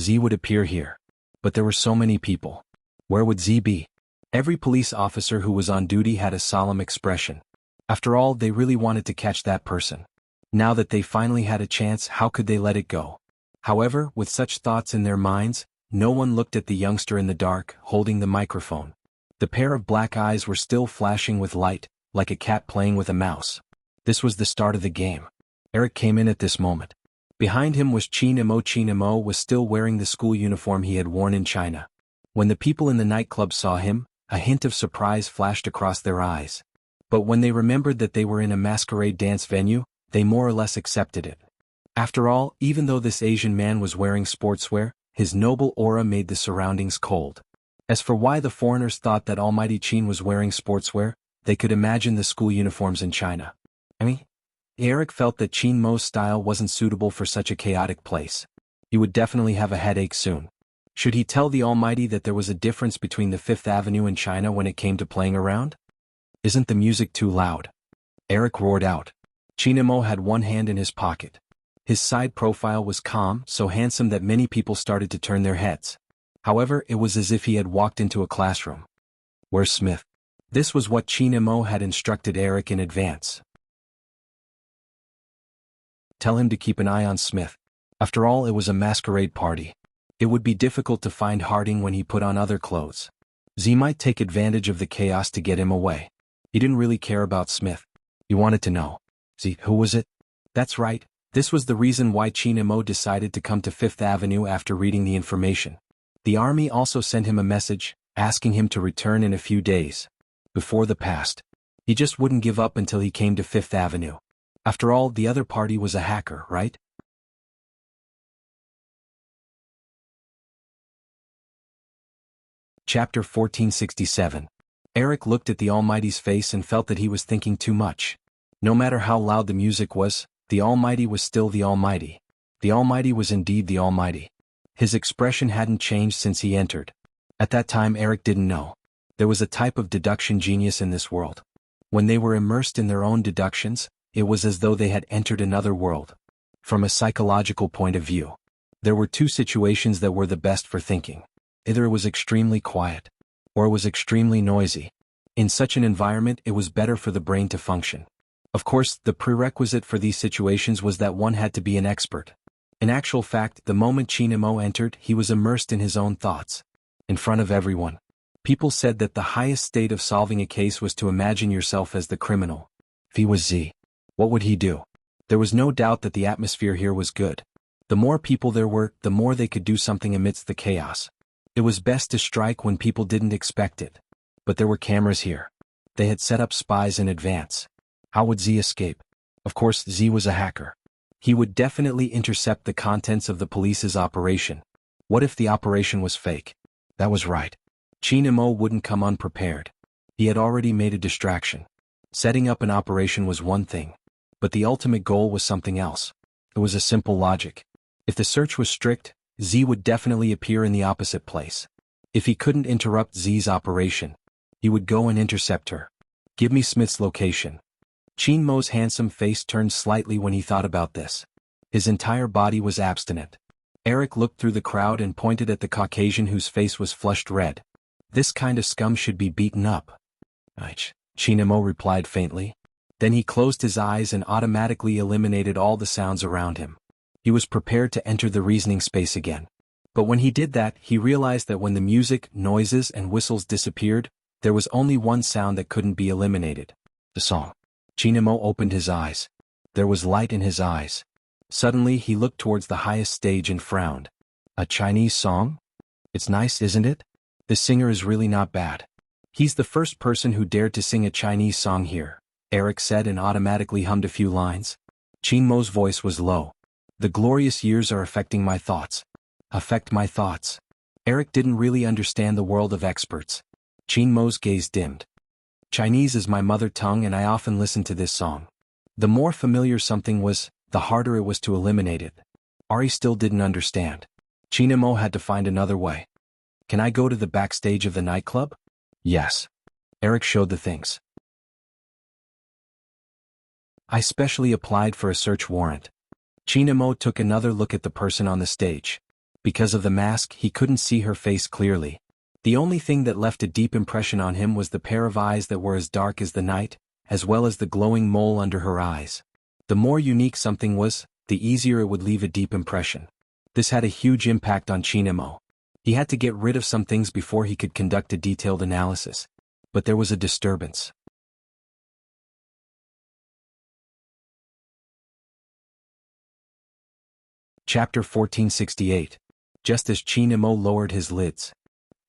Z would appear here. But there were so many people. Where would Z be? Every police officer who was on duty had a solemn expression. After all, they really wanted to catch that person. Now that they finally had a chance, how could they let it go? However, with such thoughts in their minds, no one looked at the youngster in the dark, holding the microphone. The pair of black eyes were still flashing with light, like a cat playing with a mouse. This was the start of the game. Eric came in at this moment. Behind him was Chin Imo. Chin Imo was still wearing the school uniform he had worn in China. When the people in the nightclub saw him, a hint of surprise flashed across their eyes. But when they remembered that they were in a masquerade dance venue, they more or less accepted it. After all, even though this Asian man was wearing sportswear, his noble aura made the surroundings cold. As for why the foreigners thought that Almighty Chin was wearing sportswear, they could imagine the school uniforms in China. Eric felt that Chin Mo's style wasn't suitable for such a chaotic place. He would definitely have a headache soon. Should he tell the Almighty that there was a difference between the Fifth Avenue and China when it came to playing around? Isn't the music too loud? Eric roared out. Chin Mo had one hand in his pocket. His side profile was calm, so handsome that many people started to turn their heads. However, it was as if he had walked into a classroom. Where's Smith? This was what Chin Mo had instructed Eric in advance. Tell him to keep an eye on Smith. After all, it was a masquerade party. It would be difficult to find Harding when he put on other clothes. Z might take advantage of the chaos to get him away. He didn't really care about Smith. He wanted to know. Z, who was it? That's right. This was the reason why Chin Mo decided to come to Fifth Avenue after reading the information. The army also sent him a message, asking him to return in a few days. Before the past. He just wouldn't give up until he came to Fifth Avenue. After all, the other party was a hacker, right? Chapter 1467. Eric looked at the Almighty's face and felt that he was thinking too much. No matter how loud the music was, the Almighty was still the Almighty. The Almighty was indeed the Almighty. His expression hadn't changed since he entered. At that time Eric didn't know. There was a type of deduction genius in this world. When they were immersed in their own deductions, it was as though they had entered another world. From a psychological point of view, there were two situations that were the best for thinking. Either it was extremely quiet, or it was extremely noisy. In such an environment it was better for the brain to function. Of course, the prerequisite for these situations was that one had to be an expert. In actual fact, the moment Chinamo entered, he was immersed in his own thoughts. In front of everyone. People said that the highest state of solving a case was to imagine yourself as the criminal. If he was Z, what would he do? There was no doubt that the atmosphere here was good. The more people there were, the more they could do something amidst the chaos. It was best to strike when people didn't expect it. But there were cameras here. They had set up spies in advance. How would Z escape? Of course, Z was a hacker. He would definitely intercept the contents of the police's operation. What if the operation was fake? That was right. Chinamo wouldn't come unprepared. He had already made a distraction. Setting up an operation was one thing, but the ultimate goal was something else. It was a simple logic. If the search was strict, Z would definitely appear in the opposite place. If he couldn't interrupt Z's operation, he would go and intercept her. Give me Smith's location. Chinmo's handsome face turned slightly when he thought about this. His entire body was abstinent. Eric looked through the crowd and pointed at the Caucasian whose face was flushed red. This kind of scum should be beaten up. Chinamo replied faintly. Then he closed his eyes and automatically eliminated all the sounds around him. He was prepared to enter the reasoning space again. But when he did that, he realized that when the music, noises, and whistles disappeared, there was only one sound that couldn't be eliminated. The song. Chinamo opened his eyes. There was light in his eyes. Suddenly he looked towards the highest stage and frowned. A Chinese song? It's nice, isn't it? The singer is really not bad. He's the first person who dared to sing a Chinese song here, Eric said and automatically hummed a few lines. Chinmo's voice was low. The glorious years are affecting my thoughts. Affect my thoughts. Eric didn't really understand the world of experts. Chinmo's gaze dimmed. Chinese is my mother tongue and I often listen to this song. The more familiar something was, the harder it was to eliminate it. Ari still didn't understand. Chinamo had to find another way. Can I go to the backstage of the nightclub? Yes. Eric showed the things. I specially applied for a search warrant. Chinamo took another look at the person on the stage. Because of the mask, he couldn't see her face clearly. The only thing that left a deep impression on him was the pair of eyes that were as dark as the night, as well as the glowing mole under her eyes. The more unique something was, the easier it would leave a deep impression. This had a huge impact on Chinamo. He had to get rid of some things before he could conduct a detailed analysis. But there was a disturbance. Chapter 1468. Just as Chinamo lowered his lids.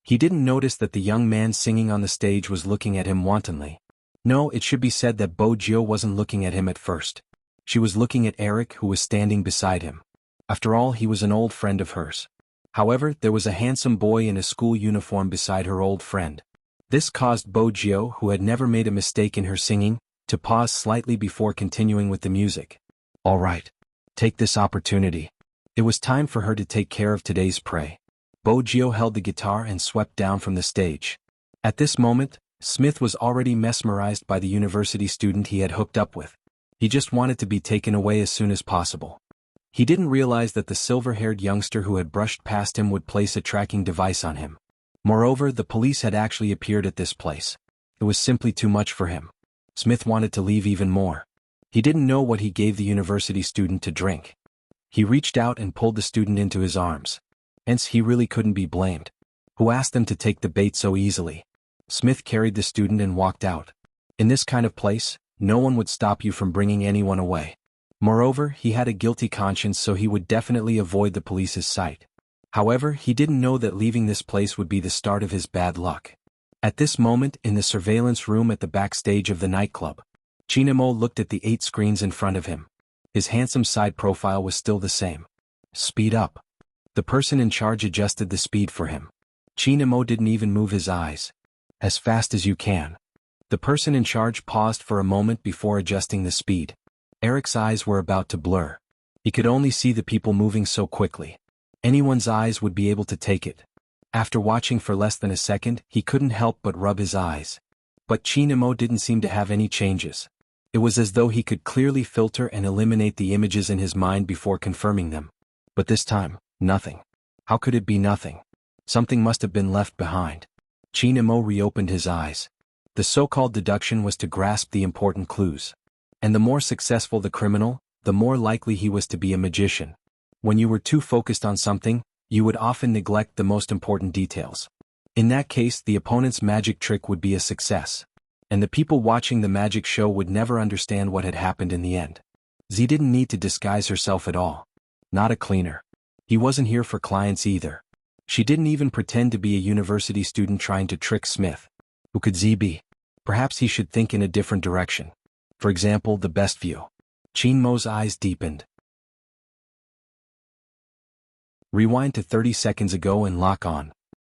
He didn't notice that the young man singing on the stage was looking at him wantonly. No, it should be said that Bo Jio wasn't looking at him at first. She was looking at Eric, who was standing beside him. After all, he was an old friend of hers. However, there was a handsome boy in a school uniform beside her old friend. This caused Bo Jio, who had never made a mistake in her singing, to pause slightly before continuing with the music. All right. Take this opportunity. It was time for her to take care of today's prey. Bo Jio held the guitar and swept down from the stage. At this moment, Smith was already mesmerized by the university student he had hooked up with. He just wanted to be taken away as soon as possible. He didn't realize that the silver-haired youngster who had brushed past him would place a tracking device on him. Moreover, the police had actually appeared at this place. It was simply too much for him. Smith wanted to leave even more. He didn't know what he gave the university student to drink. He reached out and pulled the student into his arms. Hence, he really couldn't be blamed. Who asked them to take the bait so easily? Smith carried the student and walked out. In this kind of place, no one would stop you from bringing anyone away. Moreover, he had a guilty conscience, so he would definitely avoid the police's sight. However, he didn't know that leaving this place would be the start of his bad luck. At this moment, in the surveillance room at the backstage of the nightclub, Chinamo looked at the 8 screens in front of him. His handsome side profile was still the same. Speed up. The person in charge adjusted the speed for him. Chinamo didn't even move his eyes. As fast as you can. The person in charge paused for a moment before adjusting the speed. Eric's eyes were about to blur. He could only see the people moving so quickly. Anyone's eyes would be able to take it. After watching for less than a second, he couldn't help but rub his eyes. But Chinamo didn't seem to have any changes. It was as though he could clearly filter and eliminate the images in his mind before confirming them. But this time, nothing. How could it be nothing? Something must have been left behind. Chinamo reopened his eyes. The so-called deduction was to grasp the important clues. And the more successful the criminal, the more likely he was to be a magician. When you were too focused on something, you would often neglect the most important details. In that case, the opponent's magic trick would be a success. And the people watching the magic show would never understand what had happened in the end. Z didn't need to disguise herself at all. Not a cleaner. He wasn't here for clients either. She didn't even pretend to be a university student trying to trick Smith. Who could Z be? Perhaps he should think in a different direction. For example, the best view. Chinmo's eyes deepened. Rewind to 30 seconds ago and lock on.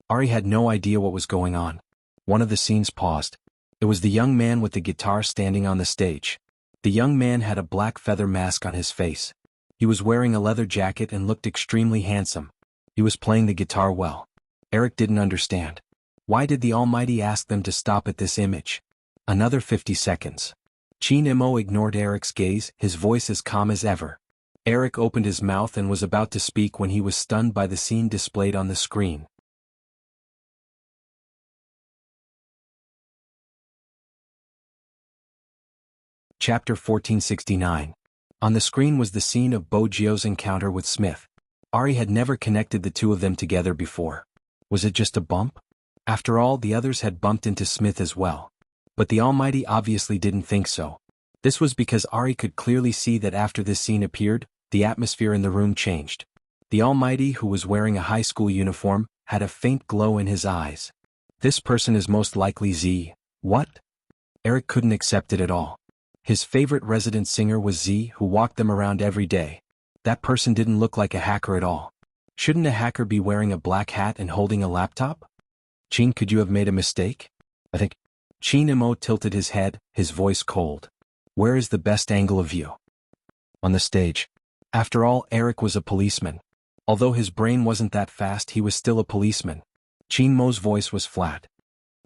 Ari had no idea what was going on. One of the scenes paused. It was the young man with the guitar standing on the stage. The young man had a black feather mask on his face. He was wearing a leather jacket and looked extremely handsome. He was playing the guitar well. Eric didn't understand. Why did the Almighty ask them to stop at this image? Another 50 seconds. Chinamo ignored Eric's gaze, his voice as calm as ever. Eric opened his mouth and was about to speak when he was stunned by the scene displayed on the screen. Chapter 1469. On the screen was the scene of Bogio's encounter with Smith. Ari had never connected the two of them together before. Was it just a bump? After all, the others had bumped into Smith as well. But the Almighty obviously didn't think so. This was because Ari could clearly see that after this scene appeared, the atmosphere in the room changed. The Almighty, who was wearing a high school uniform, had a faint glow in his eyes. This person is most likely Z. What? Eric couldn't accept it at all. His favorite resident singer was Z, who walked them around every day. That person didn't look like a hacker at all. Shouldn't a hacker be wearing a black hat and holding a laptop? Chin, could you have made a mistake? I think. Chinamo tilted his head, his voice cold. Where is the best angle of view? On the stage. After all, Eric was a policeman. Although his brain wasn't that fast, he was still a policeman. Chinmo's voice was flat.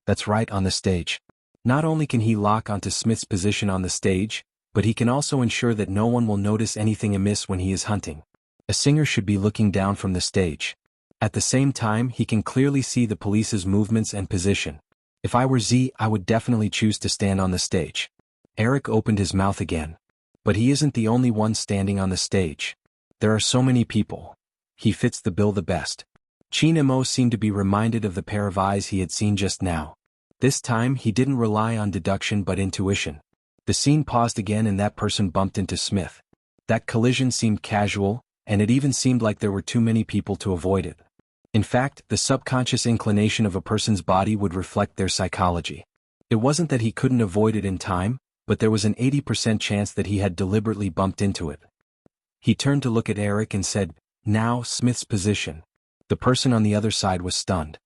That's right, on the stage. Not only can he lock onto Smith's position on the stage, but he can also ensure that no one will notice anything amiss when he is hunting. A singer should be looking down from the stage. At the same time, he can clearly see the police's movements and position. If I were Z, I would definitely choose to stand on the stage. Eric opened his mouth again. But he isn't the only one standing on the stage. There are so many people. He fits the bill the best. Chinamo seemed to be reminded of the pair of eyes he had seen just now. This time, he didn't rely on deduction but intuition. The scene paused again and that person bumped into Smith. That collision seemed casual, and it even seemed like there were too many people to avoid it. In fact, the subconscious inclination of a person's body would reflect their psychology. It wasn't that he couldn't avoid it in time, but there was an 80% chance that he had deliberately bumped into it. He turned to look at Eric and said, "Now, Smith's position." The person on the other side was stunned.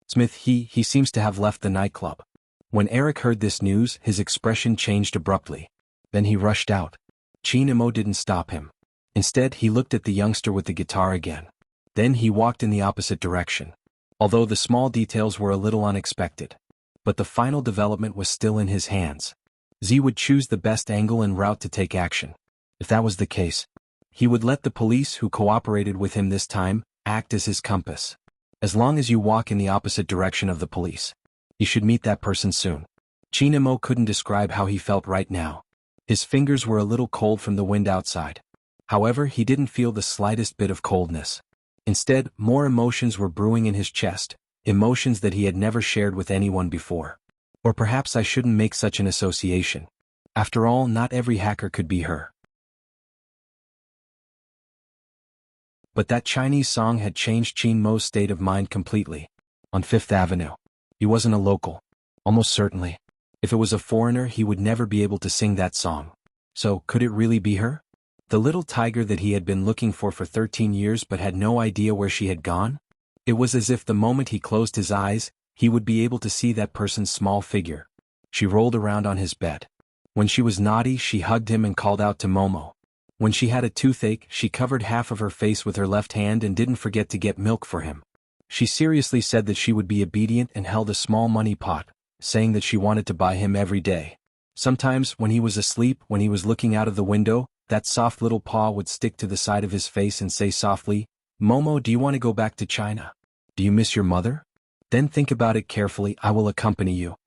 Smith, he seems to have left the nightclub. When Eric heard this news, his expression changed abruptly. Then he rushed out. Chinamo didn't stop him. Instead, he looked at the youngster with the guitar again. Then he walked in the opposite direction. Although the small details were a little unexpected. But the final development was still in his hands. Z would choose the best angle and route to take action. If that was the case, he would let the police who cooperated with him this time act as his compass. As long as you walk in the opposite direction of the police, you should meet that person soon. Chinamo couldn't describe how he felt right now. His fingers were a little cold from the wind outside. However, he didn't feel the slightest bit of coldness. Instead, more emotions were brewing in his chest, emotions that he had never shared with anyone before. Or perhaps I shouldn't make such an association. After all, not every hacker could be her. But that Chinese song had changed Qin Mo's state of mind completely. On Fifth Avenue. He wasn't a local. Almost certainly. If it was a foreigner, he would never be able to sing that song. So, could it really be her? The little tiger that he had been looking for 13 years but had no idea where she had gone? It was as if the moment he closed his eyes, he would be able to see that person's small figure. She rolled around on his bed. When she was naughty, she hugged him and called out to Momo. When she had a toothache, she covered half of her face with her left hand and didn't forget to get milk for him. She seriously said that she would be obedient and held a small money pot, saying that she wanted to buy him every day. Sometimes, when he was asleep, when he was looking out of the window, that soft little paw would stick to the side of his face and say softly, "Momo, do you want to go back to China? Do you miss your mother? Then think about it carefully, I will accompany you."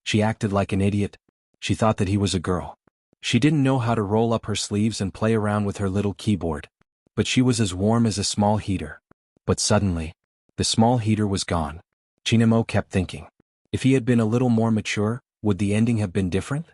She acted like an idiot. She thought that he was a girl. She didn't know how to roll up her sleeves and play around with her little keyboard. But she was as warm as a small heater. But suddenly, the small heater was gone. Chinamo kept thinking. If he had been a little more mature, would the ending have been different?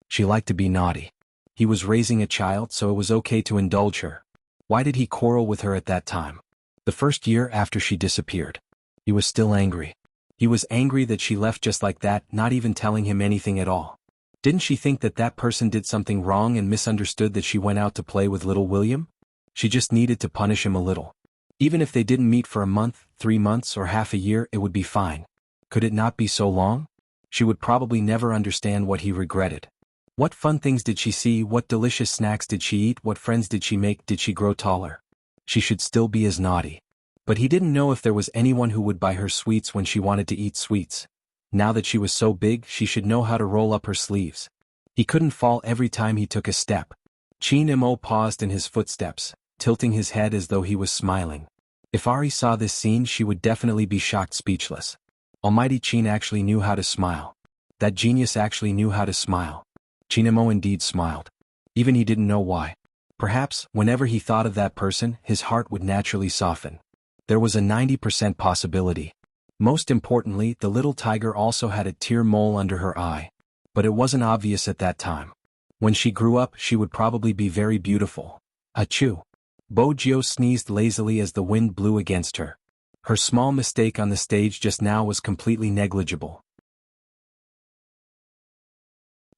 She liked to be naughty. He was raising a child, so it was okay to indulge her. Why did he quarrel with her at that time? The first year after she disappeared. He was still angry. He was angry that she left just like that, not even telling him anything at all. Didn't she think that that person did something wrong and misunderstood that she went out to play with little William? She just needed to punish him a little. Even if they didn't meet for a month, 3 months, or half a year, it would be fine. Could it not be so long? She would probably never understand what he regretted. What fun things did she see? What delicious snacks did she eat? What friends did she make? Did she grow taller? She should still be as naughty. But he didn't know if there was anyone who would buy her sweets when she wanted to eat sweets. Now that she was so big, she should know how to roll up her sleeves. He couldn't fall every time he took a step. Qin Mo paused in his footsteps, tilting his head as though he was smiling. If Ari saw this scene, she would definitely be shocked speechless. Almighty Qin actually knew how to smile. That genius actually knew how to smile. Qin Mo indeed smiled. Even he didn't know why. Perhaps, whenever he thought of that person, his heart would naturally soften. There was a 90% possibility. Most importantly, the little tiger also had a tear mole under her eye. But it wasn't obvious at that time. When she grew up, she would probably be very beautiful. Achoo! Bo Jio sneezed lazily as the wind blew against her. Her small mistake on the stage just now was completely negligible.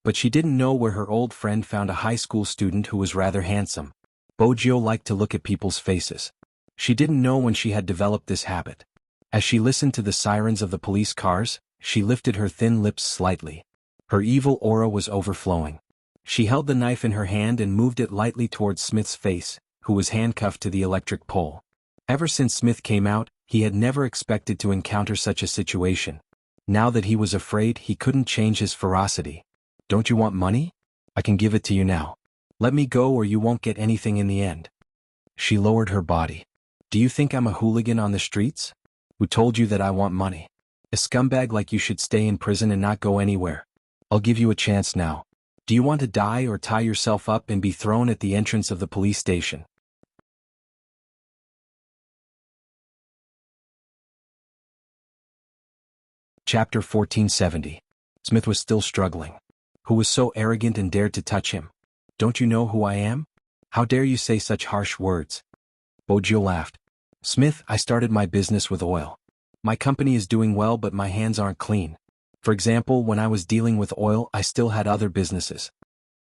But she didn't know where her old friend found a high school student who was rather handsome. Bo Jio liked to look at people's faces. She didn't know when she had developed this habit. As she listened to the sirens of the police cars, she lifted her thin lips slightly. Her evil aura was overflowing. She held the knife in her hand and moved it lightly towards Smith's face, who was handcuffed to the electric pole. Ever since Smith came out, he had never expected to encounter such a situation. Now that he was afraid, he couldn't change his ferocity. "Don't you want money? I can give it to you now. Let me go or you won't get anything in the end." She lowered her body. "Do you think I'm a hooligan on the streets? Who told you that I want money? A scumbag like you should stay in prison and not go anywhere. I'll give you a chance now. Do you want to die or tie yourself up and be thrown at the entrance of the police station?" Chapter 1470. Smith was still struggling. Who was so arrogant and dared to touch him? "Don't you know who I am? How dare you say such harsh words?" Bojo laughed. "Smith, I started my business with oil. My company is doing well, but my hands aren't clean. For example, when I was dealing with oil, I still had other businesses."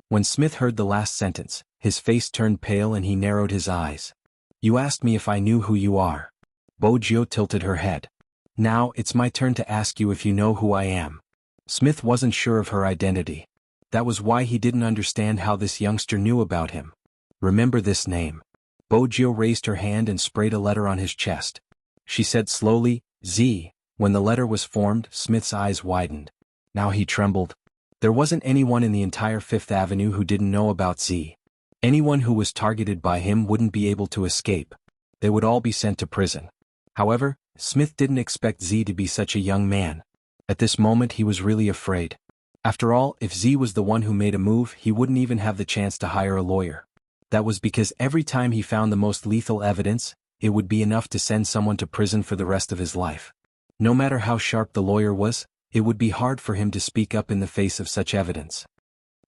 When Smith heard the last sentence, his face turned pale and he narrowed his eyes. "You asked me if I knew who you are." Bojo tilted her head. "Now, it's my turn to ask you if you know who I am." Smith wasn't sure of her identity. That was why he didn't understand how this youngster knew about him. "Remember this name." Bojo raised her hand and sprayed a letter on his chest. She said slowly, "Z." When the letter was formed, Smith's eyes widened. Now he trembled. There wasn't anyone in the entire Fifth Avenue who didn't know about Z. Anyone who was targeted by him wouldn't be able to escape. They would all be sent to prison. However, Smith didn't expect Z to be such a young man. At this moment he was really afraid. After all, if Z was the one who made a move, he wouldn't even have the chance to hire a lawyer. That was because every time he found the most lethal evidence, it would be enough to send someone to prison for the rest of his life. No matter how sharp the lawyer was, it would be hard for him to speak up in the face of such evidence.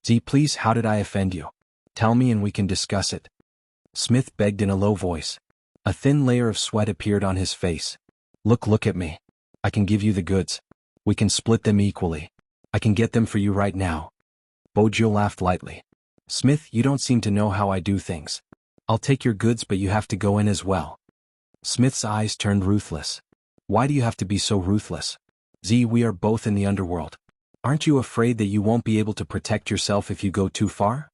"Z, please, how did I offend you? Tell me and we can discuss it." Smith begged in a low voice. A thin layer of sweat appeared on his face. Look at me. I can give you the goods. We can split them equally. I can get them for you right now. Bojo laughed lightly. Smith, you don't seem to know how I do things. I'll take your goods, but you have to go in as well. Smith's eyes turned ruthless. Why do you have to be so ruthless? Z, we are both in the underworld. Aren't you afraid that you won't be able to protect yourself if you go too far?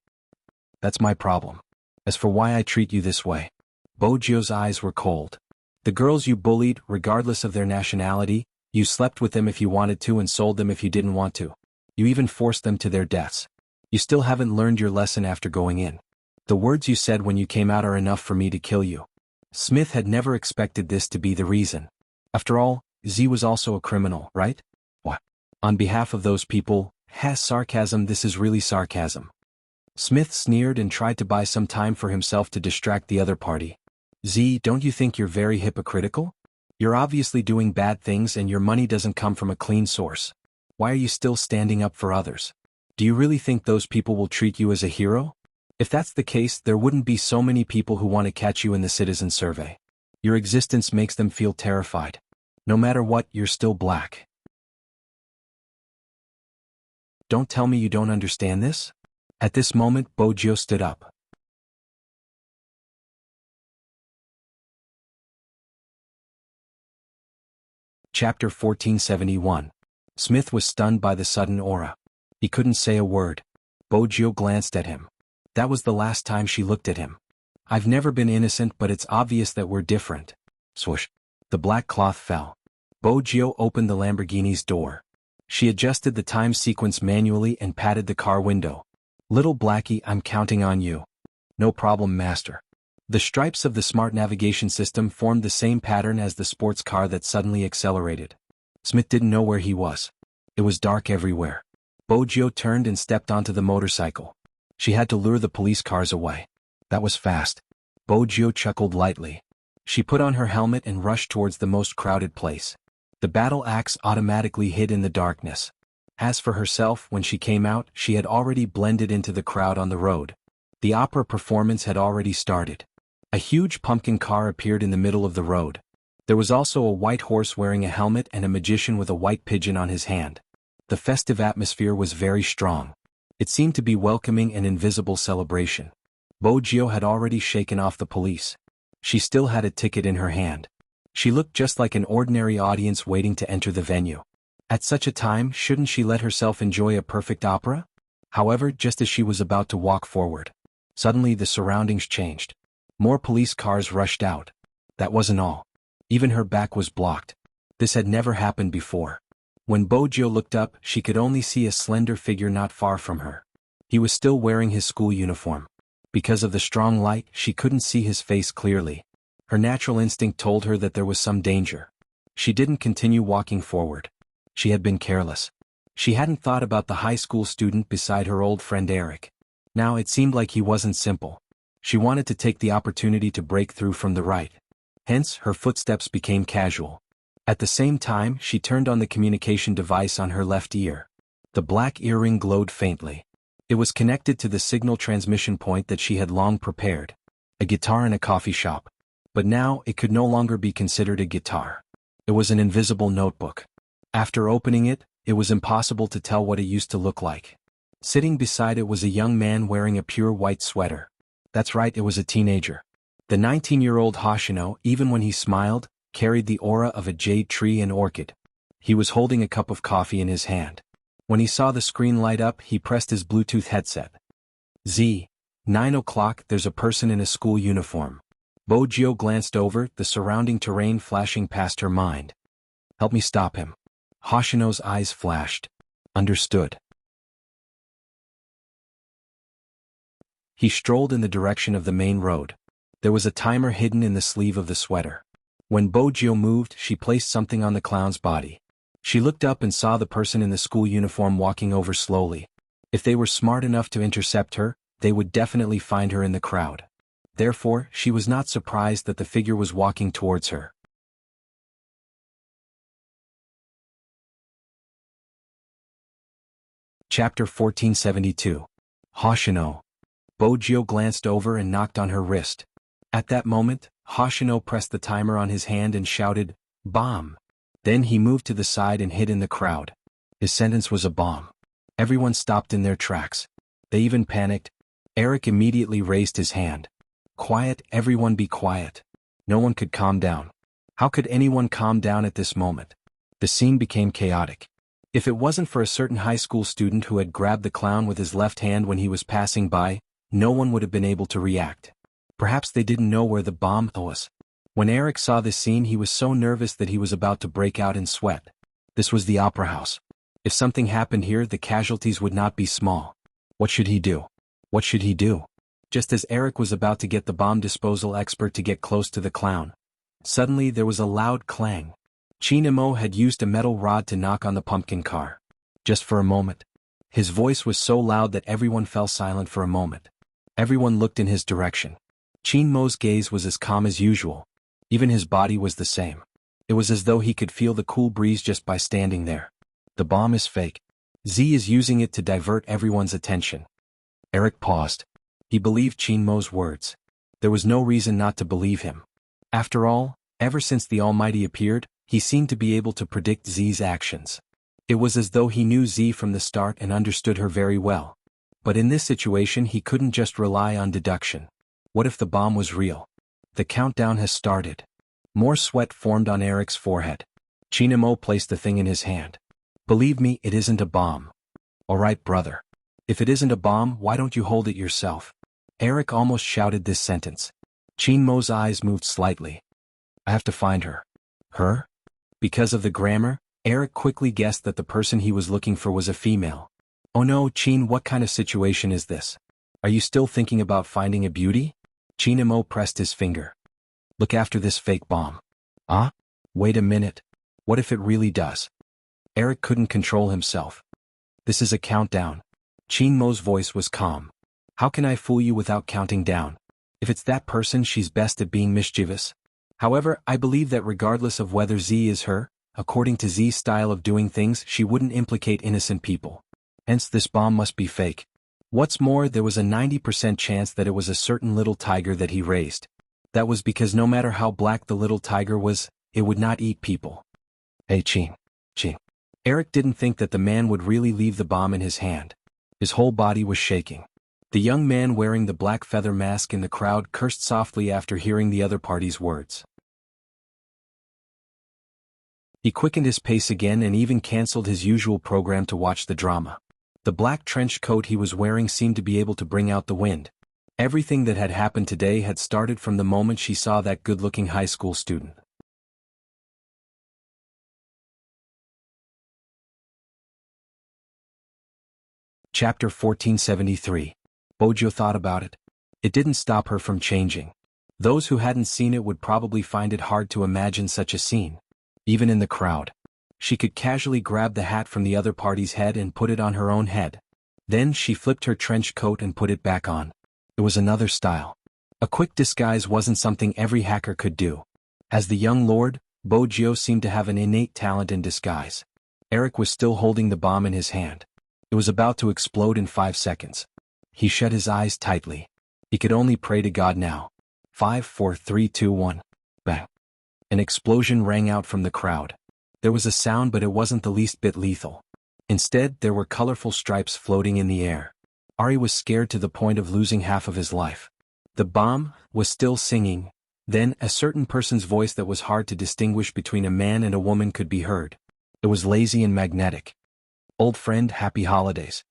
That's my problem. As for why I treat you this way, Bojo's eyes were cold. The girls you bullied, regardless of their nationality, you slept with them if you wanted to and sold them if you didn't want to. You even forced them to their deaths. You still haven't learned your lesson after going in. The words you said when you came out are enough for me to kill you. Smith had never expected this to be the reason. After all, Z was also a criminal, right? What? On behalf of those people, has sarcasm, this is really sarcasm. Smith sneered and tried to buy some time for himself to distract the other party. Z, don't you think you're very hypocritical? You're obviously doing bad things and your money doesn't come from a clean source. Why are you still standing up for others? Do you really think those people will treat you as a hero? If that's the case, there wouldn't be so many people who want to catch you in the citizen survey. Your existence makes them feel terrified. No matter what, you're still black. Don't tell me you don't understand this? At this moment, Bojo stood up. Chapter 1471. Smith was stunned by the sudden aura. He couldn't say a word. Bojo glanced at him. That was the last time she looked at him. I've never been innocent, but it's obvious that we're different. Swoosh. The black cloth fell. Bojo opened the Lamborghini's door. She adjusted the time sequence manually and patted the car window. Little Blackie, I'm counting on you. No problem, master. The stripes of the smart navigation system formed the same pattern as the sports car that suddenly accelerated. Smith didn't know where he was. It was dark everywhere. Bojo turned and stepped onto the motorcycle. She had to lure the police cars away. That was fast. Bojo chuckled lightly. She put on her helmet and rushed towards the most crowded place. The battle axe automatically hid in the darkness. As for herself, when she came out, she had already blended into the crowd on the road. The opera performance had already started. A huge pumpkin car appeared in the middle of the road. There was also a white horse wearing a helmet and a magician with a white pigeon on his hand. The festive atmosphere was very strong. It seemed to be welcoming an invisible celebration. Bojo had already shaken off the police. She still had a ticket in her hand. She looked just like an ordinary audience waiting to enter the venue. At such a time, shouldn't she let herself enjoy a perfect opera? However, just as she was about to walk forward, suddenly the surroundings changed. More police cars rushed out. That wasn't all. Even her back was blocked. This had never happened before. When Bojo looked up, she could only see a slender figure not far from her. He was still wearing his school uniform. Because of the strong light, she couldn't see his face clearly. Her natural instinct told her that there was some danger. She didn't continue walking forward. She had been careless. She hadn't thought about the high school student beside her old friend Eric. Now it seemed like he wasn't simple. She wanted to take the opportunity to break through from the right. Hence, her footsteps became casual. At the same time, she turned on the communication device on her left ear. The black earring glowed faintly. It was connected to the signal transmission point that she had long prepared. A guitar in a coffee shop. But now, it could no longer be considered a guitar. It was an invisible notebook. After opening it, it was impossible to tell what it used to look like. Sitting beside it was a young man wearing a pure white sweater. That's right, it was a teenager. The 19-year-old Hoshino, even when he smiled, carried the aura of a jade tree and orchid. He was holding a cup of coffee in his hand. When he saw the screen light up, he pressed his Bluetooth headset. Z. 9 o'clock, there's a person in a school uniform. Bojo glanced over, the surrounding terrain flashing past her mind. Help me stop him. Hoshino's eyes flashed. Understood. He strolled in the direction of the main road. There was a timer hidden in the sleeve of the sweater. When Bojo moved, she placed something on the clown's body. She looked up and saw the person in the school uniform walking over slowly. If they were smart enough to intercept her, they would definitely find her in the crowd. Therefore, she was not surprised that the figure was walking towards her. Chapter 1472. Hoshino. Bojo glanced over and knocked on her wrist. At that moment, Hoshino pressed the timer on his hand and shouted, "Bomb!" Then he moved to the side and hid in the crowd. His sentence was a bomb. Everyone stopped in their tracks. They even panicked. Eric immediately raised his hand. "Quiet, everyone be quiet." No one could calm down. How could anyone calm down at this moment? The scene became chaotic. If it wasn't for a certain high school student who had grabbed the clown with his left hand when he was passing by, no one would have been able to react. Perhaps they didn't know where the bomb was. When Eric saw this scene, he was so nervous that he was about to break out in sweat. This was the opera house. If something happened here, the casualties would not be small. What should he do? What should he do? Just as Eric was about to get the bomb disposal expert to get close to the clown, suddenly there was a loud clang. Chinamo had used a metal rod to knock on the pumpkin car. Just for a moment. His voice was so loud that everyone fell silent for a moment. Everyone looked in his direction. Chinmo's gaze was as calm as usual. Even his body was the same. It was as though he could feel the cool breeze just by standing there. The bomb is fake. Z is using it to divert everyone's attention. Eric paused. He believed Chinmo's words. There was no reason not to believe him. After all, ever since the Almighty appeared, he seemed to be able to predict Z's actions. It was as though he knew Z from the start and understood her very well. But in this situation he couldn't just rely on deduction. What if the bomb was real? The countdown has started. More sweat formed on Eric's forehead. Chinamo placed the thing in his hand. "Believe me, it isn't a bomb." "All right, brother. If it isn't a bomb, why don't you hold it yourself?" Eric almost shouted this sentence. Chinmo's eyes moved slightly. "I have to find her." Her? Because of the grammar, Eric quickly guessed that the person he was looking for was a female. "Oh no, Chin, what kind of situation is this? Are you still thinking about finding a beauty?" Chinamo pressed his finger. "Look after this fake bomb." "Ah? Wait a minute. What if it really does?" Eric couldn't control himself. "This is a countdown." Chinmo's voice was calm. "How can I fool you without counting down? If it's that person, she's best at being mischievous. However, I believe that regardless of whether Z is her, according to Z's style of doing things, she wouldn't implicate innocent people. Hence this bomb must be fake. What's more, there was a 90% chance that it was a certain little tiger that he raised. That was because no matter how black the little tiger was, it would not eat people." "Hey Chin. Eric didn't think that the man would really leave the bomb in his hand. His whole body was shaking. The young man wearing the black feather mask in the crowd cursed softly after hearing the other party's words. He quickened his pace again and even cancelled his usual program to watch the drama. The black trench coat he was wearing seemed to be able to bring out the wind. Everything that had happened today had started from the moment she saw that good-looking high school student. Chapter 1473. Bojo thought about it. It didn't stop her from changing. Those who hadn't seen it would probably find it hard to imagine such a scene. Even in the crowd. She could casually grab the hat from the other party's head and put it on her own head. Then she flipped her trench coat and put it back on. It was another style. A quick disguise wasn't something every hacker could do. As the young lord, Bojo seemed to have an innate talent in disguise. Eric was still holding the bomb in his hand. It was about to explode in 5 seconds. He shut his eyes tightly. He could only pray to God now. 5, 4, 3, 2, 1. Bang. An explosion rang out from the crowd. There was a sound, but it wasn't the least bit lethal. Instead, there were colorful stripes floating in the air. Ari was scared to the point of losing half of his life. The bomb was still singing. Then, a certain person's voice that was hard to distinguish between a man and a woman could be heard. It was lazy and magnetic. "Old friend, happy holidays."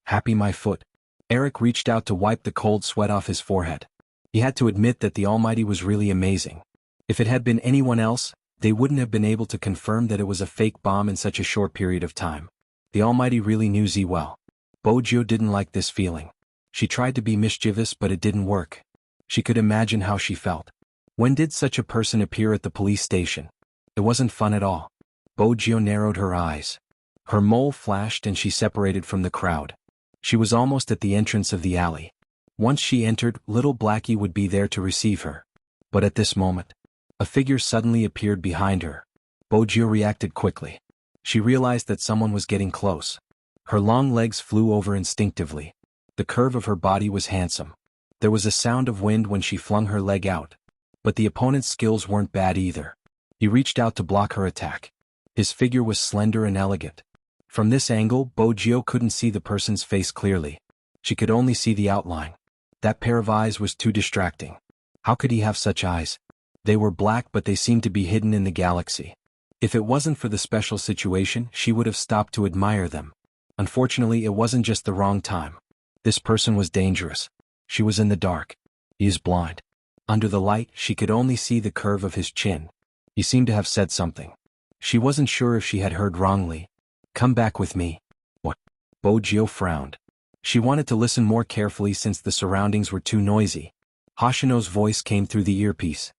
"Happy my foot." Eric reached out to wipe the cold sweat off his forehead. He had to admit that the Almighty was really amazing. If it had been anyone else, they wouldn't have been able to confirm that it was a fake bomb in such a short period of time. The Almighty really knew Z well. Bojo didn't like this feeling. She tried to be mischievous, but it didn't work. She could imagine how she felt. When did such a person appear at the police station? It wasn't fun at all. Bojo narrowed her eyes. Her mole flashed and she separated from the crowd. She was almost at the entrance of the alley. Once she entered, little Blackie would be there to receive her. But at this moment, a figure suddenly appeared behind her. Bojo reacted quickly. She realized that someone was getting close. Her long legs flew over instinctively. The curve of her body was handsome. There was a sound of wind when she flung her leg out. But the opponent's skills weren't bad either. He reached out to block her attack. His figure was slender and elegant. From this angle, Bojio couldn't see the person's face clearly. She could only see the outline. That pair of eyes was too distracting. How could he have such eyes? They were black, but they seemed to be hidden in the galaxy. If it wasn't for the special situation, she would have stopped to admire them. Unfortunately, it wasn't just the wrong time. This person was dangerous. She was in the dark. He is blind. Under the light, she could only see the curve of his chin. He seemed to have said something. She wasn't sure if she had heard wrongly. Come back with me. What? Bojio frowned. She wanted to listen more carefully since the surroundings were too noisy. Hoshino's voice came through the earpiece.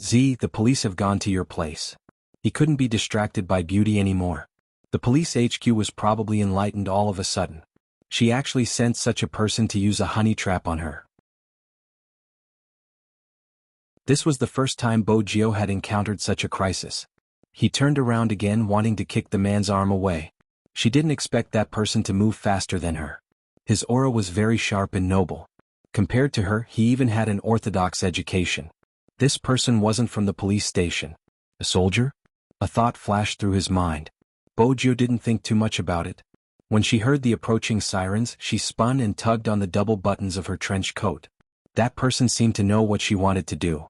Z, the police have gone to your place. He couldn't be distracted by beauty anymore. The police HQ was probably enlightened all of a sudden. She actually sent such a person to use a honey trap on her. This was the first time Bojio had encountered such a crisis. He turned around again, wanting to kick the man's arm away. She didn't expect that person to move faster than her. His aura was very sharp and noble. Compared to her, he even had an orthodox education. This person wasn't from the police station. A soldier? A thought flashed through his mind. Bojio didn't think too much about it. When she heard the approaching sirens, she spun and tugged on the double buttons of her trench coat. That person seemed to know what she wanted to do.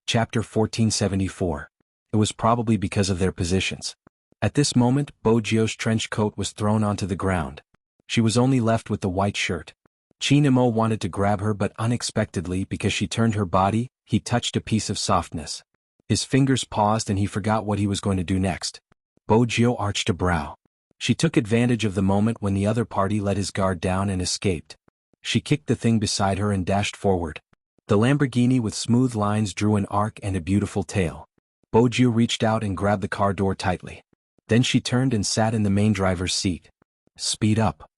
Chapter 1474. It was probably because of their positions. At this moment, Bojio's trench coat was thrown onto the ground. She was only left with the white shirt. Chinamo wanted to grab her, but unexpectedly, because she turned her body, he touched a piece of softness. His fingers paused and he forgot what he was going to do next. Bojio arched a brow. She took advantage of the moment when the other party let his guard down and escaped. She kicked the thing beside her and dashed forward. The Lamborghini with smooth lines drew an arc and a beautiful tail. Bojio reached out and grabbed the car door tightly. Then she turned and sat in the main driver's seat. Speed up.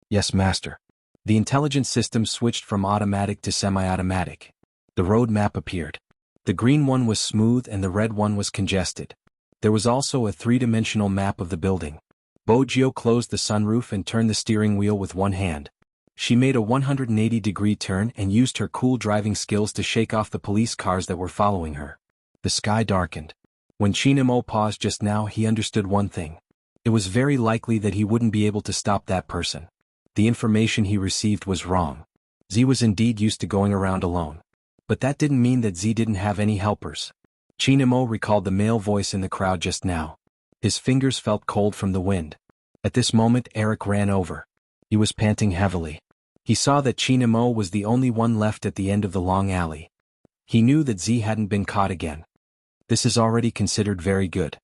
Yes, master. The intelligence system switched from automatic to semi-automatic. The road map appeared. The green one was smooth and the red one was congested. There was also a three-dimensional map of the building. Bojio closed the sunroof and turned the steering wheel with one hand. She made a 180-degree turn and used her cool driving skills to shake off the police cars that were following her. The sky darkened. When Chinamo paused just now, he understood one thing. It was very likely that he wouldn't be able to stop that person. The information he received was wrong. Z was indeed used to going around alone. But that didn't mean that Z didn't have any helpers. Chinamo recalled the male voice in the crowd just now. His fingers felt cold from the wind. At this moment, Eric ran over. He was panting heavily. He saw that Chinamo was the only one left at the end of the long alley. He knew that Z hadn't been caught again. This is already considered very good.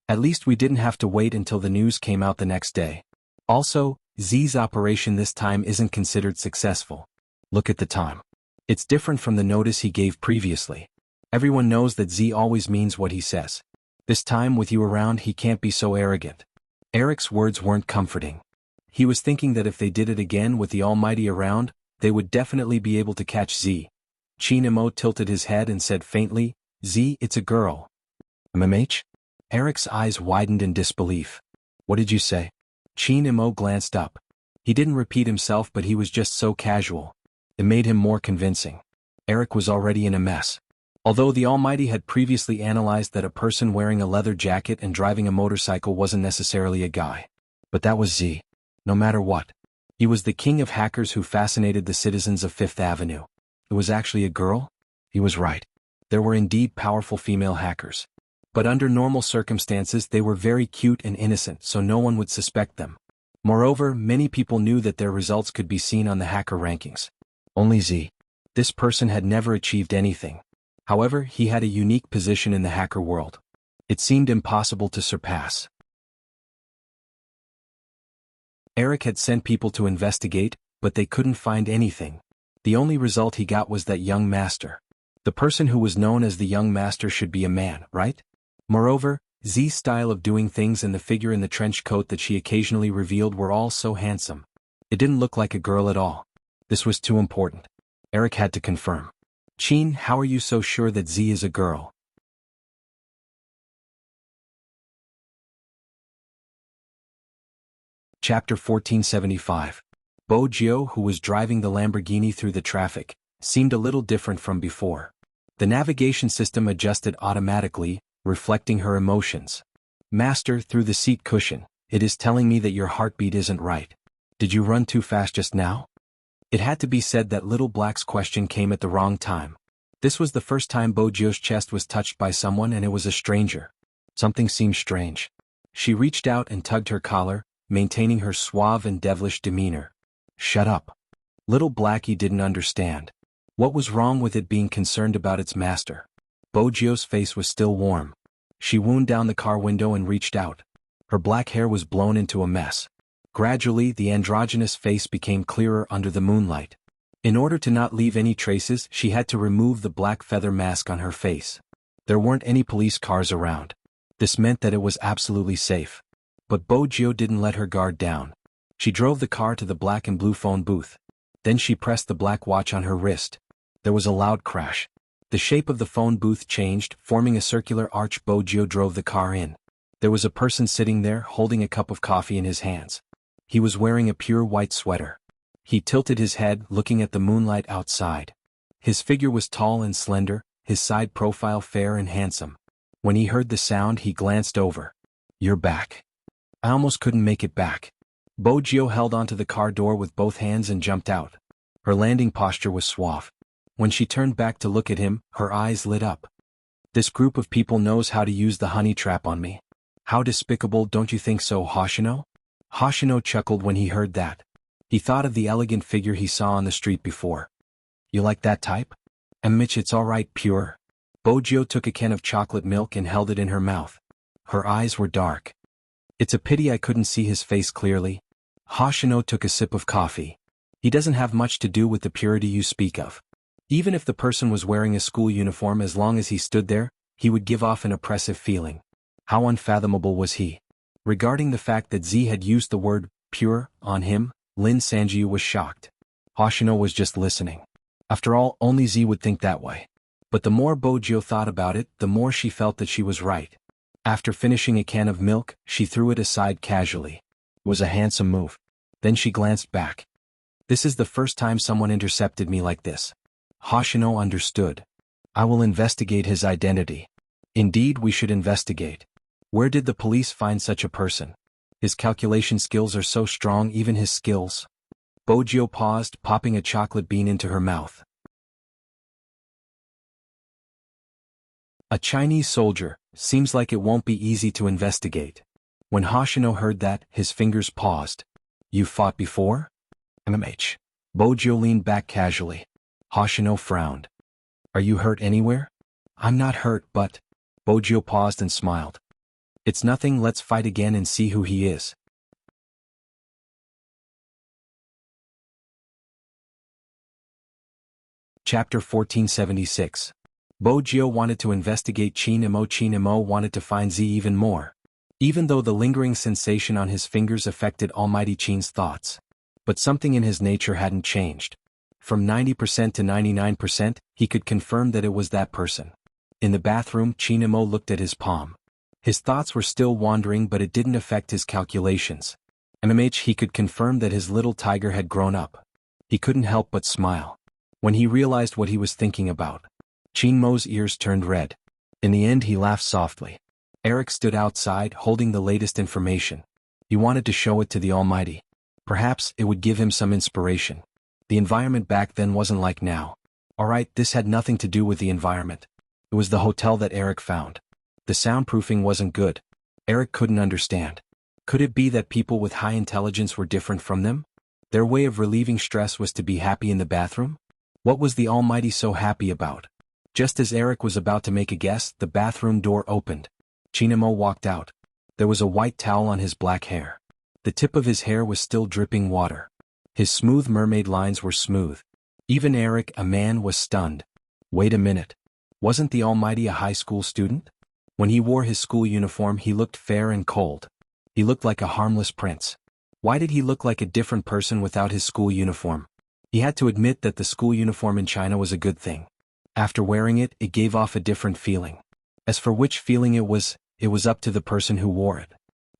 At least we didn't have to wait until the news came out the next day. Also, Z's operation this time isn't considered successful. Look at the time. It's different from the notice he gave previously. Everyone knows that Z always means what he says. This time with you around, he can't be so arrogant. Eric's words weren't comforting. He was thinking that if they did it again with the Almighty around, they would definitely be able to catch Z. Chinamo tilted his head and said faintly, Z, it's a girl. MMH? Eric's eyes widened in disbelief. What did you say? Chinamo glanced up. He didn't repeat himself, but he was just so casual. It made him more convincing. Eric was already in a mess. Although the Almighty had previously analyzed that a person wearing a leather jacket and driving a motorcycle wasn't necessarily a guy. But that was Z. No matter what. He was the king of hackers who fascinated the citizens of Fifth Avenue. It was actually a girl? He was right. There were indeed powerful female hackers. But under normal circumstances they were very cute and innocent, so no one would suspect them. Moreover, many people knew that their results could be seen on the hacker rankings. Only Z. This person had never achieved anything. However, he had a unique position in the hacker world. It seemed impossible to surpass. Eric had sent people to investigate, but they couldn't find anything. The only result he got was that young master. The person who was known as the young master should be a man, right? Moreover, Z's style of doing things and the figure in the trench coat that she occasionally revealed were all so handsome. It didn't look like a girl at all. This was too important. Eric had to confirm. Chin, how are you so sure that Z is a girl? Chapter 1475. Bo Jio, who was driving the Lamborghini through the traffic, seemed a little different from before. The navigation system adjusted automatically, reflecting her emotions. Master, through the seat cushion, it is telling me that your heartbeat isn't right. Did you run too fast just now? It had to be said that Little Black's question came at the wrong time. This was the first time Bo Jio's chest was touched by someone, and it was a stranger. Something seemed strange. She reached out and tugged her collar, maintaining her suave and devilish demeanor. Shut up. Little Blackie didn't understand. What was wrong with it being concerned about its master? Bo Jio's face was still warm. She wound down the car window and reached out. Her black hair was blown into a mess. Gradually, the androgynous face became clearer under the moonlight. In order to not leave any traces, she had to remove the black feather mask on her face. There weren't any police cars around. This meant that it was absolutely safe. But Bo Jio didn't let her guard down. She drove the car to the black and blue phone booth. Then she pressed the black watch on her wrist. There was a loud crash. The shape of the phone booth changed, forming a circular arch. Bo Jio drove the car in. There was a person sitting there, holding a cup of coffee in his hands. He was wearing a pure white sweater. He tilted his head, looking at the moonlight outside. His figure was tall and slender, his side profile fair and handsome. When he heard the sound, he glanced over. You're back. I almost couldn't make it back. Bo Jio held onto the car door with both hands and jumped out. Her landing posture was suave. When she turned back to look at him, her eyes lit up. This group of people knows how to use the honey trap on me. How despicable, don't you think so, Hoshino? Hoshino chuckled when he heard that. He thought of the elegant figure he saw on the street before. You like that type? Mitch, it's all right, pure. Bo Jio took a can of chocolate milk and held it in her mouth. Her eyes were dark. It's a pity I couldn't see his face clearly. Hoshino took a sip of coffee. He doesn't have much to do with the purity you speak of. Even if the person was wearing a school uniform, as long as he stood there, he would give off an oppressive feeling. How unfathomable was he? Regarding the fact that Z had used the word pure on him, Lin Sanjiu was shocked. Hoshino was just listening. After all, only Z would think that way. But the more Bo Jio thought about it, the more she felt that she was right. After finishing a can of milk, she threw it aside casually. It was a handsome move. Then she glanced back. This is the first time someone intercepted me like this. Hoshino understood. I will investigate his identity. Indeed, we should investigate. Where did the police find such a person? His calculation skills are so strong, even his skills. Bo Jio paused, popping a chocolate bean into her mouth. A Chinese soldier, seems like it won't be easy to investigate. When Hoshino heard that, his fingers paused. You fought before? MMH. Bo Jio leaned back casually. Hoshino frowned. Are you hurt anywhere? I'm not hurt, but... Bo Jio paused and smiled. It's nothing, let's fight again and see who he is. Chapter 1476. Bo Jio wanted to investigate Qin Imo. Qin Imo wanted to find Z even more. Even though the lingering sensation on his fingers affected Almighty Qin's thoughts. But something in his nature hadn't changed. From 90% to 99%, he could confirm that it was that person. In the bathroom, Qin Imo looked at his palm. His thoughts were still wandering, but it didn't affect his calculations. He could confirm that his little tiger had grown up. He couldn't help but smile. When he realized what he was thinking about, Qin Mo's ears turned red. In the end, he laughed softly. Eric stood outside, holding the latest information. He wanted to show it to the Almighty. Perhaps it would give him some inspiration. The environment back then wasn't like now. Alright, this had nothing to do with the environment. It was the hotel that Eric found. The soundproofing wasn't good. Eric couldn't understand. Could it be that people with high intelligence were different from them? Their way of relieving stress was to be happy in the bathroom? What was the Almighty so happy about? Just as Eric was about to make a guess, the bathroom door opened. Qin Imo walked out. There was a white towel on his black hair. The tip of his hair was still dripping water. His smooth mermaid lines were smooth. Even Eric, a man, was stunned. Wait a minute. Wasn't the Almighty a high school student? When he wore his school uniform, he looked fair and cold. He looked like a harmless prince. Why did he look like a different person without his school uniform? He had to admit that the school uniform in China was a good thing. After wearing it, it gave off a different feeling. As for which feeling it was up to the person who wore it.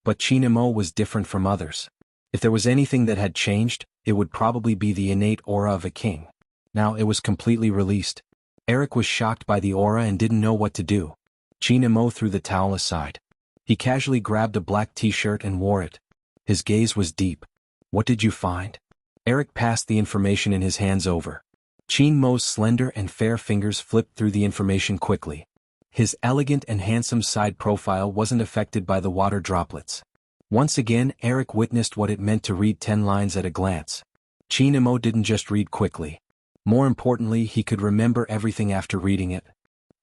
But Qin Imo was different from others. If there was anything that had changed, it would probably be the innate aura of a king. Now it was completely released. Eric was shocked by the aura and didn't know what to do. China Mo threw the towel aside. He casually grabbed a black t-shirt and wore it. His gaze was deep. What did you find? Eric passed the information in his hands over. Chin Mo's slender and fair fingers flipped through the information quickly. His elegant and handsome side profile wasn't affected by the water droplets. Once again, Eric witnessed what it meant to read 10 lines at a glance. Chin Mo didn't just read quickly. More importantly, he could remember everything after reading it.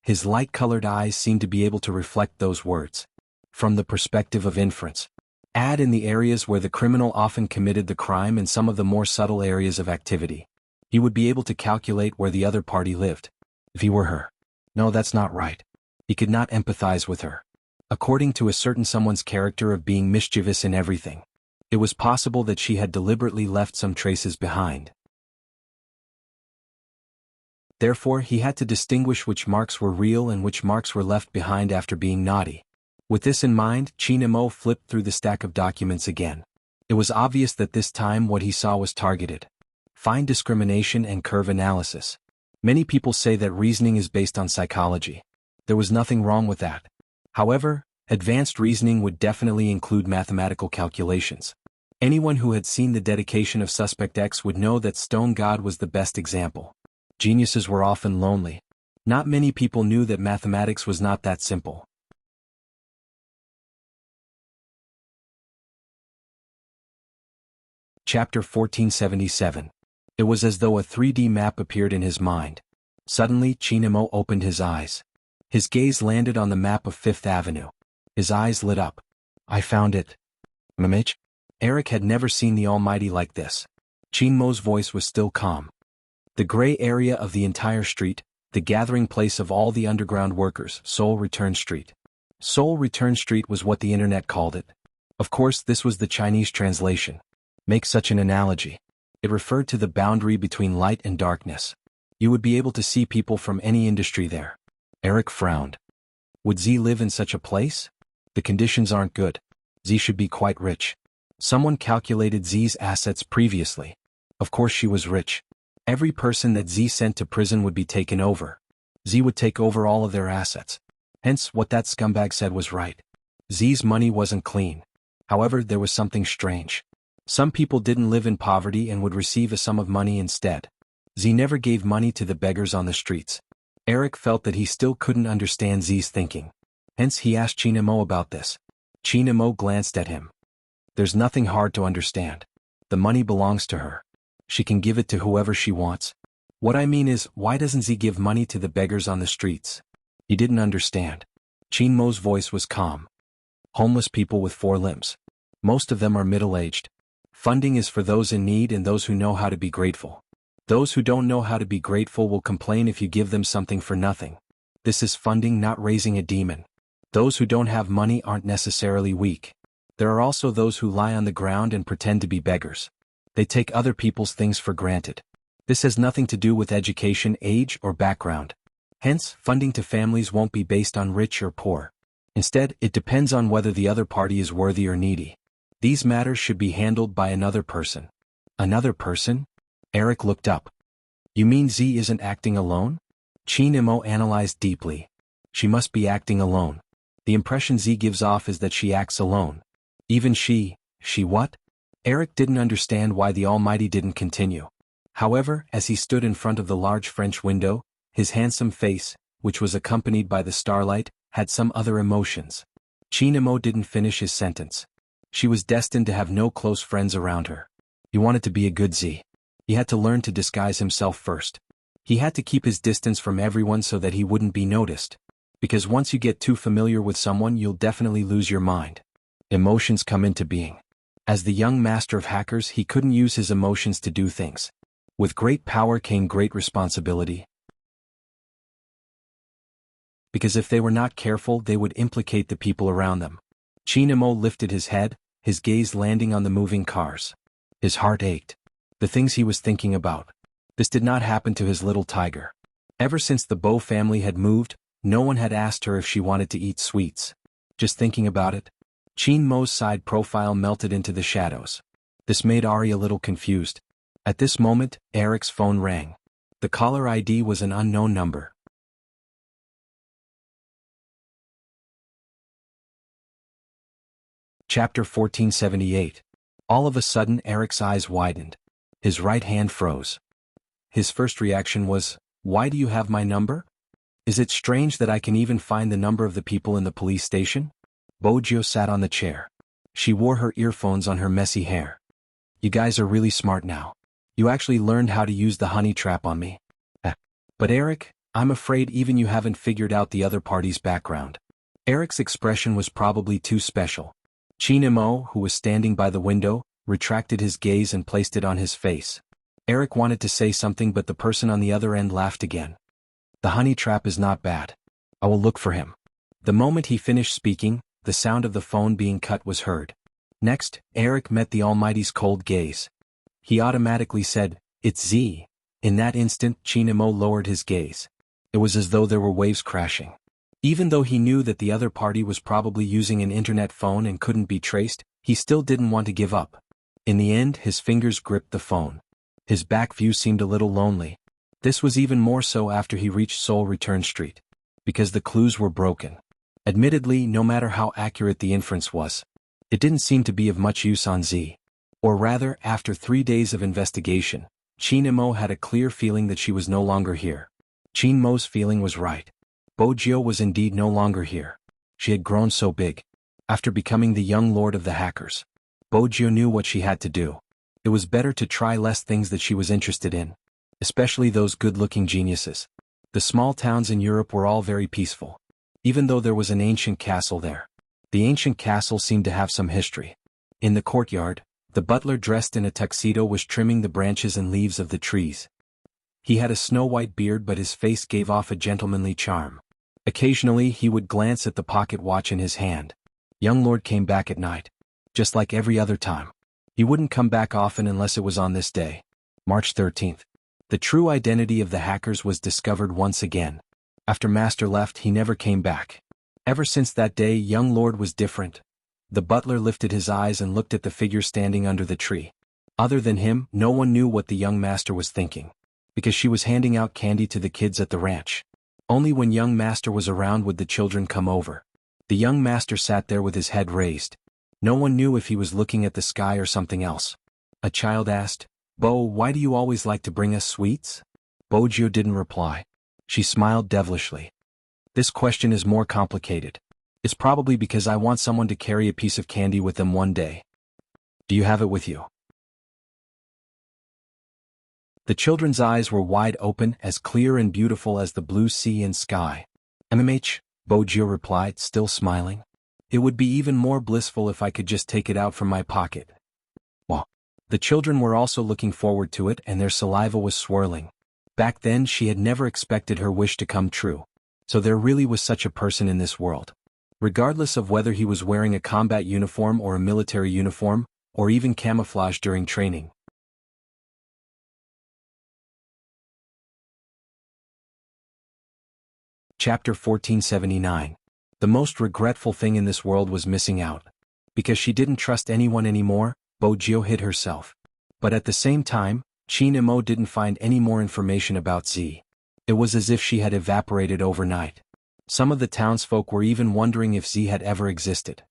His light-colored eyes seemed to be able to reflect those words. From the perspective of inference. Add in the areas where the criminal often committed the crime and some of the more subtle areas of activity. He would be able to calculate where the other party lived. If he were her. No, that's not right. He could not empathize with her. According to a certain someone's character of being mischievous in everything, it was possible that she had deliberately left some traces behind. Therefore, he had to distinguish which marks were real and which marks were left behind after being naughty. With this in mind, China Mo flipped through the stack of documents again. It was obvious that this time what he saw was targeted. Fine discrimination and curve analysis. Many people say that reasoning is based on psychology. There was nothing wrong with that. However, advanced reasoning would definitely include mathematical calculations. Anyone who had seen the dedication of Suspect X would know that Stone God was the best example. Geniuses were often lonely. Not many people knew that mathematics was not that simple. Chapter 1477. It was as though a 3D map appeared in his mind. Suddenly, China Mo opened his eyes. His gaze landed on the map of Fifth Avenue. His eyes lit up. I found it. Mamich? Eric had never seen the Almighty like this. Chin Mo's voice was still calm. The gray area of the entire street, the gathering place of all the underground workers, Seoul Return Street. Seoul Return Street was what the internet called it. Of course, this was the Chinese translation. Make such an analogy. It referred to the boundary between light and darkness. You would be able to see people from any industry there. Eric frowned. Would Z live in such a place? The conditions aren't good. Z should be quite rich. Someone calculated Z's assets previously. Of course she was rich. Every person that Z sent to prison would be taken over. Z would take over all of their assets. Hence, what that scumbag said was right. Z's money wasn't clean. However, there was something strange. Some people didn't live in poverty and would receive a sum of money instead. Z never gave money to the beggars on the streets. Eric felt that he still couldn't understand Z's thinking. Hence he asked China Mo about this. China Mo glanced at him. There's nothing hard to understand. The money belongs to her. She can give it to whoever she wants. What I mean is, why doesn't Z give money to the beggars on the streets? He didn't understand. Chin Mo's voice was calm. Homeless people with 4 limbs. Most of them are middle-aged. Funding is for those in need and those who know how to be grateful. Those who don't know how to be grateful will complain if you give them something for nothing. This is funding, not raising a demon. Those who don't have money aren't necessarily weak. There are also those who lie on the ground and pretend to be beggars. They take other people's things for granted. This has nothing to do with education, age, or background. Hence, funding to families won't be based on rich or poor. Instead, it depends on whether the other party is worthy or needy. These matters should be handled by another person. Another person? Eric looked up. You mean Z isn't acting alone? Chin Mo analyzed deeply. She must be acting alone. The impression Z gives off is that she acts alone. Even she what? Eric didn't understand why the Almighty didn't continue. However, as he stood in front of the large French window, his handsome face, which was accompanied by the starlight, had some other emotions. Chin Mo didn't finish his sentence. She was destined to have no close friends around her. He wanted to be a good Z. He had to learn to disguise himself first. He had to keep his distance from everyone so that he wouldn't be noticed. Because once you get too familiar with someone, you'll definitely lose your mind. Emotions come into being. As the young master of hackers, he couldn't use his emotions to do things. With great power came great responsibility. Because if they were not careful, they would implicate the people around them. Chin Mo lifted his head, his gaze landing on the moving cars. His heart ached. The things he was thinking about. This did not happen to his little tiger. Ever since the Bo family had moved, no one had asked her if she wanted to eat sweets. Just thinking about it, Chin Mo's side profile melted into the shadows. This made Ari a little confused. At this moment, Eric's phone rang. The caller ID was an unknown number. Chapter 1478. All of a sudden Eric's eyes widened. His right hand froze. His first reaction was, "Why do you have my number? Is it strange that I can even find the number of the people in the police station?" Boggio sat on the chair. She wore her earphones on her messy hair. "You guys are really smart now. You actually learned how to use the honey trap on me." "But Eric, I'm afraid even you haven't figured out the other party's background." Eric's expression was probably too special. Chinemo, who was standing by the window, retracted his gaze and placed it on his face. Eric wanted to say something, but the person on the other end laughed again. "The honey trap is not bad. I will look for him." The moment he finished speaking, the sound of the phone being cut was heard. Next, Eric met the Almighty's cold gaze. He automatically said, "It's Z." In that instant, Chinemo lowered his gaze. It was as though there were waves crashing. Even though he knew that the other party was probably using an internet phone and couldn't be traced, he still didn't want to give up. In the end, his fingers gripped the phone. His back view seemed a little lonely. This was even more so after he reached Seoul Return Street. Because the clues were broken. Admittedly, no matter how accurate the inference was, it didn't seem to be of much use on Z. Or rather, after 3 days of investigation, Chinemo had a clear feeling that she was no longer here. Chinmo's feeling was right. Boggio was indeed no longer here. She had grown so big. After becoming the young lord of the hackers, Boggio knew what she had to do. It was better to try less things that she was interested in. Especially those good-looking geniuses. The small towns in Europe were all very peaceful. Even though there was an ancient castle there. The ancient castle seemed to have some history. In the courtyard, the butler dressed in a tuxedo was trimming the branches and leaves of the trees. He had a snow-white beard, but his face gave off a gentlemanly charm. Occasionally he would glance at the pocket watch in his hand. Young Lord came back at night. Just like every other time. He wouldn't come back often unless it was on this day. March 13th. The true identity of the hackers was discovered once again. After Master left, he never came back. Ever since that day, young Lord was different. The butler lifted his eyes and looked at the figure standing under the tree. Other than him, no one knew what the young master was thinking. Because she was handing out candy to the kids at the ranch. Only when young master was around would the children come over. The young master sat there with his head raised. No one knew if he was looking at the sky or something else. A child asked, "Bo, why do you always like to bring us sweets?" Boggio didn't reply. She smiled devilishly. "This question is more complicated. It's probably because I want someone to carry a piece of candy with them one day. Do you have it with you?" The children's eyes were wide open, as clear and beautiful as the blue sea and sky. "MMH," Boggio replied, still smiling. "It would be even more blissful if I could just take it out from my pocket." Well, the children were also looking forward to it, and their saliva was swirling. Back then she had never expected her wish to come true. So there really was such a person in this world. Regardless of whether he was wearing a combat uniform or a military uniform, or even camouflage during training. Chapter 1479. The most regretful thing in this world was missing out. Because she didn't trust anyone anymore, Boggio hid herself. But at the same time, Chinemo didn't find any more information about Z. It was as if she had evaporated overnight. Some of the townsfolk were even wondering if Z had ever existed.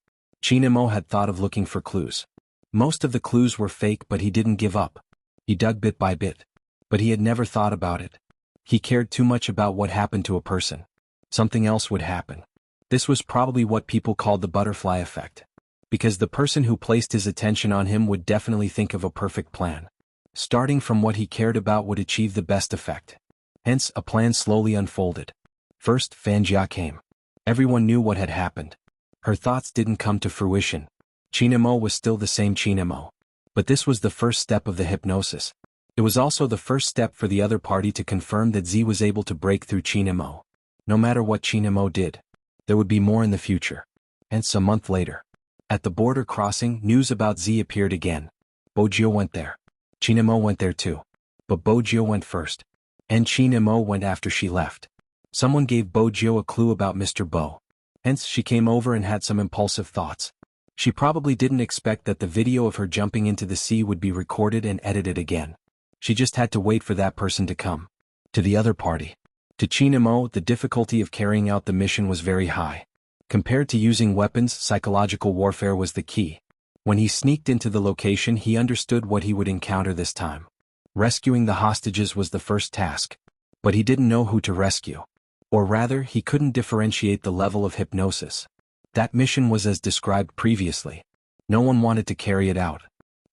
Chinemo had thought of looking for clues. Most of the clues were fake, but he didn't give up. He dug bit by bit. But he had never thought about it. He cared too much about what happened to a person. Something else would happen. This was probably what people called the butterfly effect. Because the person who placed his attention on him would definitely think of a perfect plan. Starting from what he cared about would achieve the best effect. Hence, a plan slowly unfolded. First, Fanjia came. Everyone knew what had happened. Her thoughts didn't come to fruition. Chinemo was still the same Chinemo. But this was the first step of the hypnosis. It was also the first step for the other party to confirm that Z was able to break through Chinemo. No matter what Chinemo did, there would be more in the future. Hence, a month later. At the border crossing, news about Z appeared again. Boggio went there. Chinemo went there too. But Boggio went first. And Chinemo went after she left. Someone gave Boggio a clue about Mr. Bo. Hence, she came over and had some impulsive thoughts. She probably didn't expect that the video of her jumping into the sea would be recorded and edited again. She just had to wait for that person to come. To the other party. To Chinamo, the difficulty of carrying out the mission was very high. Compared to using weapons, psychological warfare was the key. When he sneaked into the location, he understood what he would encounter this time. Rescuing the hostages was the first task. But he didn't know who to rescue. Or rather, he couldn't differentiate the level of hypnosis. That mission was as described previously. No one wanted to carry it out.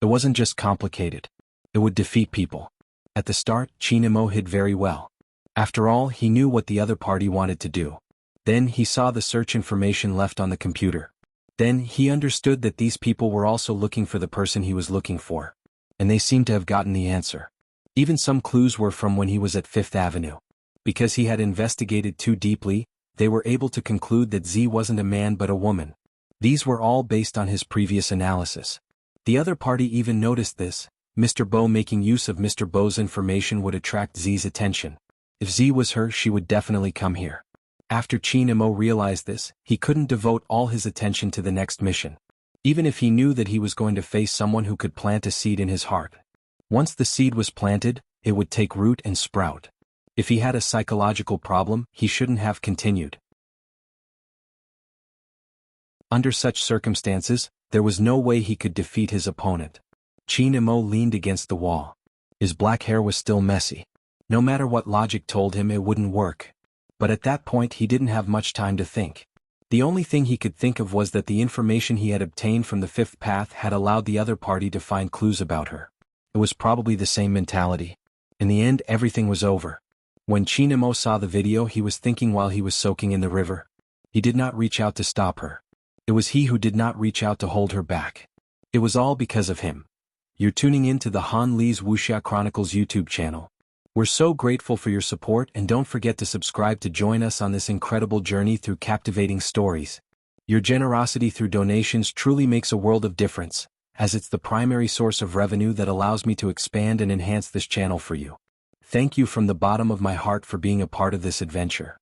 It wasn't just complicated. It would defeat people. At the start, Chinamo hid very well. After all, he knew what the other party wanted to do. Then he saw the search information left on the computer. Then he understood that these people were also looking for the person he was looking for. And they seemed to have gotten the answer. Even some clues were from when he was at Fifth Avenue. Because he had investigated too deeply, they were able to conclude that Z wasn't a man but a woman. These were all based on his previous analysis. The other party even noticed this. Mr. Bo making use of Mr. Bo's information would attract Z's attention. If Z was her, she would definitely come here. After Chinamo realized this, he couldn't devote all his attention to the next mission. Even if he knew that he was going to face someone who could plant a seed in his heart. Once the seed was planted, it would take root and sprout. If he had a psychological problem, he shouldn't have continued. Under such circumstances, there was no way he could defeat his opponent. Chinamo leaned against the wall. His black hair was still messy. No matter what logic told him, it wouldn't work. But at that point he didn't have much time to think. The only thing he could think of was that the information he had obtained from the fifth path had allowed the other party to find clues about her. It was probably the same mentality. In the end, everything was over. When Chinamo saw the video, he was thinking while he was soaking in the river. He did not reach out to stop her. It was he who did not reach out to hold her back. It was all because of him. You're tuning in to the Han Lee's Wuxia Chronicles YouTube channel. We're so grateful for your support, and don't forget to subscribe to join us on this incredible journey through captivating stories. Your generosity through donations truly makes a world of difference, as it's the primary source of revenue that allows me to expand and enhance this channel for you. Thank you from the bottom of my heart for being a part of this adventure.